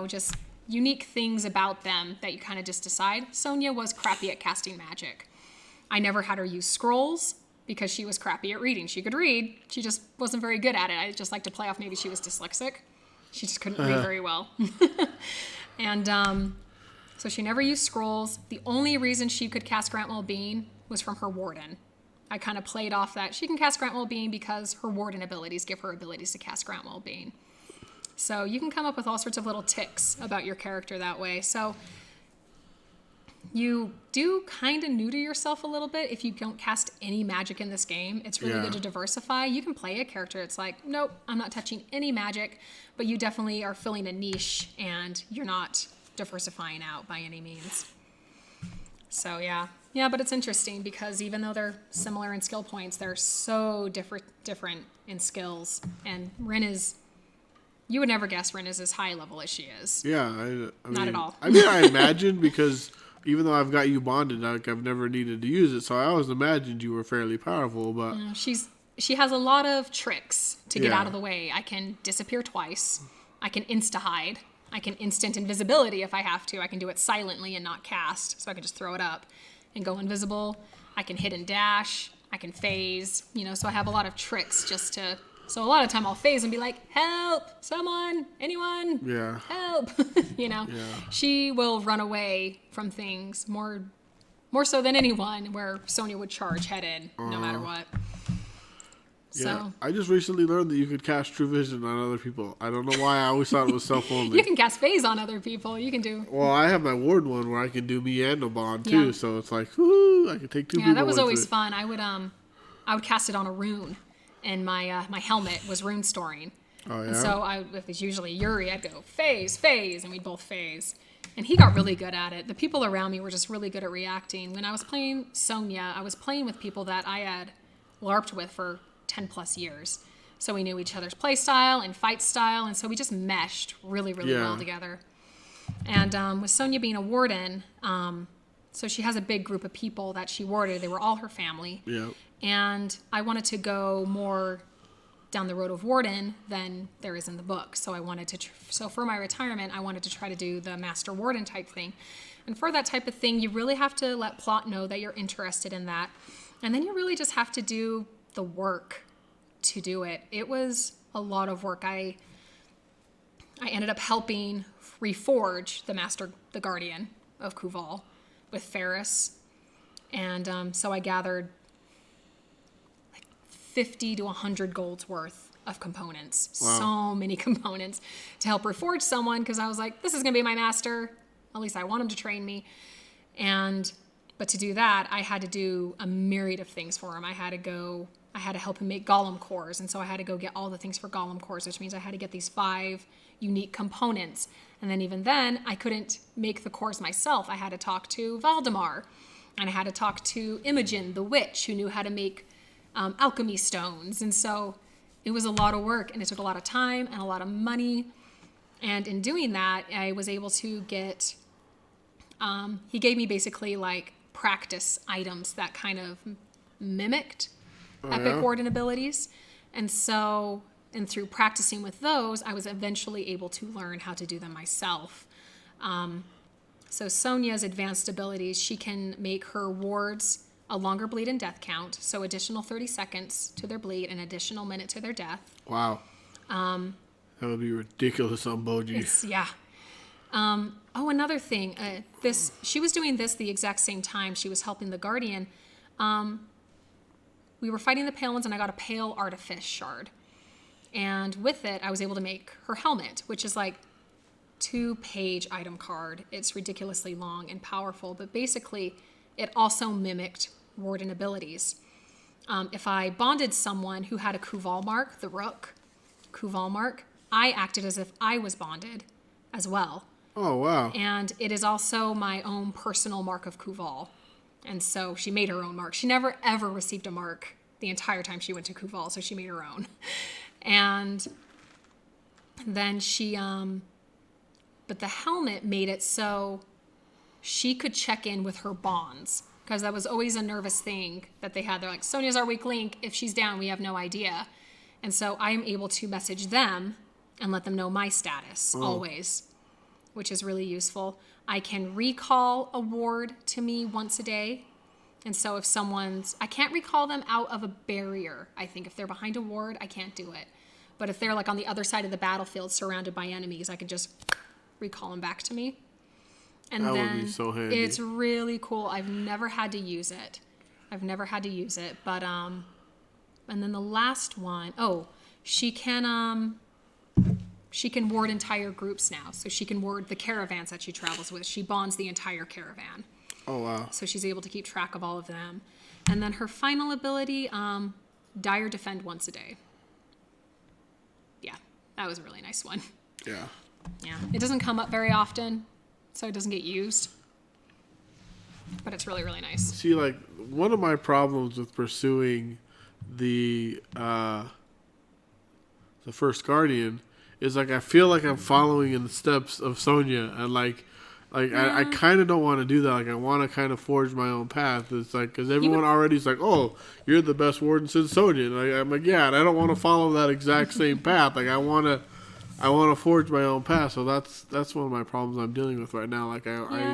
just unique things about them that you kind of just decide. Sonya was crappy at casting magic. I never had her use scrolls because she was crappy at reading. She could read. She just wasn't very good at it. I just like to play off maybe she was dyslexic. She just couldn't read very well. And so she never used scrolls. The only reason she could cast Grant Well-Being was from her Warden. I kind of played off that. She can cast Grant Well-Being because her Warden abilities give her abilities to cast Grant Well-Being. So you can come up with all sorts of little tics about your character that way. So you do kind of neuter yourself a little bit if you don't cast any magic in this game. It's really good to diversify. You can play a character. It's like, nope, I'm not touching any magic, but you definitely are filling a niche and you're not diversifying out by any means. So yeah, but it's interesting because even though they're similar in skill points, they're so different in skills. And Rin is, you would never guess Rin is as high level as she is. Yeah, I mean, not at all. I mean, I imagine because even though I've got you bonded, like I've never needed to use it, so I always imagined you were fairly powerful. But she has a lot of tricks to get out of the way. I can disappear twice. I can insta hide. I can instant invisibility if I have to. I can do it silently and not cast, so I can just throw it up and go invisible. I can hit and dash. I can phase. So I have a lot of tricks just to. So a lot of time I'll phase and be like, help, someone, anyone, help. She will run away from things more so than anyone, where Sonya would charge head in no matter what. So I just recently learned that you could cast True Vision on other people. I don't know why. I always thought it was self-only. you can cast phase on other people. You can do. Well, I have my ward one where I can do me and Oban too, Yeah. so it's like, whoo, I can take two people. Yeah, that was with always it. fun. I would cast it on a rune, and my my helmet was rune storing. Oh yeah. And so if it was usually Yuri, I'd go phase, and we'd both phase. And he got really good at it. The people around me were just really good at reacting. When I was playing Sonya, I was playing with people that I had LARPed with for 10 plus years. So we knew each other's play style and fight style, and so we just meshed really, really well together. And with Sonya being a warden, so she has a big group of people that she warded. They were all her family. Yeah. And I wanted to go more down the road of warden than there is in the book. So I wanted to, so for my retirement, I wanted to try to do the master warden type thing. And for that type of thing, you really have to let plot know that you're interested in that. And then you really just have to do the work to do it. It was a lot of work. I ended up helping reforge the guardian of Kuval with Ferris. And so I gathered 50 to 100 golds worth of components. Wow. So many components to help reforge someone, because I was like, this is going to be my master. At least I want him to train me. But to do that, I had to do a myriad of things for him. I had to help him make golem cores. And so I had to go get all the things for golem cores, which means I had to get these 5 unique components. And then even then, I couldn't make the cores myself. I had to talk to Valdemar. And I had to talk to Imogen, the witch, who knew how to make alchemy stones. And so it was a lot of work, and it took a lot of time and a lot of money. And in doing that, I was able to get, he gave me basically like practice items that kind of mimicked epic warden abilities. And so, and through practicing with those, I was eventually able to learn how to do them myself. So Sonya's advanced abilities, she can make her wards a longer bleed and death count, so additional 30 seconds to their bleed, an additional minute to their death. Wow. That would be ridiculous on Boji. Yeah. Oh, another thing. She was doing this the exact same time she was helping the Guardian. We were fighting the Pale Ones, and I got a Pale Artifice shard. And with it, I was able to make her helmet, which is like 2-page item card. It's ridiculously long and powerful, but basically it also mimicked warden abilities. If I bonded someone who had a Kuval mark, the Rook Kuval mark, I acted as if I was bonded as well. Oh, wow. And it is also my own personal mark of Kuval. And so she made her own mark. She never, ever received a mark the entire time she went to Kuval, so she made her own. And then she, but the helmet made it so she could check in with her bonds, because that was always a nervous thing that they had. They're like, Sonya's our weak link. If she's down, we have no idea. And so I'm able to message them and let them know my status always, which is really useful. I can recall a ward to me once a day. And so if I can't recall them out of a barrier. I think if they're behind a ward, I can't do it. But if they're like on the other side of the battlefield surrounded by enemies, I can just recall them back to me. And That then would be so handy. It's really cool. I've never had to use it. But and then the last one, she can ward entire groups now. So she can ward the caravans that she travels with. She bonds the entire caravan. Oh, wow. So she's able to keep track of all of them. And then her final ability, dire defend once a day. Yeah, that was a really nice one. Yeah. Yeah, it doesn't come up very often, so it doesn't get used. But it's really, really nice. See, like, one of my problems with pursuing the first Guardian is, like, I feel like I'm following in the steps of Sonya, and, I kind of don't want to do that. Like, I want to kind of forge my own path. It's like, because everyone already is like, oh, you're the best warden since Sonya. And I'm like, yeah, and I don't want to follow that exact same path. Like, I want to forge my own path. So that's one of my problems I'm dealing with right now. Like,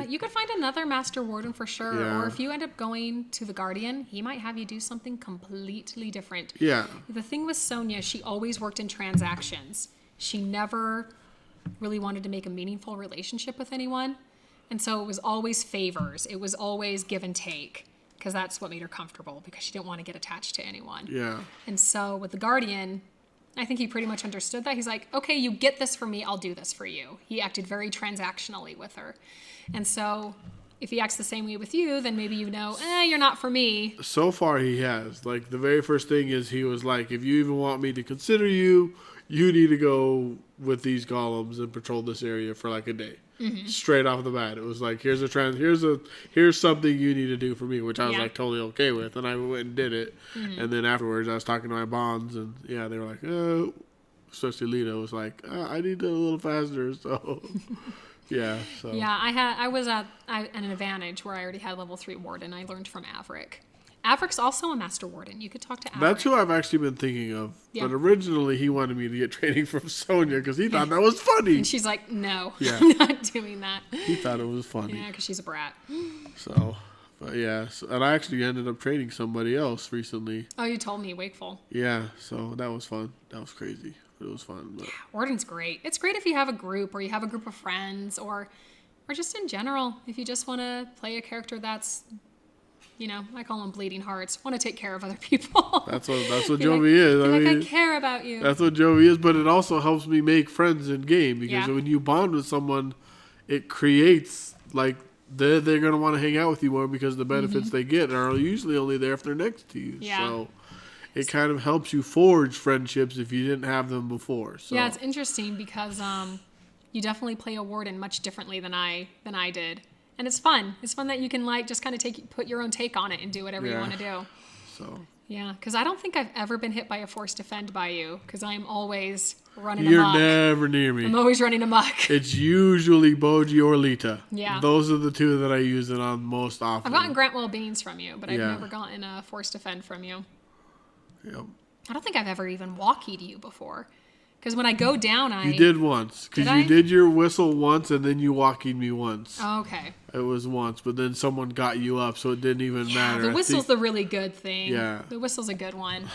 you could find another Master Warden for sure. Yeah. Or if you end up going to the Guardian, he might have you do something completely different. Yeah. The thing with Sonya, she always worked in transactions. She never really wanted to make a meaningful relationship with anyone. And so it was always favors. It was always give and take. because that's what made her comfortable, because she didn't want to get attached to anyone. Yeah. And so with the guardian, I think he pretty much understood that. He's like, okay, you get this for me, I'll do this for you. He acted very transactionally with her. And so if he acts the same way with you, then maybe you're not for me. So far he has. Like, the very first thing is he was like, if you even want me to consider you, you need to go with these golems and patrol this area for like a day. Mm-hmm. Straight off the bat. It was like, here's something you need to do for me, which I was like totally okay with. And I went and did it. Mm-hmm. And then afterwards I was talking to my bonds, and yeah, they were like, oh, especially Lita was like, I need to a little faster. So yeah. So yeah, I was at an advantage where I already had level 3 warden. I learned from Averick. Averick's also a master warden. You could talk to Averick. That's who I've actually been thinking of. Yeah. But originally he wanted me to get training from Sonya because he thought that was funny. And she's like, no, I'm not doing that. He thought it was funny. Yeah, because she's a brat. So, but yeah. and I actually ended up training somebody else recently. Oh, you told me, Wakeful. Yeah, so that was fun. That was crazy. But it was fun. But. Yeah, warden's great. It's great if you have a group, or you have a group of friends, or just in general, if you just want to play a character that's, I call them bleeding hearts. Want to take care of other people. That's what Jovi is. I care about you. That's what Jovi is, but it also helps me make friends in game, because when you bond with someone, it creates like they're going to want to hang out with you more, because the benefits they get are usually only there if they're next to you. Yeah. So it kind of helps you forge friendships if you didn't have them before. So. Yeah, it's interesting because you definitely play a warden much differently than I did. And it's fun. It's fun that you can just kind of put your own take on it and do whatever you want to do. So. Yeah, because I don't think I've ever been hit by a force defend by you, because I'm always running You're amok. You're never near me. I'm always running amok. It's usually Boji or Lita. Yeah. Those are the two that I use it on most often. I've gotten Grantwell Beans from you, but I've never gotten a force defend from you. Yep. I don't think I've ever even walkied you before. Because when I go down, You did once. Because you did your whistle once, and then you walkied me once. Oh, okay. It was once, but then someone got you up, so it didn't even matter. The whistle's the really good thing. Yeah. The whistle's a good one.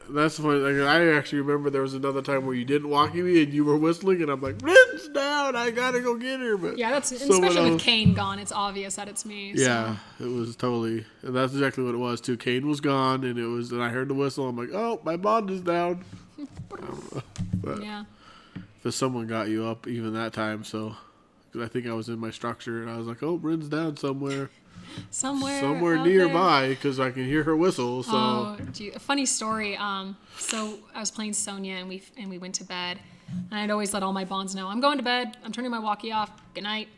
That's funny. Like, I actually remember there was another time where you didn't walkie me, and you were whistling, and I'm like, Rin's down, I gotta go get her. But yeah, especially with Kane gone, it's obvious that it's me. Yeah, so. It was totally, and that's exactly what it was too. Kane was gone, and I heard the whistle, I'm like, oh, my bond is down. But yeah. If someone got you up even that time, so because I think I was in my structure and I was like, oh, Rin's down somewhere nearby, because I can hear her whistle. So a funny story. So I was playing Sonya, and we went to bed, and I'd always let all my bonds know, I'm going to bed, I'm turning my walkie off, good night.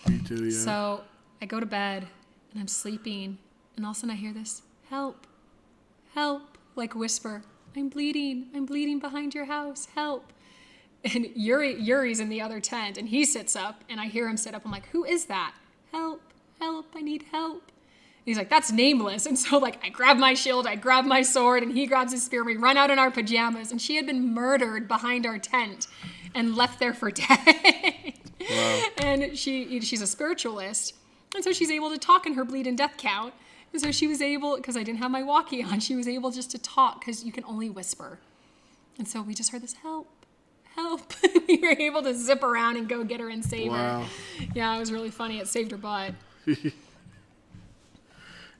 Me too. Yeah. So I go to bed and I'm sleeping, and all of a sudden I hear this, help, like whisper, I'm bleeding behind your house, help. And Yuri's in the other tent, and he sits up, and I hear him sit up. I'm like, who is that? Help, I need help. And he's like, that's nameless. And so I grab my shield, I grab my sword, and he grabs his spear, and we run out in our pajamas, and she had been murdered behind our tent and left there for dead. Wow. And she's a spiritualist, and so she's able to talk in her bleed and death count. And so she was able, because I didn't have my walkie on, she was able just to talk, because you can only whisper. And so we just heard this, help. We were able to zip around and go get her and save her. Yeah, it was really funny. It saved her butt.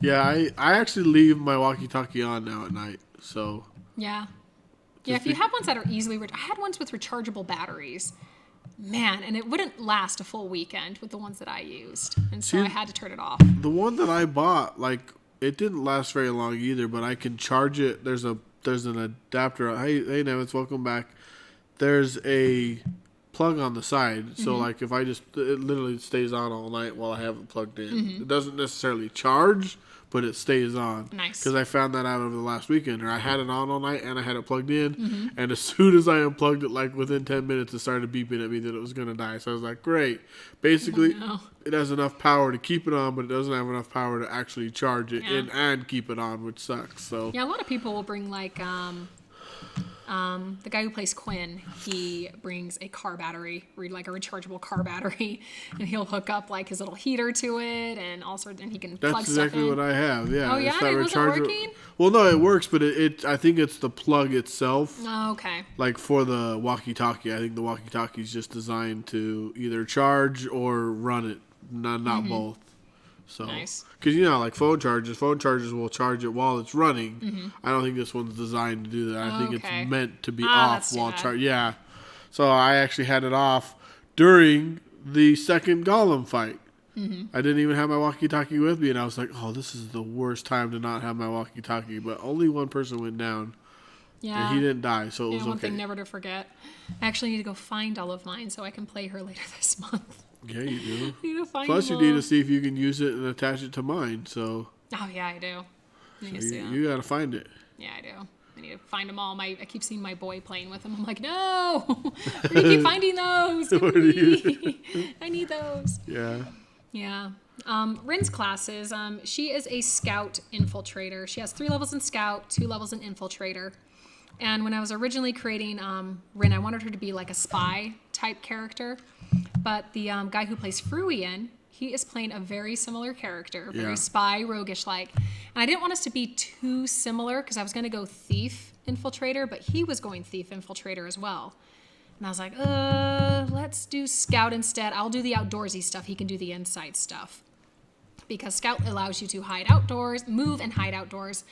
Yeah, I actually leave my walkie-talkie on now at night, so. Yeah. Yeah, if you have ones that are easily, I had ones with rechargeable batteries. Man, and it wouldn't last a full weekend with the ones that I used. And so I had to turn it off. The one that I bought, it didn't last very long either, but I can charge it. There's an adapter. Hey, Nevitz, welcome back. There's a plug on the side, so if it literally stays on all night while I have it plugged in. It doesn't necessarily charge, but it stays on. Nice. Because I found that out over the last weekend, or I had it on all night and I had it plugged in, and as soon as I unplugged it, within 10 minutes, it started beeping at me that it was going to die. So I was like, great. Basically, it has enough power to keep it on, but it doesn't have enough power to actually charge it and keep it on, which sucks. So yeah, a lot of people will bring the guy who plays Quinn, he brings a car battery, a rechargeable car battery, and he'll hook up his little heater to it and all sorts, and he can plug stuff in. That's exactly what I have. Yeah. Oh yeah, it wasn't working? Well, no, it works, but I think it's the plug itself. Oh, okay. For the walkie-talkie, I think the walkie-talkie is just designed to either charge or run it, not both. So, Nice. because like phone chargers will charge it while it's running. I don't think this one's designed to do that. I think Okay. it's meant to be that's off too while bad. charged. Yeah. So I actually had it off during the second Golem fight. I didn't even have my walkie-talkie with me, and I was like, "Oh, this is the worst time to not have my walkie-talkie." But only one person went down, Yeah. and he didn't die, so it was One okay. thing never to forget. I actually need to go find all of mine so I can play her later this month. Yeah, you do. I need to find Plus, you them need all. to see if you can use it and attach it to mine. So Oh, yeah, I do. I need to see that. you got to find it. Yeah, I do. I need to find them all. I keep seeing my boy playing with them. I'm like, no! Where do you keep finding those? Give Where do me. I need those. Yeah. Yeah. Rin's classes, she is a scout infiltrator. She has 3 levels in scout, 2 levels in infiltrator. And when I was originally creating Rin, I wanted her to be like a spy type character. But the guy who plays Fruian, he is playing a very similar character, very Yeah. spy, roguish-like. And I didn't want us to be too similar because I was going to go thief infiltrator, but he was going thief infiltrator as well. And I was like, let's do scout instead. I'll do the outdoorsy stuff. He can do the inside stuff. Because scout allows you to hide outdoors, move and hide outdoors,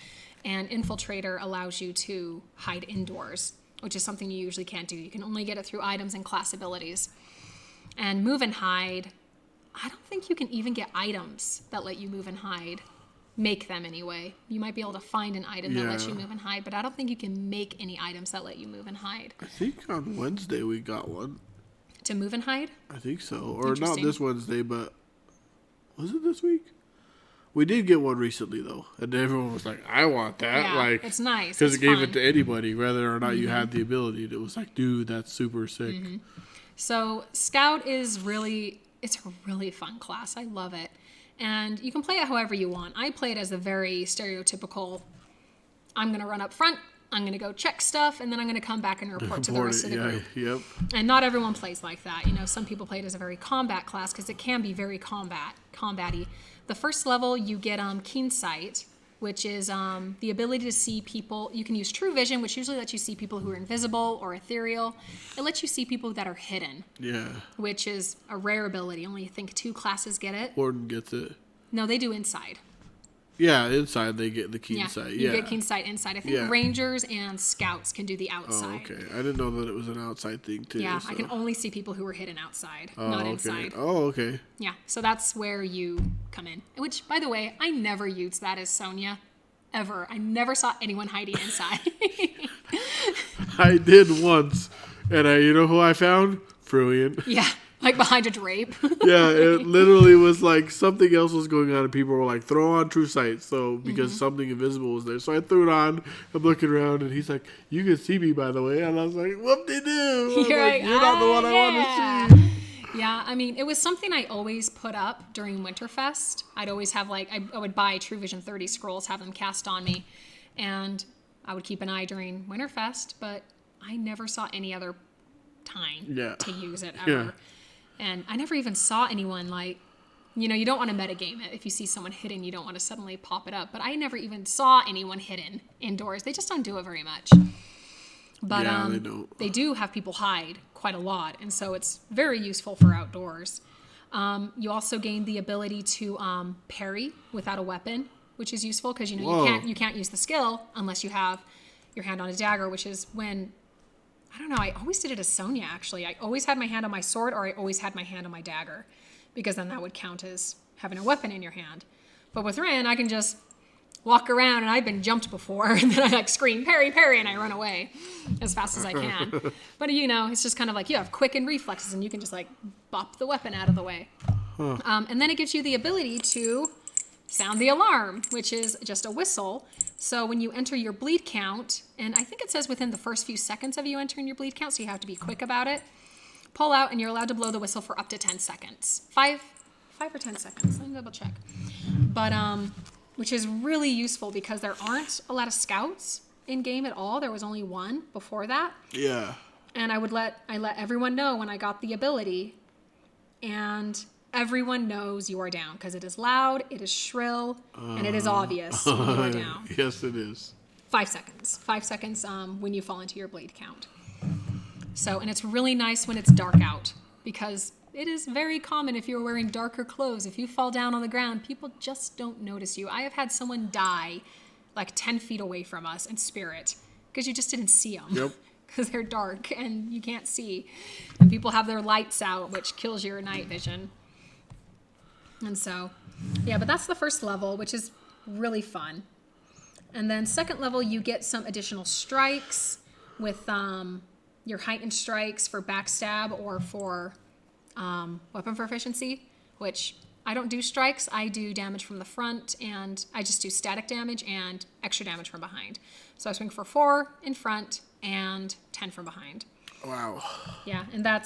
and infiltrator allows you to hide indoors, which is something you usually can't do. You can only get it through items and class abilities. And move and hide, I don't think you can even get items that let you move and hide. Make them anyway. You might be able to find an item that lets you Yeah. move and hide, but I don't think you can make any items that let you move and hide. I think on Wednesday we got one. To move and hide? I think so. Or not Interesting. this Wednesday, but was it this week? We did get one recently, though. And everyone was like, I want that. Yeah, like, it's nice. Because It's it gave fun. it to anybody, whether or not you had the ability. It was like, dude, that's super sick. So Scout is it's a really fun class. I love it. And you can play it however you want. I play it as a very stereotypical, I'm going to run up front, I'm going to go check stuff, and then I'm going to come back and report to the rest of the group. Yep. And not everyone plays like that. You know, some people play it as a very combat class because it can be very combat-y. The first level, you get Keen Sight, which is the ability to see people. You can use True Vision, which usually lets you see people who are invisible or ethereal. It lets you see people that are hidden, Yeah. which is a rare ability. Only I think 2 classes get it. Warden gets it. No, they do inside. Yeah, inside they get the keen Yeah, sight. you Yeah. get Keen Sight inside. I think Yeah. Rangers and Scouts can do the Oh, outside. okay. I didn't know that it was an outside thing, too. Yeah, so. I can only see people who are hidden outside, Oh, not okay. inside. Oh, okay. Yeah, so that's where you come in. Which, by the way, I never used that as Sonya, ever. I never saw anyone hiding inside. I did once, and you know who I found? Fruian. Yeah, like behind a drape. Yeah, it literally was like something else was going on, and people were like, throw on True Sight, so because something invisible was there. So I threw it on. I'm looking around, and he's like, you can see me, by the way. And I was like, whoop-de-doo. You're not the one I want to see. Yeah, I mean, it was something I always put up during Winterfest. I'd always have I would buy True Vision 30 scrolls, have them cast on me, and I would keep an eye during Winterfest, but I never saw any other time to use it ever. Yeah. And I never even saw anyone you don't want to metagame it. If you see someone hidden, you don't want to suddenly pop it up. But I never even saw anyone hidden indoors. They just don't do it very much. But Yeah, they don't. they do have people hide quite a lot, and so it's very useful for outdoors. You also gain the ability to parry without a weapon, which is useful because Whoa. you can't use the skill unless you have your hand on a dagger, which is when I don't know. I always did it as Sonya, actually. I always had my hand on my sword, or I always had my hand on my dagger, because then that would count as having a weapon in your hand. But with Rin, I can just walk around, and I've been jumped before, and then I scream, parry, parry, and I run away as fast as I can. But, it's just kind of like you have quick and reflexes, and you can just, bop the weapon out of the way. And then it gives you the ability to sound the alarm, which is just a whistle. So when you enter your bleed count, and I think it says within the first few seconds of you entering your bleed count, so you have to be quick about it, pull out, and you're allowed to blow the whistle for up to 10 seconds. 5 or 10 seconds. Let me double check. But, which is really useful because there aren't a lot of scouts in game at all. There was only one before that. Yeah. And I let everyone know when I got the ability, and everyone knows you are down because it is loud, it is shrill, and it is obvious you are down. Yes, it is. 5 seconds. 5 seconds when you fall into your bleed count. So, and it's really nice when it's dark out because it is very common if you're wearing darker clothes. If you fall down on the ground, people just don't notice you. I have had someone die like 10 feet away from us in spirit because you just didn't see them. Yep. Because they're dark and you can't see. And people have their lights out, which kills your night vision. And so, yeah, but that's the first level, which is really fun. And then second level, you get some additional strikes with your heightened strikes for backstab or for weapon proficiency, which I don't do strikes. I do damage from the front, and I just do static damage and extra damage from behind. So I swing for 4 in front and 10 from behind. Wow. Yeah, and I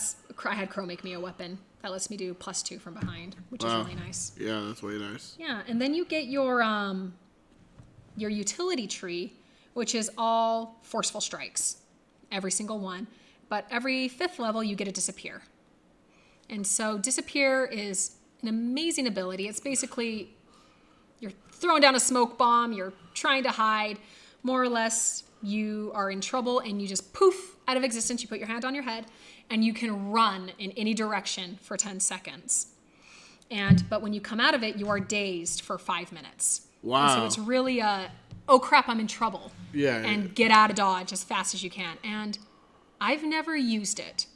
had Crow make me a weapon that lets me do +2 from behind, which is really nice. Yeah, that's way nice. Yeah, and then you get your utility tree, which is all forceful strikes, every single one. But every 5th level, you get a disappear. And so disappear is an amazing ability. It's basically you're throwing down a smoke bomb, you're trying to hide, more or less you are in trouble and you just poof out of existence. You put your hand on your head and you can run in any direction for 10 seconds. But when you come out of it, you are dazed for 5 minutes. Wow. And so it's really oh crap, I'm in trouble. Yeah. And get out of Dodge as fast as you can. And I've never used it,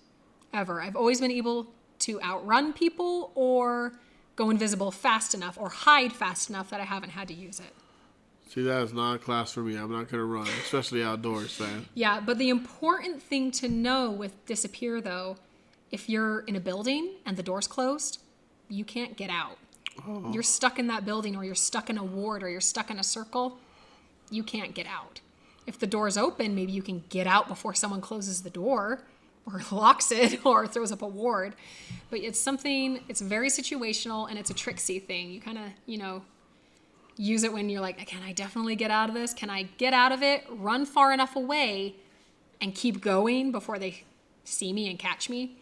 ever. I've always been able to outrun people or go invisible fast enough or hide fast enough that I haven't had to use it. See, that is not a class for me. I'm not going to run, especially outdoors, man. Yeah, but the important thing to know with disappear, though, if you're in a building and the door's closed, you can't get out. Oh. You're stuck in that building, or you're stuck in a ward, or you're stuck in a circle, you can't get out. If the door's open, maybe you can get out before someone closes the door or locks it or throws up a ward. But it's very situational, and it's a tricksy thing. You kind of, use it when you're like, can I definitely get out of this? Can I get out of it, run far enough away, and keep going before they see me and catch me?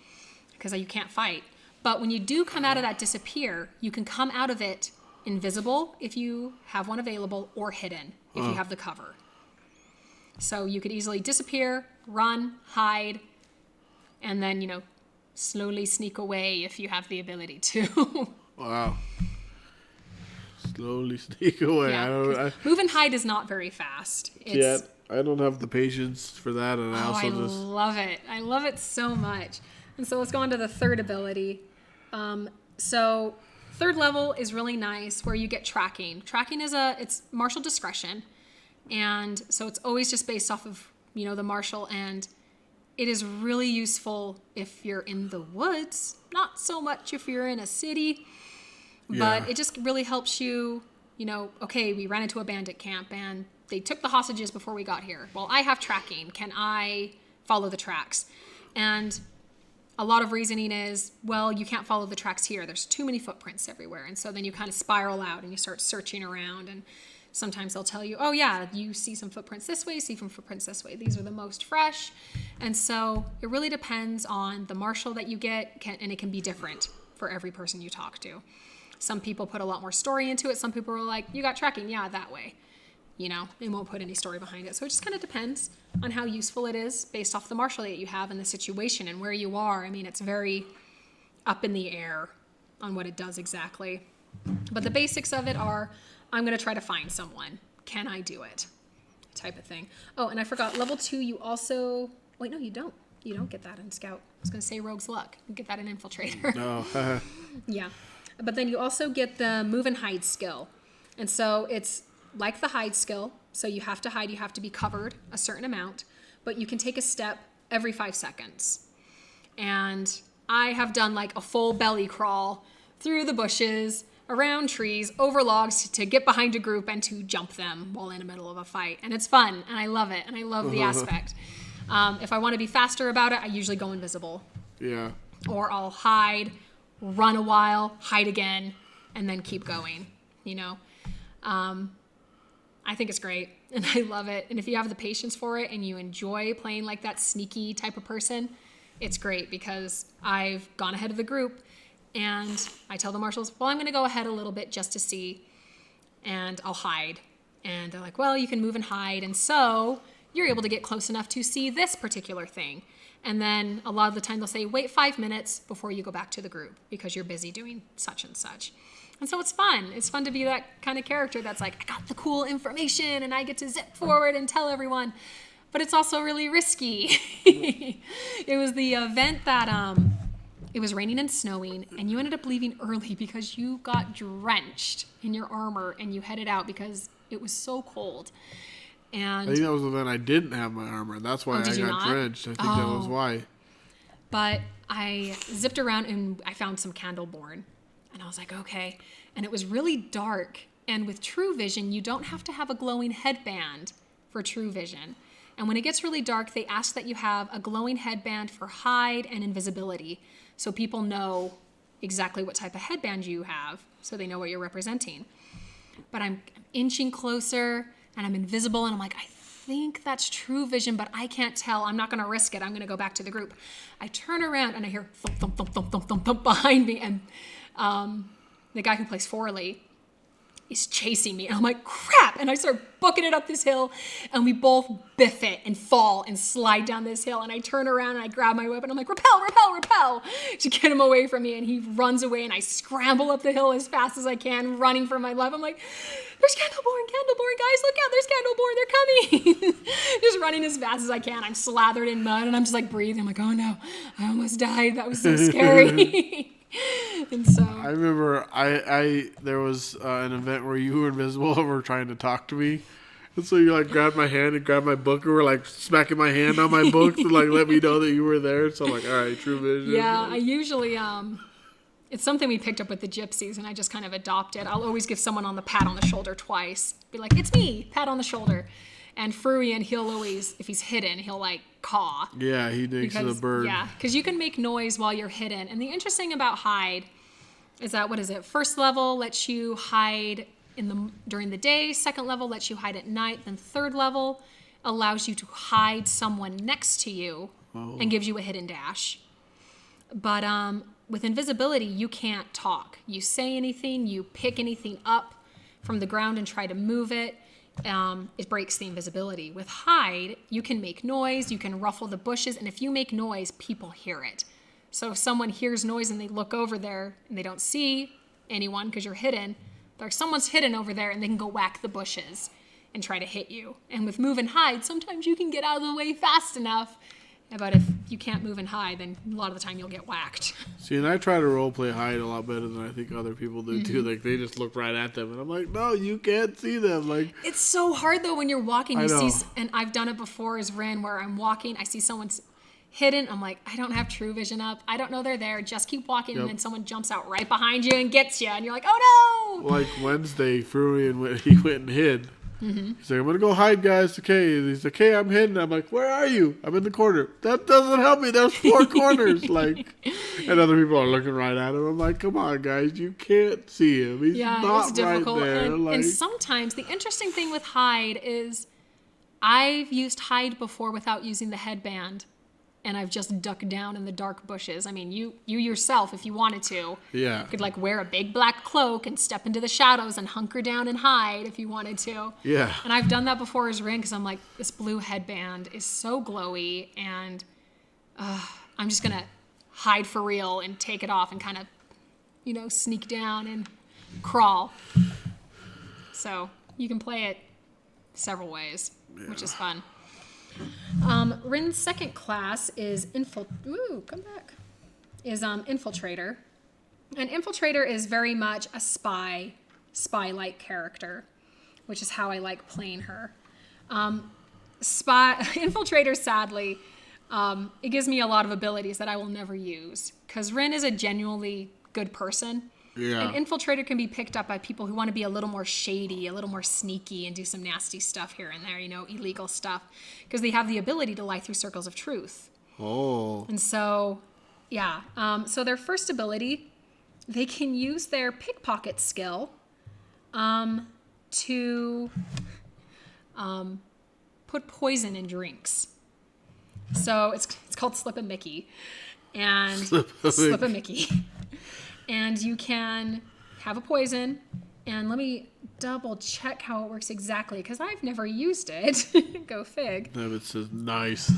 Because you can't fight. But when you do come out of that disappear, you can come out of it invisible if you have one available, or hidden if you have the cover. So you could easily disappear, run, hide, and then, slowly sneak away if you have the ability to. Wow. Slowly sneak away. Yeah, move and hide is not very fast. I don't have the patience for that, and I love it. I love it so much. And so let's go on to the third ability. So third level is really nice, where you get tracking. Tracking it's martial discretion, and so it's always just based off of the martial, and it is really useful if you're in the woods. Not so much if you're in a city. But it just really helps you, okay, we ran into a bandit camp and they took the hostages before we got here. Well, I have tracking. Can I follow the tracks? And a lot of reasoning is, well, you can't follow the tracks here. There's too many footprints everywhere. And so then you kind of spiral out and you start searching around. And sometimes they'll tell you, oh, yeah, you see some footprints this way, see some footprints this way. These are the most fresh. And so it really depends on the martial that you get, and it can be different for every person you talk to. Some people put a lot more story into it. Some people are like, you got tracking, yeah, that way. They won't put any story behind it. So it just kind of depends on how useful it is based off the martial that you have and the situation and where you are. I mean, it's very up in the air on what it does exactly. But the basics of it are, I'm going to try to find someone. Can I do it? Type of thing. Oh, and I forgot, level 2, you also... Wait, no, you don't. You don't get that in Scout. I was going to say Rogue's Luck. You get that in Infiltrator. No. Yeah. But then you also get the move and hide skill. And so it's like the hide skill. So you have to hide, you have to be covered a certain amount, but you can take a step every 5 seconds. And I have done like a full belly crawl through the bushes, around trees, over logs to get behind a group and to jump them while in the middle of a fight. And it's fun, and I love it, and I love the aspect. If I want to be faster about it, I usually go invisible. Yeah. Or I'll hide, run a while, hide again, and then keep going, I think it's great, and I love it. And if you have the patience for it and you enjoy playing like that sneaky type of person, it's great, because I've gone ahead of the group and I tell the marshals, well, I'm going to go ahead a little bit just to see, and I'll hide. And they're like, well, you can move and hide, and so you're able to get close enough to see this particular thing. And then a lot of the time they'll say, wait 5 minutes before you go back to the group because you're busy doing such and such. And so it's fun. It's fun to be that kind of character that's like, I got the cool information and I get to zip forward and tell everyone. But it's also really risky. It was the event that it was raining and snowing and you ended up leaving early because you got drenched in your armor and you headed out because it was so cold. And I think that was the event I didn't have my armor. That's why I got drenched. I think that was why. But I zipped around and I found some Candleborn. And I was like, okay. And it was really dark. And with True Vision, you don't have to have a glowing headband for True Vision. And when it gets really dark, they ask that you have a glowing headband for hide and invisibility. So people know exactly what type of headband you have. So they know what you're representing. But I'm inching closer and I'm invisible. And I'm like, I think that's True Vision, but I can't tell. I'm not going to risk it. I'm going to go back to the group. I turn around and I hear thump, thump, thump, thump, thump, thump, thump behind me. And the guy who plays Forley is chasing me. And I'm like, crap. And I start booking it up this hill. And we both biff it and fall and slide down this hill. And I turn around and I grab my weapon. I'm like, repel, repel, repel to get him away from me. And he runs away. And I scramble up the hill as fast as I can, running for my life. I'm like, there's Candleborn, guys. Look out. There's Candleborn. They're coming. Just running as fast as I can. I'm slathered in mud. And I'm just like breathing. I'm like, oh no, I almost died. That was so scary. And so I remember there was an event where you were invisible and were trying to talk to me. And so you like grabbed my hand and grabbed my book and were like smacking my hand on my book to like let me know that you were there. So I'm like, all right, True Vision. Yeah, I usually it's something we picked up with the gypsies and I just kind of adopt it. I'll always give someone on the pat on the shoulder twice. Be like, it's me, pat on the shoulder. And Fruian, he'll always, if he's hidden, he'll like caw. Yeah, he thinks of the bird. Yeah, because you can make noise while you're hidden. And the interesting about hide is that, what is it? First level lets you hide during the day. Second level lets you hide at night. Then third level allows you to hide someone next to you and gives you a hidden dash. But with invisibility, you can't talk. You say anything, you pick anything up from the ground and try to move it. It breaks the invisibility. With hide, you can make noise, you can ruffle the bushes, and if you make noise, people hear it. So if someone hears noise and they look over there and they don't see anyone because you're hidden, someone's hidden over there and they can go whack the bushes and try to hit you. And with move and hide, sometimes you can get out of the way fast enough. But if you can't move and hide, then a lot of the time you'll get whacked. See, and I try to roleplay hide a lot better than I think other people do too. Like they just look right at them, and I'm like, no, you can't see them. Like it's so hard though when you're walking. You see, and I've done it before as Rin, where I'm walking, I see someone's hidden. I'm like, I don't have True Vision up. I don't know they're there. Just keep walking, and then someone jumps out right behind you and gets you, and you're like, oh no! Like Wednesday, Fruian he went and hid. He's like, I'm going to go hide, guys. Okay. And he's like, hey, I'm hidden. I'm like, where are you? I'm in the corner. That doesn't help me. There's 4 corners. Like, and other people are looking right at him. I'm like, come on, guys. You can't see him. He's not it's difficult. Right there. And sometimes the interesting thing with hide is I've used hide before without using the headband. And I've just ducked down in the dark bushes. I mean, you yourself, if you wanted to, could like wear a big black cloak and step into the shadows and hunker down and hide if you wanted to. Yeah. And I've done that before as Rin because I'm like, this blue headband is so glowy and I'm just going to hide for real and take it off and kind of, sneak down and crawl. So you can play it several ways, which is fun. Rin's second class is Infiltrator. And Infiltrator is very much a spy-like character, which is how I like playing her. Infiltrator, sadly, it gives me a lot of abilities that I will never use because Rin is a genuinely good person. Yeah. And Infiltrator can be picked up by people who want to be a little more shady, a little more sneaky, and do some nasty stuff here and there, illegal stuff, because they have the ability to lie through circles of truth. Oh. And so, so their first ability, they can use their pickpocket skill to put poison in drinks. So it's called Slip a Mickey. And Slip a Mickey. And you can have a poison, and let me double check how it works exactly, because I've never used it. Go fig. It says nice.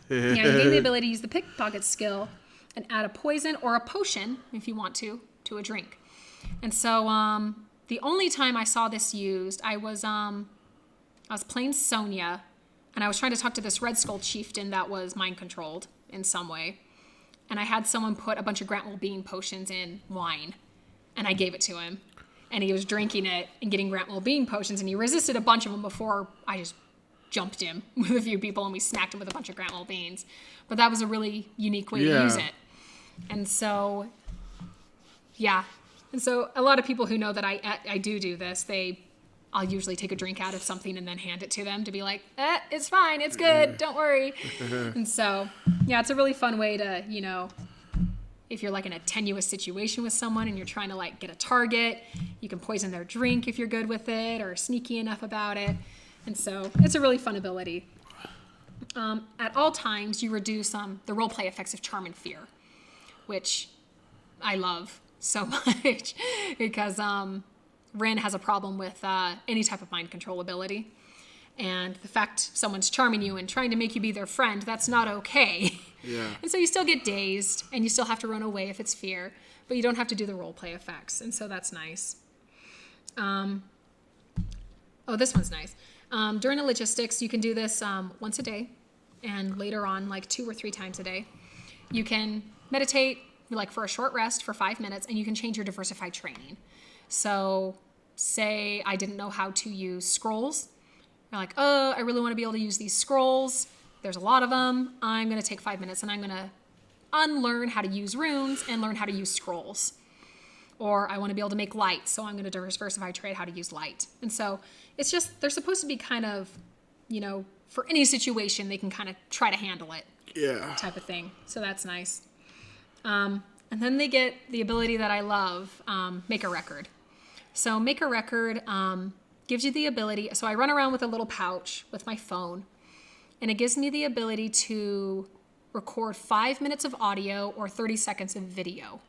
Yeah, you gain the ability to use the pickpocket skill and add a poison or a potion, if you want to a drink. And so the only time I saw this used, I was playing Sonya, and I was trying to talk to this Red Skull chieftain that was mind controlled in some way. And I had someone put a bunch of Grant Bean potions in wine, and I gave it to him. And he was drinking it and getting Grant Bean potions, and he resisted a bunch of them before I just jumped him with a few people, and we smacked him with a bunch of Grant Beans. But that was a really unique way to use it. And so, yeah. And so a lot of people who know that I do this, I'll usually take a drink out of something and then hand it to them to be like, it's fine, it's good, don't worry. And so, yeah, it's a really fun way to, you know, if you're like in a tenuous situation with someone and you're trying to like get a target, you can poison their drink if you're good with it or sneaky enough about it. And so it's a really fun ability. At all times, you reduce the roleplay effects of charm and fear, which I love so much because Rin has a problem with any type of mind control ability. And the fact someone's charming you and trying to make you be their friend, that's not okay. Yeah. And so you still get dazed and you still have to run away if it's fear, but you don't have to do the roleplay effects. And so that's nice. This one's nice. During the logistics, you can do this once a day and later on like 2 or 3 times a day. You can meditate like for a short rest for 5 minutes, and you can change your diversified training. So say I didn't know how to use scrolls. You're like, I really want to be able to use these scrolls. There's a lot of them. I'm going to take 5 minutes and I'm going to unlearn how to use runes and learn how to use scrolls. Or I want to be able to make light, so I'm going to diversify trade how to use light. And so it's just, they're supposed to be kind of, you know, for any situation, they can kind of try to handle it. Yeah. Type of thing. So that's nice. And then they get the ability that I love, make a record. So make a record gives you the ability, so I run around with a little pouch with my phone, and it gives me the ability to record 5 minutes of audio or 30 seconds of video.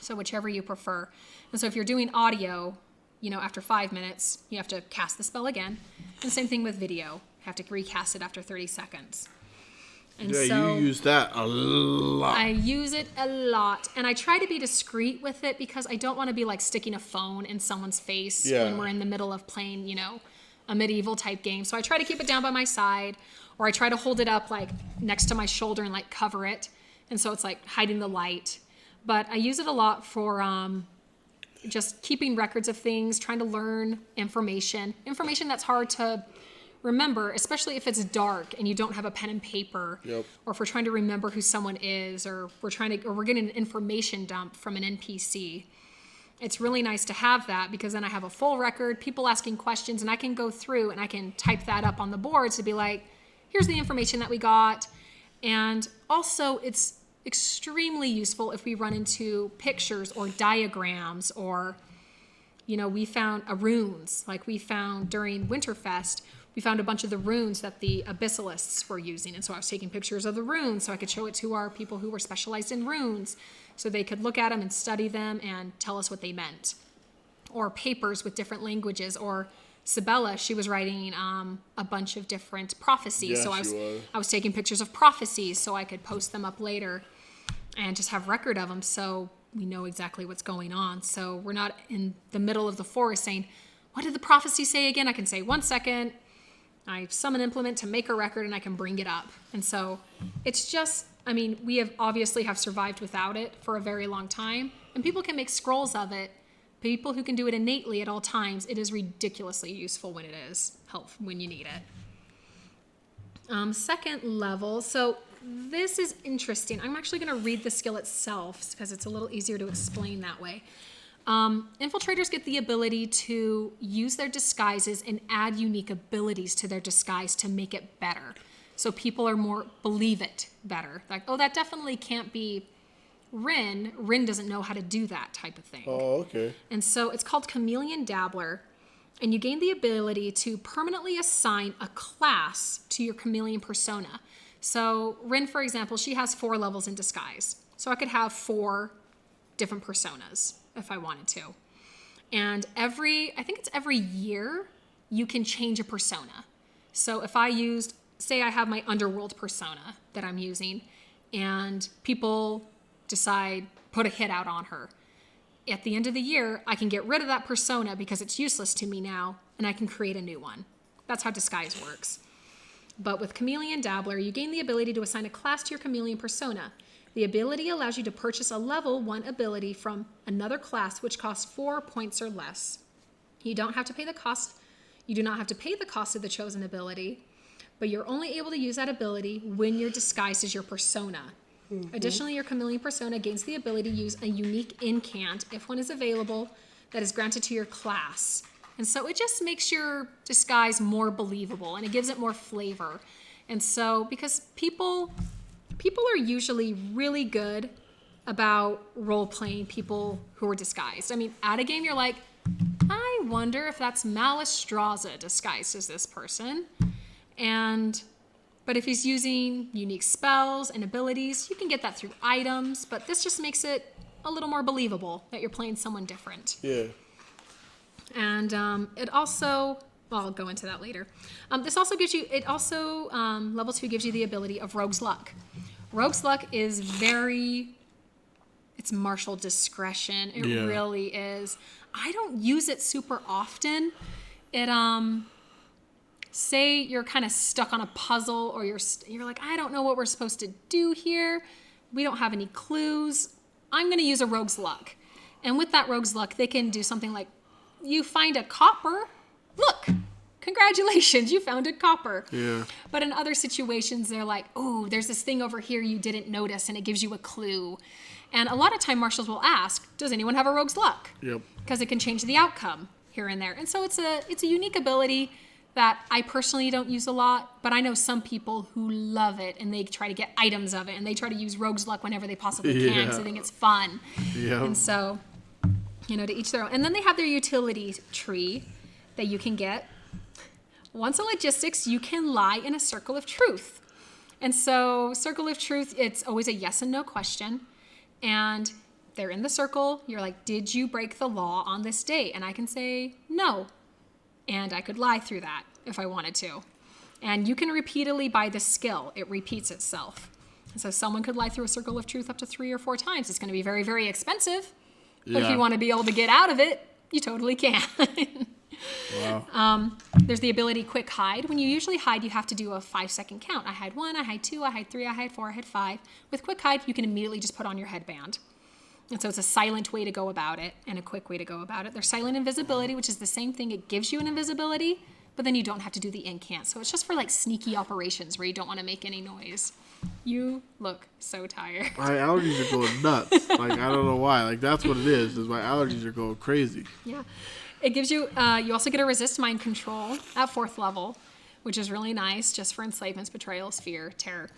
So whichever you prefer. And so if you're doing audio, you know, after 5 minutes, you have to cast the spell again. And same thing with video. You have to recast it after 30 seconds. And yeah, so you use that a lot. I use it a lot. And I try to be discreet with it because I don't want to be like sticking a phone in someone's face when we're in the middle of playing, you know, a medieval type game. So I try to keep it down by my side, or I try to hold it up like next to my shoulder and like cover it. And so it's like hiding the light. But I use it a lot for just keeping records of things, trying to learn information that's hard to remember, especially if it's dark and you don't have a pen and paper, or if we're trying to remember who someone is, or we're getting an information dump from an NPC. It's really nice to have that because then I have a full record, people asking questions, and I can go through and I can type that up on the boards to be like, here's the information that we got. And also it's extremely useful if we run into pictures or diagrams, or, you know, we found runes, like we found during Winterfest, we found a bunch of the runes that the Abyssalists were using. And so I was taking pictures of the runes so I could show it to our people who were specialized in runes so they could look at them and study them and tell us what they meant. Or papers with different languages. Or Sabella, she was writing a bunch of different prophecies. Yeah, so I was taking pictures of prophecies so I could post them up later and just have record of them so we know exactly what's going on. So we're not in the middle of the forest saying, what did the prophecy say again? I can say, 1 second. I summon implement to make a record and I can bring it up. And so it's just, I mean, we have obviously survived without it for a very long time, and people can make scrolls of it. People who can do it innately at all times, it is ridiculously useful when it is helpful, when you need it. Second level, so this is interesting. I'm actually going to read the skill itself because it's a little easier to explain that way. Infiltrators get the ability to use their disguises and add unique abilities to their disguise to make it better. So people are more, believe it better. Like, oh, that definitely can't be Rin. Rin doesn't know how to do that type of thing. Oh, okay. And so it's called Chameleon Dabbler. And you gain the ability to permanently assign a class to your chameleon persona. So Rin, for example, she has 4 levels in disguise. So I could have 4 different personas if I wanted to. And I think it's every year, you can change a persona. So if I used say I have my underworld persona that I'm using, and people decide, put a hit out on her. At the end of the year, I can get rid of that persona because it's useless to me now, and I can create a new one. That's how disguise works. But with Chameleon Dabbler, you gain the ability to assign a class to your chameleon persona. The ability allows you to purchase a level 1 ability from another class which costs 4 points or less. You don't have to pay the cost. You do not have to pay the cost of the chosen ability, but you're only able to use that ability when you're disguised as your persona. Additionally, your chameleon persona gains the ability to use a unique incant, if one is available, that is granted to your class. And so it just makes your disguise more believable, and it gives it more flavor. And so, because people are usually really good about role-playing people who are disguised. I mean, at a game, you're like, I wonder if that's Malistraza disguised as this person. But if he's using unique spells and abilities, you can get that through items, but this just makes it a little more believable that you're playing someone different. Yeah. And it also, well, I'll go into that later. This also gives you, level 2 gives you the ability of Rogue's Luck. Rogue's Luck is it's martial discretion. It really is. I don't use it super often. Say you're kind of stuck on a puzzle, or you're like, I don't know what we're supposed to do here. We don't have any clues. I'm going to use a Rogue's Luck. And with that Rogue's Luck, they can do something like, you find a copper. Look, congratulations, you found a copper. Yeah. But in other situations, they're like, oh, there's this thing over here you didn't notice, and it gives you a clue. And a lot of time marshals will ask, does anyone have a Rogue's Luck? Yep. Because it can change the outcome here and there. And so it's a unique ability that I personally don't use a lot, but I know some people who love it, and they try to get items of it, and they try to use Rogue's Luck whenever they possibly can because they think it's fun. Yeah. And so, to each their own. And then they have their utility tree that you can get. Once in logistics, you can lie in a circle of truth. And so circle of truth, it's always a yes and no question. And they're in the circle. You're like, did you break the law on this date? And I can say no. And I could lie through that if I wanted to. And you can repeatedly buy the skill. It repeats itself. And so someone could lie through a circle of truth up to 3 or 4 times. It's going to be very, very expensive. But if you want to be able to get out of it, you totally can. Wow. There's the ability quick hide. When you usually hide, you have to do a 5-second count. I hide 1, I hide 2, I hide 3, I hide 4, I hide 5. With quick hide, you can immediately just put on your headband. And so it's a silent way to go about it and a quick way to go about it. There's silent invisibility, which is the same thing. It gives you an invisibility, but then you don't have to do the incant. So it's just for like sneaky operations where you don't want to make any noise. You look so tired. My allergies are going nuts. Like, I don't know why. Like, that's what it is my allergies are going crazy. Yeah. It gives you, you also get a resist mind control at 4th level, which is really nice just for enslavements, betrayals, fear, terror.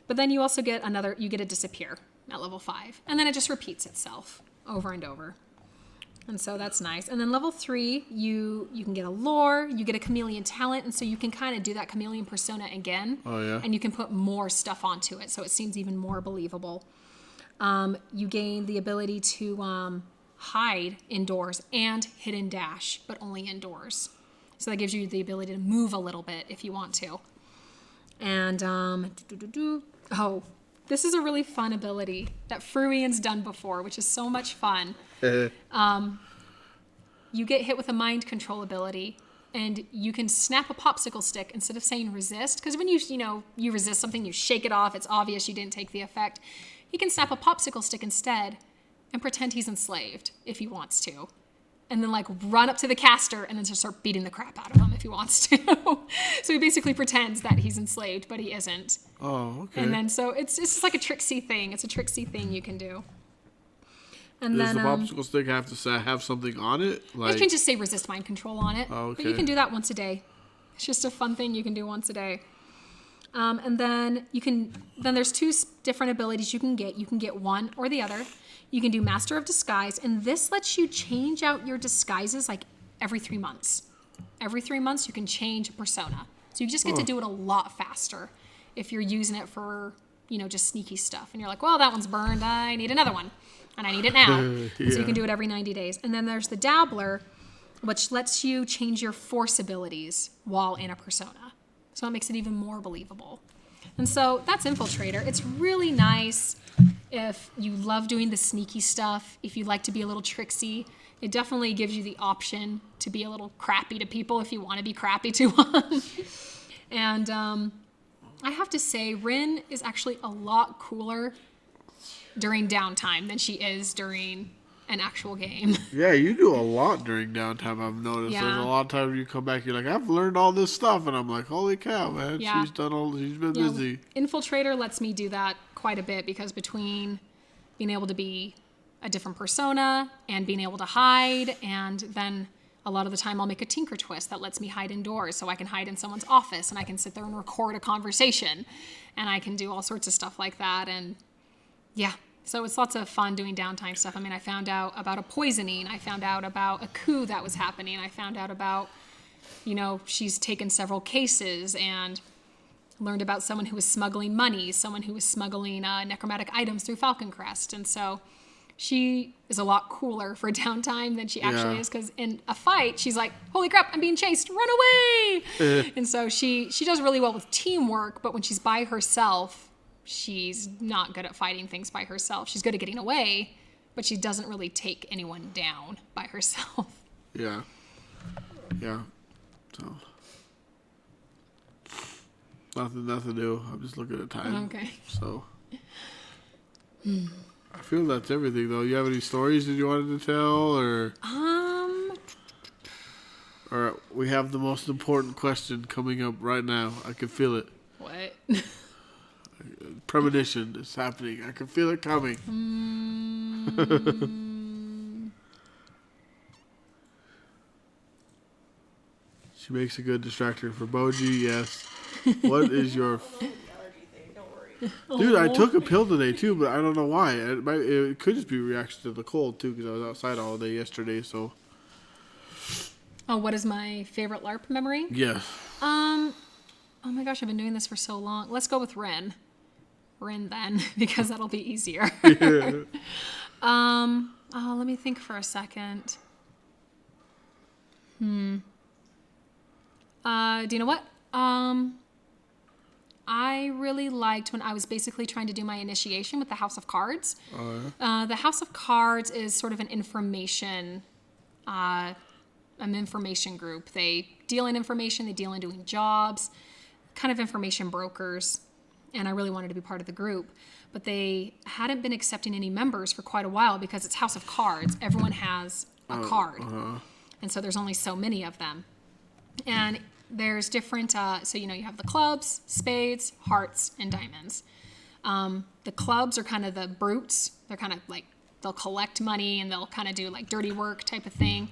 But then you also get you get a disappear at level 5. And then it just repeats itself over and over. And so that's nice. And then level 3, you can get a lore, you get a chameleon talent, and so you can kind of do that chameleon persona again. Oh, yeah. And you can put more stuff onto it, so it seems even more believable. You gain the ability to hide indoors and hidden dash, but only indoors. So that gives you the ability to move a little bit if you want to. And, this is a really fun ability that Fruian's done before, which is so much fun. You get hit with a mind control ability, and you can snap a popsicle stick instead of saying resist. Because when you resist something, you shake it off. It's obvious you didn't take the effect. He can snap a popsicle stick instead and pretend he's enslaved if he wants to. And then run up to the caster and then just start beating the crap out of him if he wants to. So he basically pretends that he's enslaved, but he isn't. Oh, okay. And then so it's just like a tricksy thing. It's a tricksy thing you can do. And Does then the popsicle stick have to have something on it? you can just say resist mind control on it. Oh, okay. But you can do that once a day. It's just a fun thing you can do once a day. And then there's 2 different abilities you can get. You can get one or the other. You can do Master of Disguise, and this lets you change out your disguises every 3 months. Every 3 months, you can change a persona. So you just get to do it a lot faster if you're using it for, just sneaky stuff. And you're like, well, that one's burned. I need another one. And I need it now. Yeah. So you can do it every 90 days. And then there's the Dabbler, which lets you change your force abilities while in a persona. So it makes it even more believable. And so that's Infiltrator. It's really nice if you love doing the sneaky stuff, if you like to be a little tricksy. It definitely gives you the option to be a little crappy to people if you want to be crappy to one. And I have to say, Rin is actually a lot cooler during downtime than she is during an actual game. Yeah, you do a lot during downtime, I've noticed. Yeah. There's a lot of times you come back, you're like, I've learned all this stuff. And I'm like, holy cow, man. Yeah. She's been busy. Infiltrator lets me do that quite a bit because between being able to be a different persona and being able to hide, and then a lot of the time I'll make a tinker twist that lets me hide indoors, so I can hide in someone's office and I can sit there and record a conversation, and I can do all sorts of stuff like that. And yeah, so it's lots of fun doing downtime stuff. I mean, I found out about a poisoning. I found out about a coup that was happening. I found out about, she's taken several cases, and learned about someone who was smuggling money, someone who was smuggling necromantic items through Falcon Crest. And so she is a lot cooler for downtime than she actually is, because in a fight, she's like, holy crap, I'm being chased, run away! And so she does really well with teamwork, but when she's by herself, she's not good at fighting things by herself. She's good at getting away, but she doesn't really take anyone down by herself. Yeah. Yeah. So, nothing new. I'm just looking at time. Okay. So, I feel that's everything, though. You have any stories that you wanted to tell, or we have the most important question coming up right now. I can feel it. What? Premonition is happening. I can feel it coming. She makes a good distractor for Boji. Yes. What is your Allergy thing, don't worry. dude? I took a pill today too, but I don't know why. It could just be a reaction to the cold too, because I was outside all day yesterday. So. Oh, what is my favorite LARP memory? Yeah. Oh my gosh, I've been doing this for so long. Let's go with Rin. Rin then, because that'll be easier. Yeah. Let me think for a second. Do you know what? I really liked when I was basically trying to do my initiation with the House of Cards. The House of Cards is sort of an information group. They deal in information, they deal in doing jobs, kind of information brokers. And I really wanted to be part of the group. But they hadn't been accepting any members for quite a while because it's House of Cards. Everyone has a card. And so there's only so many of them. And there's different, so you have the clubs, spades, hearts, and diamonds. The clubs are kind of the brutes. They're kind of like, they'll collect money and they'll kind of do like dirty work type of thing.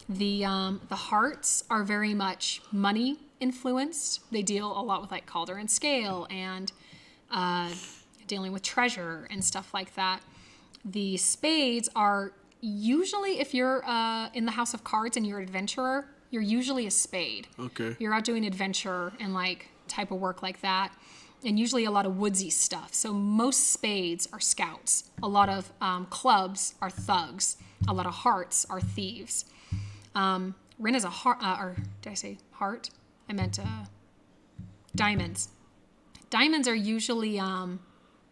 The hearts are very much money influenced. They deal a lot with like Calder and Scale and dealing with treasure and stuff like that. The spades are usually, if you're in the House of Cards and you're an adventurer, you're usually a spade. Okay. You're out doing adventure and like type of work like that. And usually a lot of woodsy stuff. So most spades are scouts. A lot of clubs are thugs. A lot of hearts are thieves. Rin is a heart, or did I say heart? I meant diamonds. Diamonds are usually,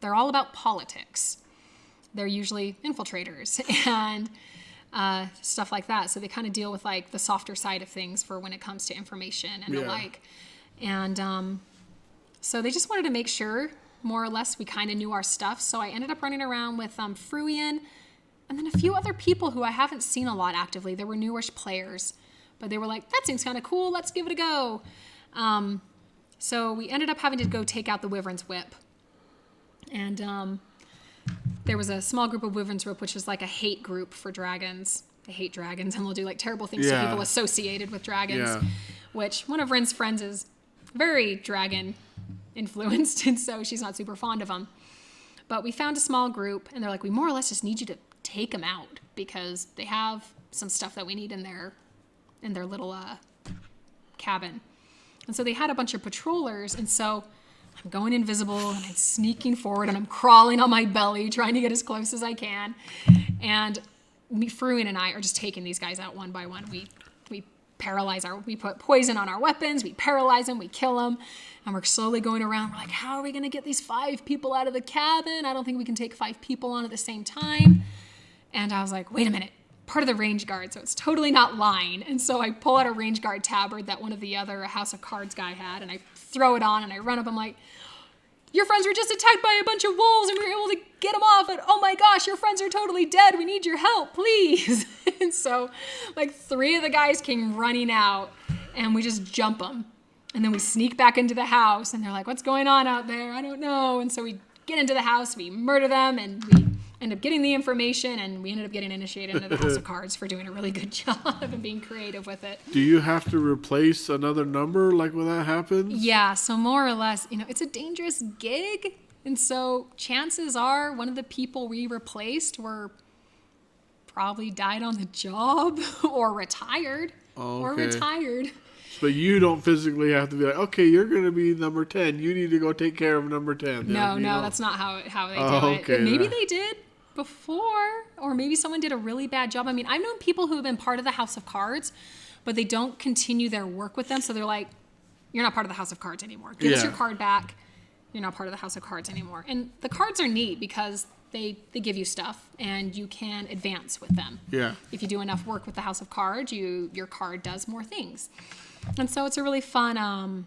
they're all about politics. They're usually infiltrators and stuff like that. So they kind of deal with like the softer side of things for when it comes to information and the like. And so they just wanted to make sure, more or less, we kind of knew our stuff. So I ended up running around with Fruian and then a few other people who I haven't seen a lot actively. They were newish players. But they were like, that seems kind of cool. Let's give it a go. So we ended up having to go take out the Wyvern's Whip. And there was a small group of Wyvern's Whip, which is like a hate group for dragons. They hate dragons and they'll do like terrible things to people associated with dragons. Which one of Rin's friends is very dragon influenced. And so she's not super fond of them. But we found a small group and they're like, we more or less just need you to take them out because they have some stuff that we need in their little cabin. And so they had a bunch of patrollers, and so I'm going invisible, and I'm sneaking forward, and I'm crawling on my belly, trying to get as close as I can. And Fruin and I are just taking these guys out one by one. We we put poison on our weapons, we paralyze them, we kill them, and we're slowly going around. We're like, how are we going to get these 5 people out of the cabin? I don't think we can take 5 people on at the same time. And I was like, wait a minute, part of the range guard, so it's totally not lying. And so I pull out a range guard tabard that one of the other House of Cards guy had, and I throw it on, and I run up. I'm like, your friends were just attacked by a bunch of wolves, and we were able to get them off. And oh my gosh, your friends are totally dead. We need your help, please. And so, like, 3 of the guys came running out, and we just jump them. And then we sneak back into the house, and they're like, what's going on out there? I don't know. And so we get into the house, we murder them, and we end up getting the information, and we ended up getting initiated into the House of Cards for doing a really good job and being creative with it. Do you have to replace another number like when that happens? Yeah, so more or less, it's a dangerous gig. And so chances are one of the people we replaced were probably died on the job or retired. But you don't physically have to be like, okay, you're going to be number 10. You need to go take care of number 10. No, that's not how they do it. Okay, maybe they did before, or maybe someone did a really bad job. I mean, I've known people who have been part of the House of Cards, but they don't continue their work with them. So they're like, you're not part of the House of Cards anymore. Give us your card back. You're not part of the House of Cards anymore. And the cards are neat because they give you stuff and you can advance with them. Yeah. If you do enough work with the House of Cards, your card does more things. And so it's a really fun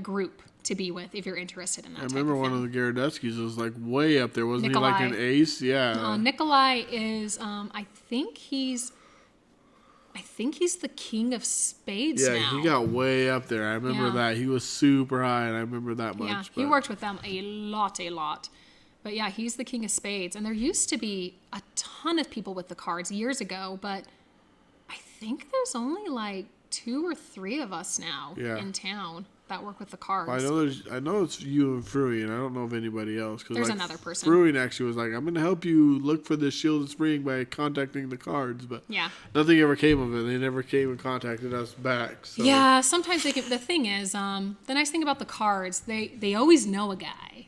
group to be with if you're interested in that. I remember one of the Garadetskis was like way up there. Wasn't Nikolai. he like an ace? Yeah. Nikolai is I think he's the king of spades now. Yeah, he got way up there. I remember that. He was super high, and I remember that much. Yeah, he worked with them a lot. But yeah, he's the king of spades. And there used to be a ton of people with the cards years ago, but I think there's only like 2 or 3 of us now in town that work with the cards. Well, I know it's you and Fruey, and I don't know of anybody else. There's another person. Fruey actually was like, I'm going to help you look for this shielded spring by contacting the cards, but nothing ever came of it. They never came and contacted us back. So. Yeah, sometimes they can. The thing is, the nice thing about the cards, they always know a guy.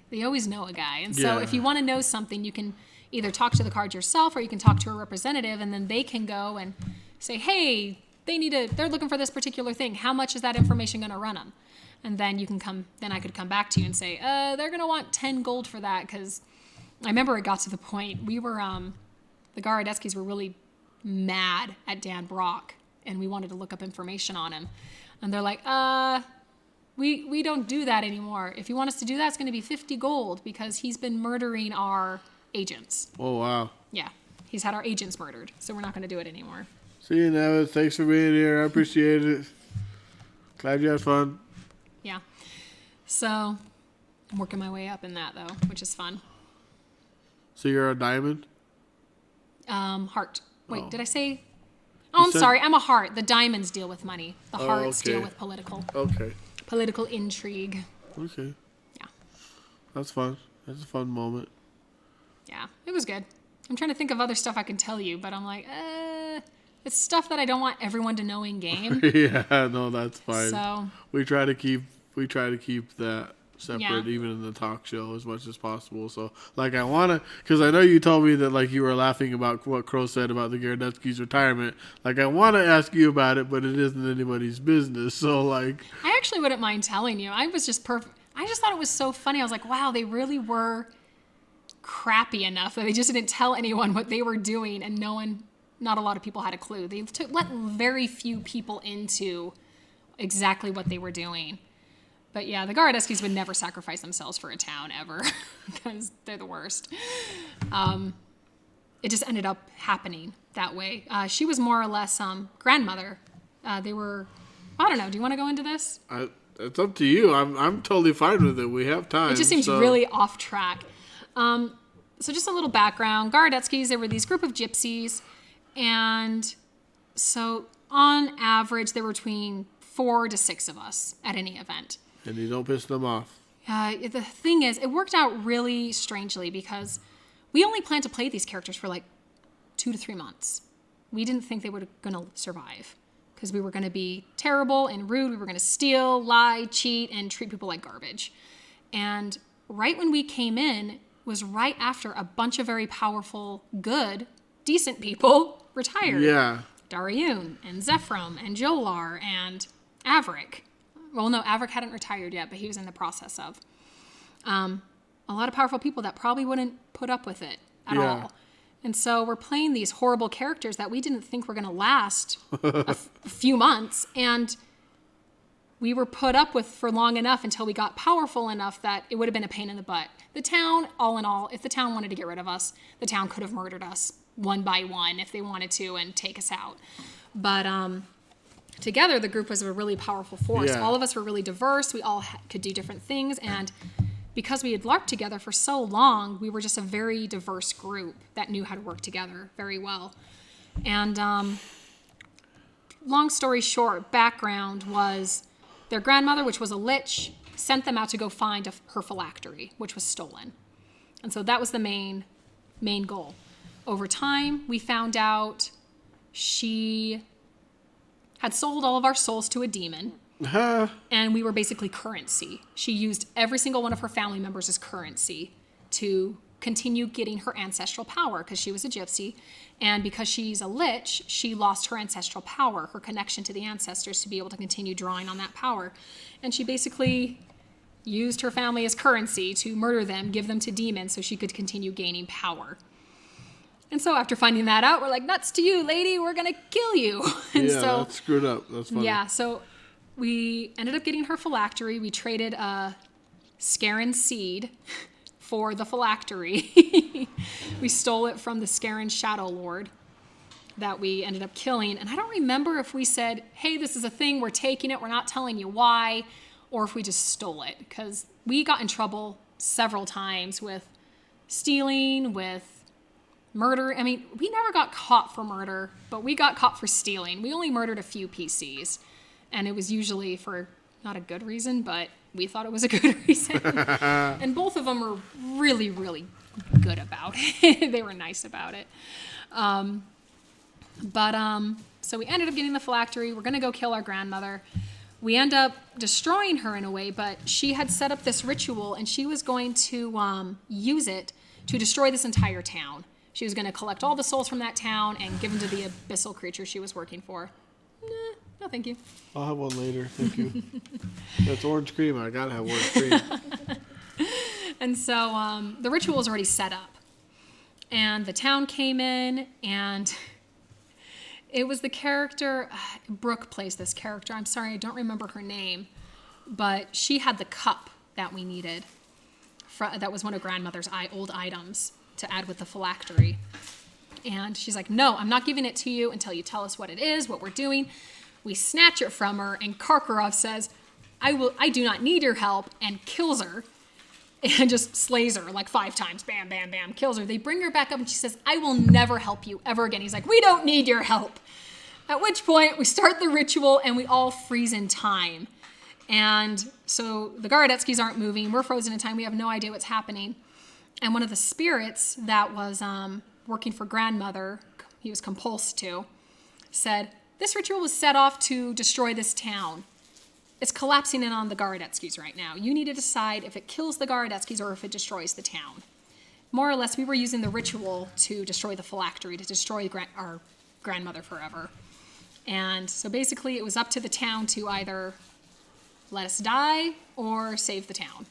And so if you want to know something, you can either talk to the cards yourself or you can talk to a representative, and then they can go and say, hey, they're looking for this particular thing. How much is that information going to run them? And then I could come back to you and say, they're going to want 10 gold for that. Cause I remember it got to the point we were, the Garadetskis were really mad at Dan Brock and we wanted to look up information on him. And they're like, we don't do that anymore. If you want us to do that, it's going to be 50 gold because he's been murdering our agents. Oh, wow. Yeah. He's had our agents murdered. So we're not going to do it anymore. See you, Nevis. Thanks for being here. I appreciate it. Glad you had fun. Yeah. So I'm working my way up in that, though, which is fun. So you're a diamond? Heart. Wait, did I say? Oh, I'm sorry. I'm a heart. The diamonds deal with money. The hearts deal with political intrigue. Okay. Yeah. That's fun. That's a fun moment. Yeah, it was good. I'm trying to think of other stuff I can tell you, but I'm like, it's stuff that I don't want everyone to know in game. Yeah, no, that's fine. So we try to keep that separate, even in the talk show, as much as possible. So, like, I want to, because I know you told me that, like, you were laughing about what Crow said about the Garadetskis' retirement. Like, I want to ask you about it, but it isn't anybody's business. So, like, I actually wouldn't mind telling you. I was just perfect. I just thought it was so funny. I was like, wow, they really were crappy enough that they just didn't tell anyone what they were doing, and not a lot of people had a clue. They let very few people into exactly what they were doing. But yeah, the Garadetskis would never sacrifice themselves for a town ever because they're the worst. It just ended up happening that way. She was more or less grandmother. They were, I don't know. Do you want to go into this? It's up to you. I'm totally fine with it. We have time. It just seems really off track. So just a little background. Garadetskis, they were these group of gypsies. And so on average, there were between 4 to 6 of us at any event. And you don't piss them off. The thing is, it worked out really strangely because we only planned to play these characters for like 2 to 3 months. We didn't think they were going to survive because we were going to be terrible and rude. We were going to steal, lie, cheat, and treat people like garbage. And right when we came in was right after a bunch of very powerful, good, decent people retired. Yeah. Dariun and Zephram and Jolar and Averick. Well, no, Averick hadn't retired yet, but he was in the process of. A lot of powerful people that probably wouldn't put up with it at all. And so we're playing these horrible characters that we didn't think were going to last a few months. And we were put up with for long enough until we got powerful enough that it would have been a pain in the butt. The town, all in all, if the town wanted to get rid of us, the town could have murdered us one by one if they wanted to and take us out. But together, the group was a really powerful force. Yeah. All of us were really diverse. We all could do different things. And because we had LARPed together for so long, we were just a very diverse group that knew how to work together very well. And long story short, background was their grandmother, which was a lich, sent them out to go find her phylactery, which was stolen. And so that was the main goal. Over time, we found out she had sold all of our souls to a demon. And we were basically currency. She used every single one of her family members as currency to continue getting her ancestral power because she was a gypsy. And because she's a lich, she lost her ancestral power, her connection to the ancestors, to be able to continue drawing on that power. And she basically used her family as currency to murder them, give them to demons so she could continue gaining power. And so after finding that out, we're like, nuts to you, lady, we're going to kill you. And so that's screwed up. That's funny. yeah, so we ended up getting her phylactery. We traded a Scaran seed for the phylactery. We stole it from the Scaran Shadow Lord that we ended up killing. And I don't remember if we said, hey, this is a thing, we're taking it, we're not telling you why, or if we just stole it. Because we got in trouble several times with stealing, with murder. I mean, we never got caught for murder, but we got caught for stealing. We only murdered a few PCs. And it was usually for not a good reason, but we thought it was a good reason. And both of them were really, really good about it. They were nice about it. So we ended up getting the phylactery. We're going to go kill our grandmother. We end up destroying her in a way, but she had set up this ritual, and she was going to use it to destroy this entire town. She was going to collect all the souls from that town and give them to the abyssal creature she was working for. No, thank you. I'll have one later. Thank you. That's orange cream. I gotta have orange cream. And so the ritual was already set up. And the town came in, and it was the character, Brooke plays this character. I'm sorry, I don't remember her name. But she had the cup that we needed. That was one of grandmother's old items to add with the phylactery. And she's like, no, I'm not giving it to you until you tell us what it is, what we're doing. We snatch it from her, and Karkaroff says, I do not need your help, and kills her. And just slays her like 5 times. Bam, bam, bam, kills her. They bring her back up, and she says, I will never help you ever again. He's like, we don't need your help. At which point, we start the ritual, and we all freeze in time. And so the Garadetskis aren't moving. We're frozen in time. We have no idea what's happening. And one of the spirits that was working for grandmother, he was compulsed to, said, this ritual was set off to destroy this town. It's collapsing in on the Garadetskis right now. You need to decide if it kills the Garadetskis or if it destroys the town. More or less, we were using the ritual to destroy the phylactery, to destroy our grandmother forever. And so basically, it was up to the town to either let us die or save the town.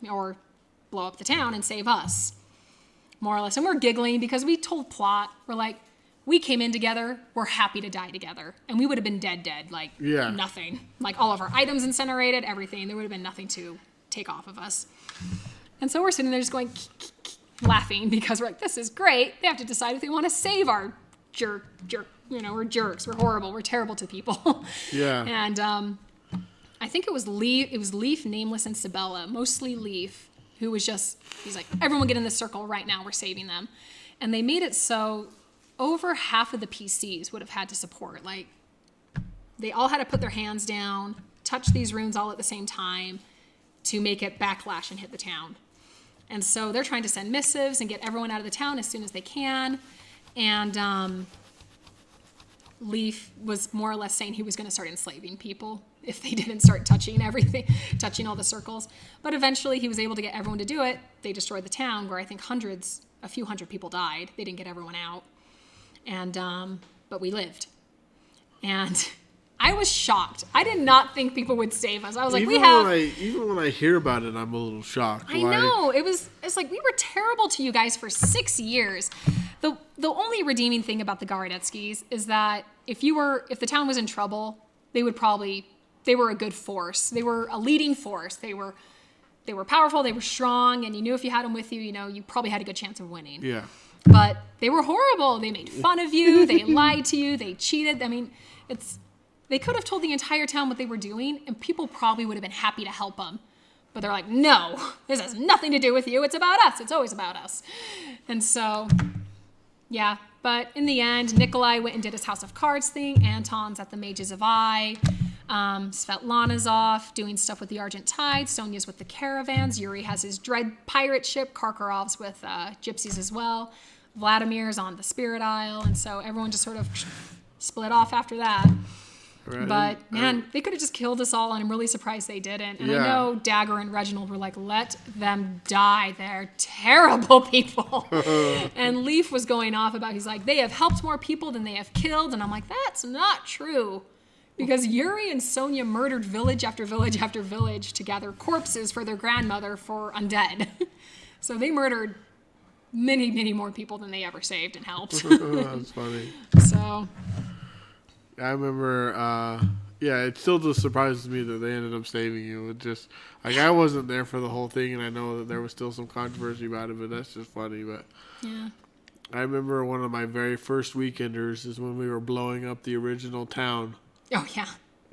Or blow up the town and save us. More or less. And we're giggling because we told plot. We're like, we came in together. We're happy to die together. And we would have been dead, like nothing. Like all of our items incinerated, everything. There would have been nothing to take off of us. And so we're sitting there just going, laughing because we're like, this is great. They have to decide if they want to save our jerk. We're jerks. We're horrible. We're terrible to people. Yeah. And I think it was Leaf, Nameless, and Sabella. Mostly Leaf, who was just, he's like, everyone get in this circle right now. We're saving them. And they made it so over half of the PCs would have had to support. Like, they all had to put their hands down, touch these runes all at the same time to make it backlash and hit the town. And so they're trying to send missives and get everyone out of the town as soon as they can. And Leaf was more or less saying he was going to start enslaving people if they didn't start touching everything, touching all the circles. But eventually he was able to get everyone to do it. They destroyed the town where I think a few hundred people died. They didn't get everyone out. And but we lived. And I was shocked. I did not think people would save us. I was like, even when I hear about it, I'm a little shocked. I know. It's like we were terrible to you guys for 6 years. The only redeeming thing about the Gorodetskis is that if the town was in trouble, they were a good force. They were a leading force. They were powerful, they were strong, and you knew if you had them with you, you probably had a good chance of winning. Yeah. But they were horrible. They made fun of you. They lied to you. They cheated. I mean, they could have told the entire town what they were doing, and people probably would have been happy to help them. But they're like, no, this has nothing to do with you. It's about us. It's always about us. And so, yeah. But in the end, Nikolai went and did his House of Cards thing. Anton's at the Mages of Eye. Svetlana's off doing stuff with the Argent Tide. Sonya's with the caravans. Yuri has his dread pirate ship. Karkarov's with gypsies as well. Vladimir's on the Spirit Isle. And so everyone just sort of split off after that. Right. But, man, they could have just killed us all, and I'm really surprised they didn't. And I know Dagger and Reginald were like, let them die. They're terrible people. And Leaf was going off about, he's like, they have helped more people than they have killed. And I'm like, that's not true. Because Yuri and Sonya murdered village after village after village to gather corpses for their grandmother for undead. So they murdered many, many more people than they ever saved and helped. That's funny. So... I remember, it still just surprises me that they ended up saving you. It just, I wasn't there for the whole thing, and I know that there was still some controversy about it, but that's just funny. But yeah. I remember one of my very first weekenders is when we were blowing up the original town. Oh, yeah.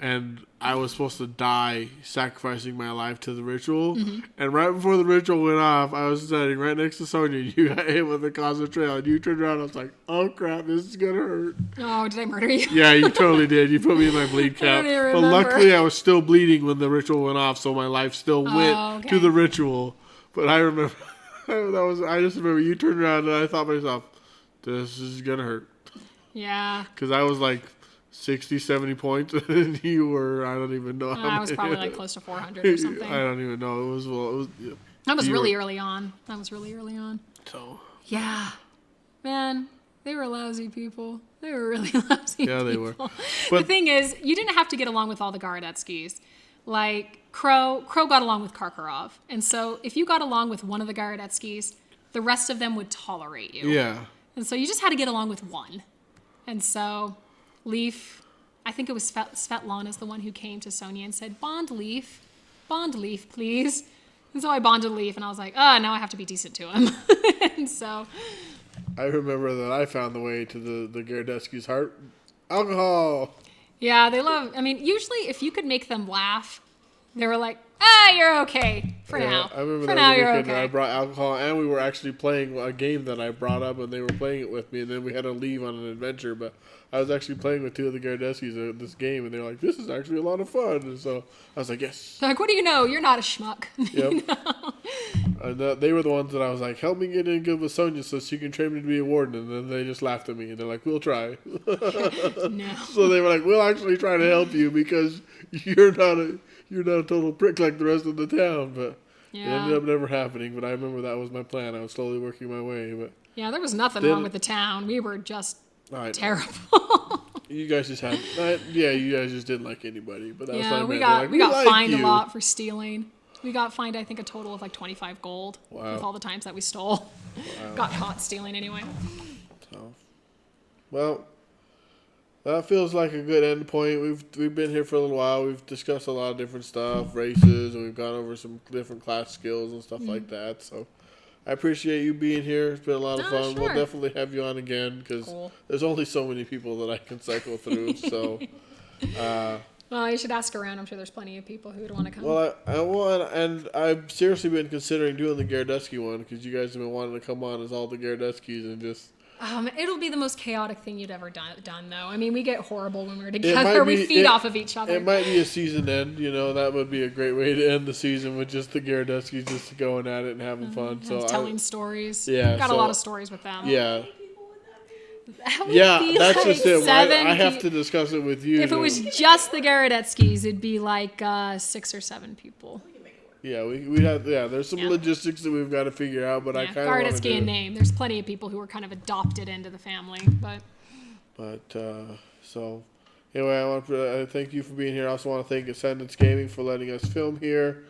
And I was supposed to die sacrificing my life to the ritual. Mm-hmm. And right before the ritual went off, I was standing right next to Sonya, and you got hit with the cosmic trail. And you turned around, and I was like, oh, crap, this is going to hurt. Oh, did I murder you? Yeah, you totally did. You put me in my bleed cap. I don't even But remember. luckily, I was still bleeding when the ritual went off, so my life still went to the ritual. But I remember, I just remember you turned around, and I thought to myself, this is going to hurt. Yeah. Because I was like 60, 70 points, and you were, I don't even know how I was many. probably like close to 400 or something. I don't even know. It was yeah. That was You really were- early on. So, Yeah. Man, they were lousy people. They were really lousy yeah, they were. people. But The thing is, you didn't have to get along with all the Gorodetskis. Like, Crow got along with Karkarov. And so if you got along with one of the Gorodetskis, the rest of them would tolerate you. yeah. And so you just had to get along with one. And so Leaf, I think it was Svetlana's the one who came to Sonya and said, bond Leaf, please. And so I bonded Leaf, and I was like, now I have to be decent to him. And so... I remember that I found the way to the Gorodetski's heart. Alcohol. Yeah, they love... I mean, usually if you could make them laugh, they were like, you're okay for now. I remember for that now, you're weekend okay. I brought alcohol, and we were actually playing a game that I brought up, and they were playing it with me, and then we had to leave on an adventure, but I was actually playing with two of the Gorodetskis at this game, and they were like, this is actually a lot of fun. And so I was like, yes. They're like, what do you know? You're not a schmuck. Yep. You know? And they were the ones that I was like, help me get in good with Sonya so she can train me to be a warden. And then they just laughed at me, and they're like, we'll try. No. So they were like, we'll actually try to help you because you're not a total prick like the rest of the town. But it ended up never happening. But I remember that was my plan. I was slowly working my way. But Yeah, there was nothing wrong with the town. We were just terrible. you guys just had, you guys just didn't like anybody. But that was Yeah, what I we meant. They're got like, we got like fined you. a lot for stealing. We got fined, I think, a total of like 25 gold with all the times that we stole. Wow. Got caught stealing anyway. So, well, that feels like a good end point. We've been here for a little while. We've discussed a lot of different stuff, races, and we've gone over some different class skills and stuff like that. So, I appreciate you being here. It's been a lot of fun. Sure. We'll definitely have you on again because there's only so many people that I can cycle through. So, Well, you should ask around. I'm sure there's plenty of people who would want to come. well, and I've seriously been considering doing the Gorodetsky one because you guys have been wanting to come on as all the Gorodetskis and just. It'll be the most chaotic thing you'd ever done, though. I mean, we get horrible when we're together. We feed off of each other. It might be a season end. That would be a great way to end the season with just the Gorodetskis just going at it and having fun. So telling stories. Yeah, got a lot of stories with them. Yeah. That would Yeah, be that's like just it. 7 I have to discuss it with you. If it was just the Gorodetskis, it'd be like 6 or 7 people. Yeah, we have. Yeah, there's some logistics that we've got to figure out, but I kind of want to Gorodetsky in name. There's plenty of people who are kind of adopted into the family, but But so anyway, I want to thank you for being here. I also want to thank Ascendance Gaming for letting us film here.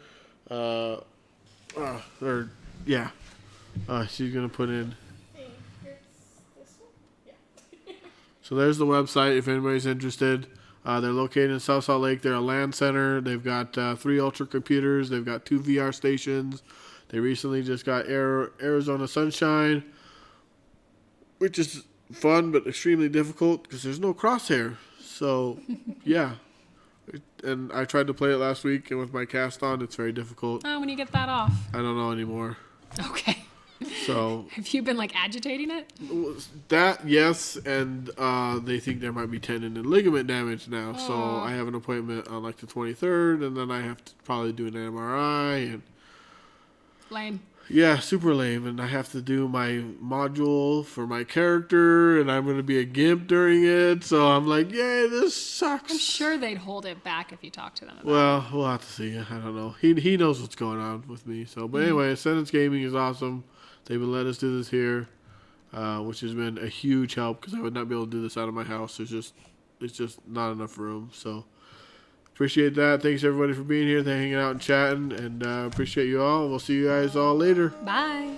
She's gonna put in. Hey, it's this one? Yeah. So there's the website if anybody's interested. They're located in South Salt Lake. They're a LAN center. They've got 3 Ultra computers. They've got 2 VR stations. They recently just got Arizona Sunshine, which is fun but extremely difficult because there's no crosshair. So, yeah. And I tried to play it last week, and with my cast on, it's very difficult. Oh, when you get that off. I don't know anymore. Okay. So Have you been like agitating it? that, yes, and they think there might be tendon and ligament damage now. So Oh. I have an appointment on like the 23rd, and then I have to probably do an MRI. And Lame. yeah, super lame. And I have to do my module for my character, and I'm going to be a gimp during it. So I'm like, yay, this sucks. I'm sure they'd hold it back if you talk to them about it. Well, we'll have to see. I don't know. He knows what's going on with me. So, but anyway, Ascendance Gaming is awesome. They've been letting us do this here, which has been a huge help because I would not be able to do this out of my house. It's just not enough room. So, appreciate that. Thanks everybody for being here, hanging out and chatting, and appreciate you all. We'll see you guys all later. Bye.